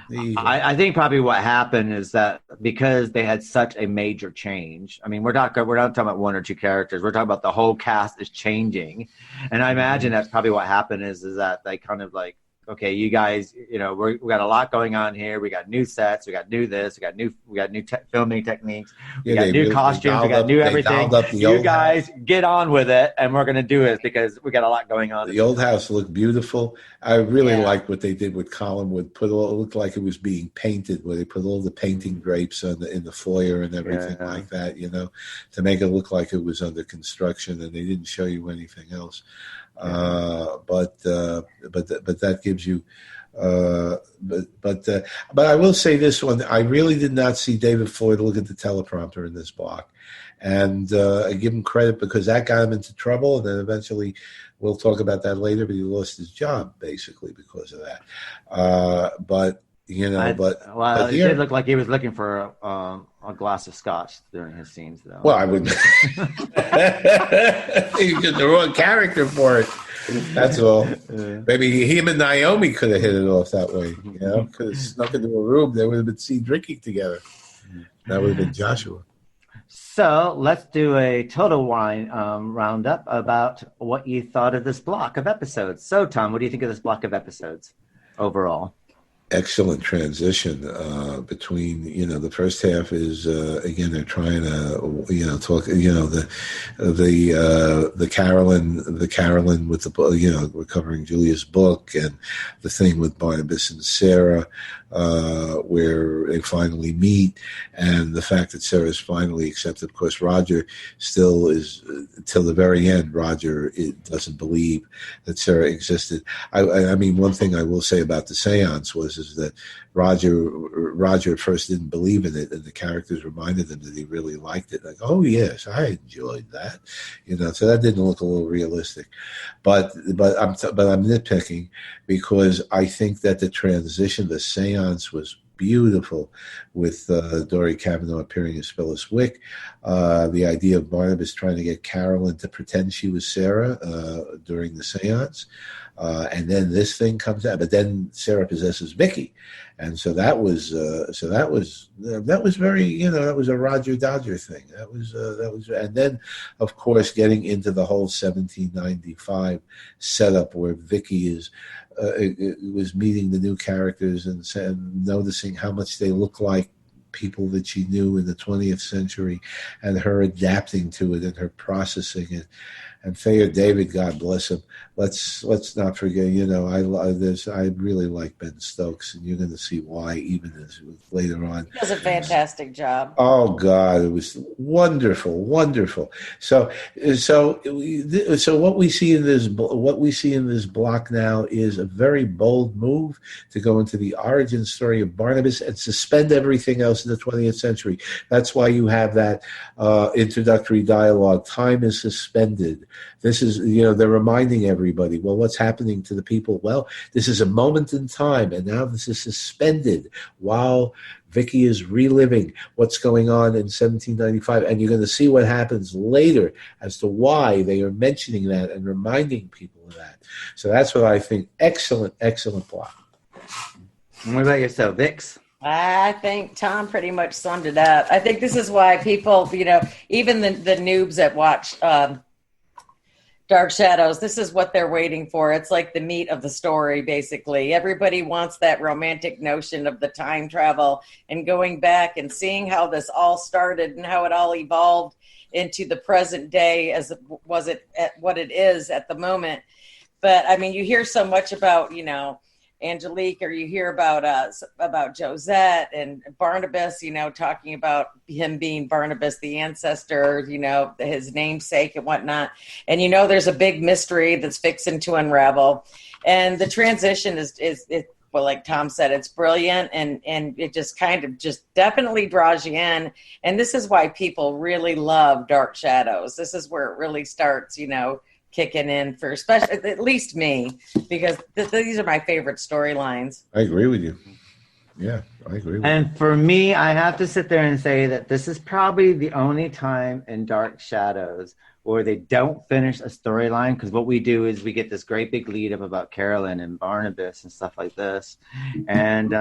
The eagle. I think probably what happened is that because they had such a major change. I mean, we're not talking about one or two characters. We're talking about the whole cast is changing, and I imagine that's probably what happened is that they kind of like, okay, you guys, we got a lot going on here. We got new sets. We got new this. We got new filming techniques. We got new costumes. We got new everything. You guys get on with it, and we're gonna do it because we got a lot going on. The old house looked beautiful. I really liked what they did with Collinwood. It looked like it was being painted, where they put all the painting drapes in the foyer and everything like that. To make it look like it was under construction, and they didn't show you anything else. But that gives you. But I will say this one: I really did not see David Floyd look at the teleprompter in this block, and I give him credit because that got him into trouble, and then eventually, we'll talk about that later. But he lost his job basically because of that. It did look like he was looking for a glass of scotch during his scenes, though. Well, I wouldn't. He's just the wrong character for it. That's all. Maybe him and Naomi could have hit it off that way. Could have snuck into a room. They would have been seen drinking together. That would have been Joshua. So let's do a total roundup about what you thought of this block of episodes. So, Tom, what do you think of this block of episodes overall? Excellent transition between the first half is again they're trying to talk the Carolyn with the recovering Julia's book and the thing with Barnabas and Sarah where they finally meet, and the fact that Sarah's finally accepted. Of course, Roger still is till the very end. Roger doesn't believe that Sarah existed. I mean, one thing I will say about the seance is that Roger at first didn't believe in it, and the characters reminded him that he really liked it. Like, oh yes, I enjoyed that, So that didn't look a little realistic, but I'm nitpicking because I think that the transition, the seance was beautiful with Dory Cavanaugh appearing as Phyllis Wick. The idea of Barnabas trying to get Carolyn to pretend she was Sarah during the seance. And then this thing comes out, but then Sarah possesses Vicky, and so that was very that was a Roger Dodger thing. That was, and then of course getting into the whole 1795 setup where Vicky was meeting the new characters and noticing how much they look like people that she knew in the 20th century, and her adapting to it and her processing it. And Thayer David, God bless him. Let's not forget. I really like Ben Stokes, and you're going to see why even as later on. He does a fantastic job. Oh God, it was wonderful, wonderful. So what we see in this block now is a very bold move to go into the origin story of Barnabas and suspend everything else in the 20th century. That's why you have that introductory dialogue. Time is suspended. This is, they're reminding everybody, well, what's happening to the people? Well, this is a moment in time, and now this is suspended while Vicky is reliving what's going on in 1795, and you're going to see what happens later as to why they are mentioning that and reminding people of that. So that's what I think. Excellent, excellent plot. What about yourself, Vix? I think Tom pretty much summed it up. I think this is why people, even the noobs that watch Dark Shadows, this is what they're waiting for. It's like the meat of the story, basically. Everybody wants that romantic notion of the time travel and going back and seeing how this all started and how it all evolved into the present day as was it at what it is at the moment. But I mean, you hear so much about, Angelique, or you hear about Josette and Barnabas, talking about him being Barnabas, the ancestor, his namesake and whatnot. And, there's a big mystery that's fixing to unravel. And the transition is well, like Tom said, it's brilliant, and it just kind of just definitely draws you in. And this is why people really love Dark Shadows. This is where it really starts, kicking in for especially at least me, because these are my favorite storylines. I agree with you. Yeah, I agree with you. And for me, I have to sit there and say that this is probably the only time in Dark Shadows where they don't finish a storyline, because what we do is we get this great big lead up about Carolyn and Barnabas and stuff like this, and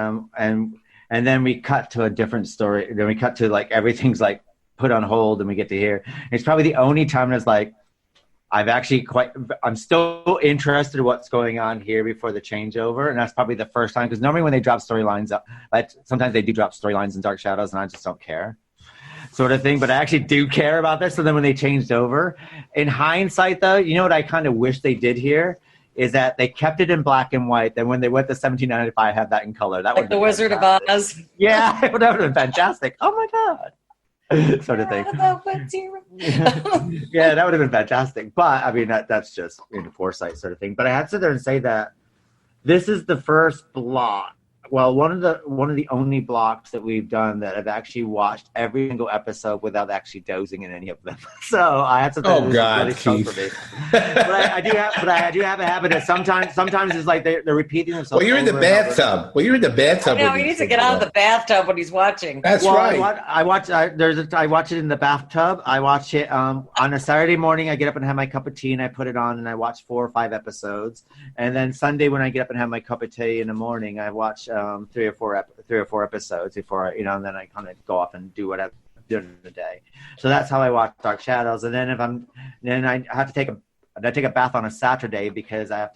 then we cut to a different story. Then we cut to like everything's like put on hold, and we get to hear. It's probably the only time that's like, I'm still interested in what's going on here before the changeover. And that's probably the first time, because normally when they drop storylines up, but sometimes they do drop storylines in Dark Shadows and I just don't care, sort of thing. But I actually do care about this. So then when they changed over, in hindsight though, what I kind of wish they did here is that they kept it in black and white. Then when they went to 1795, have that in color. That like the Wizard fantastic. of Oz. Yeah, that would have been fantastic. Oh my God. Sort of thing. Yeah, that would have been fantastic. But I mean, that's just foresight sort of thing. But I had to sit there and say that this is the first block. Well, one of the only blocks that we've done that I've actually watched every single episode without actually dozing in any of them. So I had to. Oh God, really Keith. For me. But I do have a habit of sometimes it's like they're repeating themselves. Well, you're in the bathtub. No, he needs to get out of the bathtub when he's watching. That's right. I watch it in the bathtub. I watch it on a Saturday morning. I get up and have my cup of tea and I put it on and I watch 4 or 5 episodes. And then Sunday when I get up and have my cup of tea in the morning, I watch 3 or 4 episodes before and then I kind of go off and do what I've done in the day. So that's how I watch Dark Shadows. And then I have to take a bath on a Saturday because I have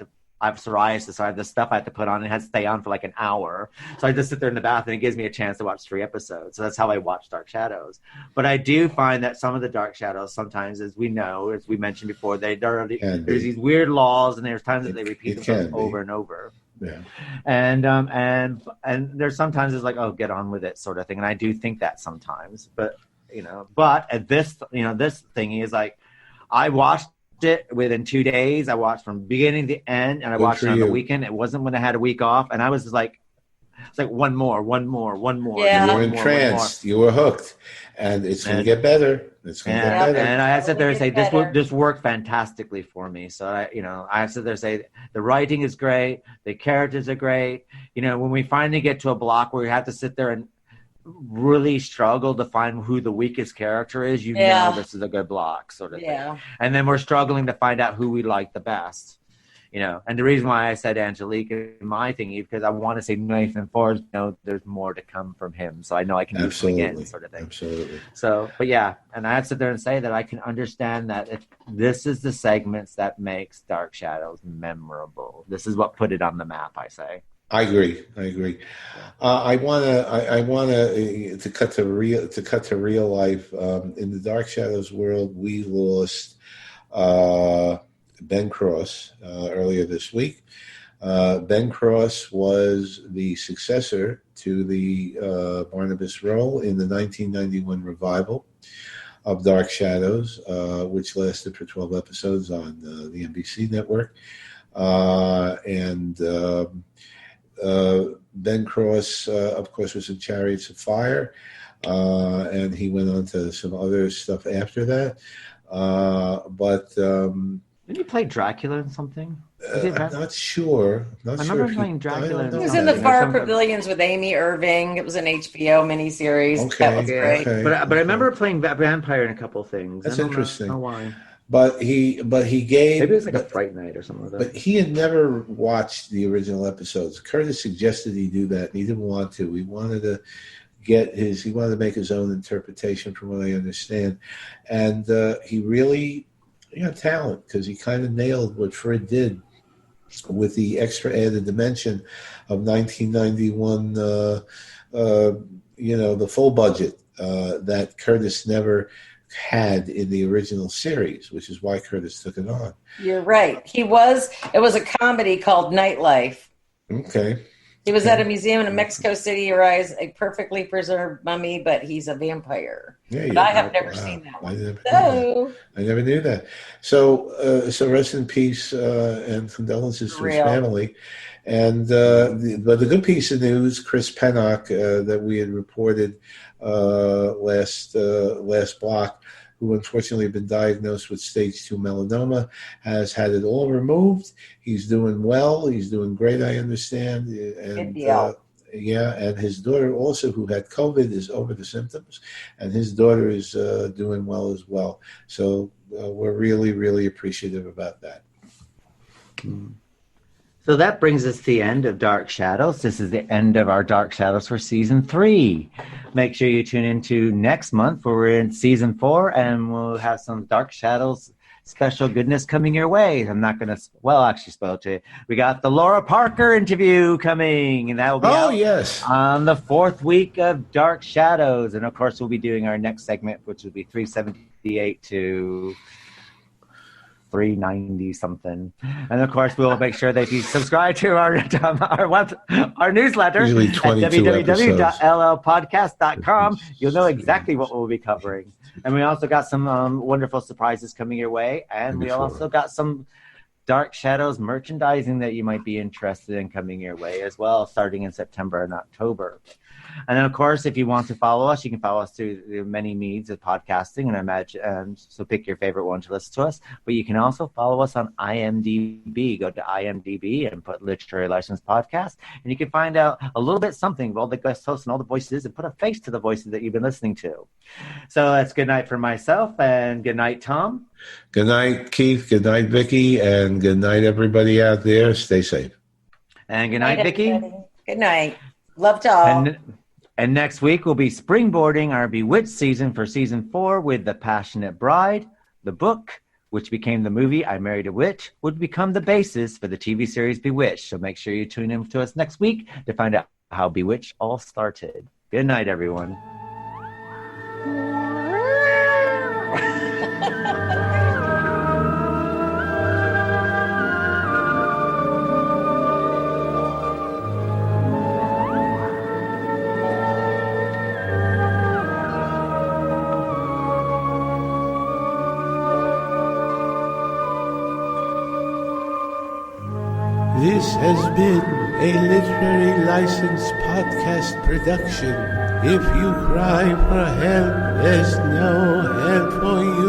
psoriasis, so I have this stuff I have to put on, and it has to stay on for like an hour. So I just sit there in the bath, and it gives me a chance to watch 3 episodes. So that's how I watch Dark Shadows. But I do find that some of the Dark Shadows, sometimes, as we mentioned before, there's these weird laws, and there's times that they repeat themselves over and over. Yeah. And there's sometimes it's like, oh, get on with it, sort of thing. And I do think that sometimes, but at this thing is like, I watched it within 2 days. I watched from beginning to end, and I watched it on the weekend. It wasn't when I had a week off, and I was just like, it's like one more. Yeah. You were entranced. You were hooked, and it's going to get better. It's going to get better. And I sit there and say, this worked fantastically for me. So I sit there and say, the writing is great, the characters are great. When we finally get to a block where we have to sit there and really struggle to find who the weakest character is, know this is a good block, sort of thing. And then we're struggling to find out who we like the best. And the reason why I said Angelique in my thingy, because I want to say Nathan Forrest, there's more to come from him. So I know I can do it again, sort of thing. Absolutely. So, but yeah, and I have to sit there and say that I can understand that if this is the segments that makes Dark Shadows memorable. This is what put it on the map, I say. I agree. I want to cut to real life. In the Dark Shadows world, we lost Ben Cross earlier this week. Ben Cross was the successor to the Barnabas role in the 1991 revival of Dark Shadows, which lasted for 12 episodes on the NBC network. Ben Cross, of course, was in Chariots of Fire, and he went on to some other stuff after that. Didn't he play Dracula in something? I'm not sure. I remember playing Dracula. It was in the Far Pavilions with Amy Irving. It was an HBO miniseries. Okay, That was great. okay. But I remember playing vampire in a couple things. That's interesting. I don't know why. But he gave. Maybe it was like a Fright Night or something like that. But he had never watched the original episodes. Curtis suggested he do that, and he didn't want to. He wanted to he wanted to make his own interpretation, from what I understand, and he really, talent, because he kind of nailed what Fred did with the extra added dimension of 1991. The full budget that Curtis never had in the original series, which is why Curtis took it on. You're right. It was a comedy called Nightlife. Okay. He was at a museum in Mexico City. He arrives a perfectly preserved mummy, but he's a vampire. Yeah, but I have never seen that one. I never knew that. So rest in peace and condolences to his family. And but the good piece of news, Chris Pennock, that we had reported last block, who unfortunately had been diagnosed with stage 2 melanoma, has had it all removed. He's doing well. He's doing great, I understand. And and his daughter also, who had COVID, is over the symptoms, and his daughter is doing well as well. So we're really, really appreciative about that. So that brings us to the end of Dark Shadows. This is the end of our Dark Shadows for Season 3. Make sure you tune into next month, where we're in Season 4, and we'll have some Dark Shadows special goodness coming your way. I'm not going to, actually spoil it to you. We got the Laura Parker interview coming, and that will be on the 4th week of Dark Shadows. And, of course, we'll be doing our next segment, which will be 378 to 390 something. And of course we'll make sure that if you subscribe to our newsletter at www.llpodcast.com, you'll know exactly what we'll be covering. And we also got some wonderful surprises coming your way, and we also got some Dark Shadows merchandising that you might be interested in coming your way as well, starting in September and October. And then, of course, if you want to follow us, you can follow us through the many means of podcasting, and I imagine, so pick your favorite one to listen to us. But you can also follow us on IMDb. Go to IMDb and put Literary License Podcast, and you can find out a little bit something of all the guest hosts and all the voices, and put a face to the voices that you've been listening to. So that's good night for myself, and good night, Tom. Good night, Keith. Good night, Vicki, and good night, everybody out there. Stay safe. And good night, Vicki. Good night. Love to all. And next week, we'll be springboarding our Bewitched season for Season 4 with The Passionate Bride. The book, which became the movie I Married a Witch, would become the basis for the TV series Bewitched. So make sure you tune in to us next week to find out how Bewitched all started. Good night, everyone. This has been a Literary License Podcast production. If you cry for help, there's no help for you.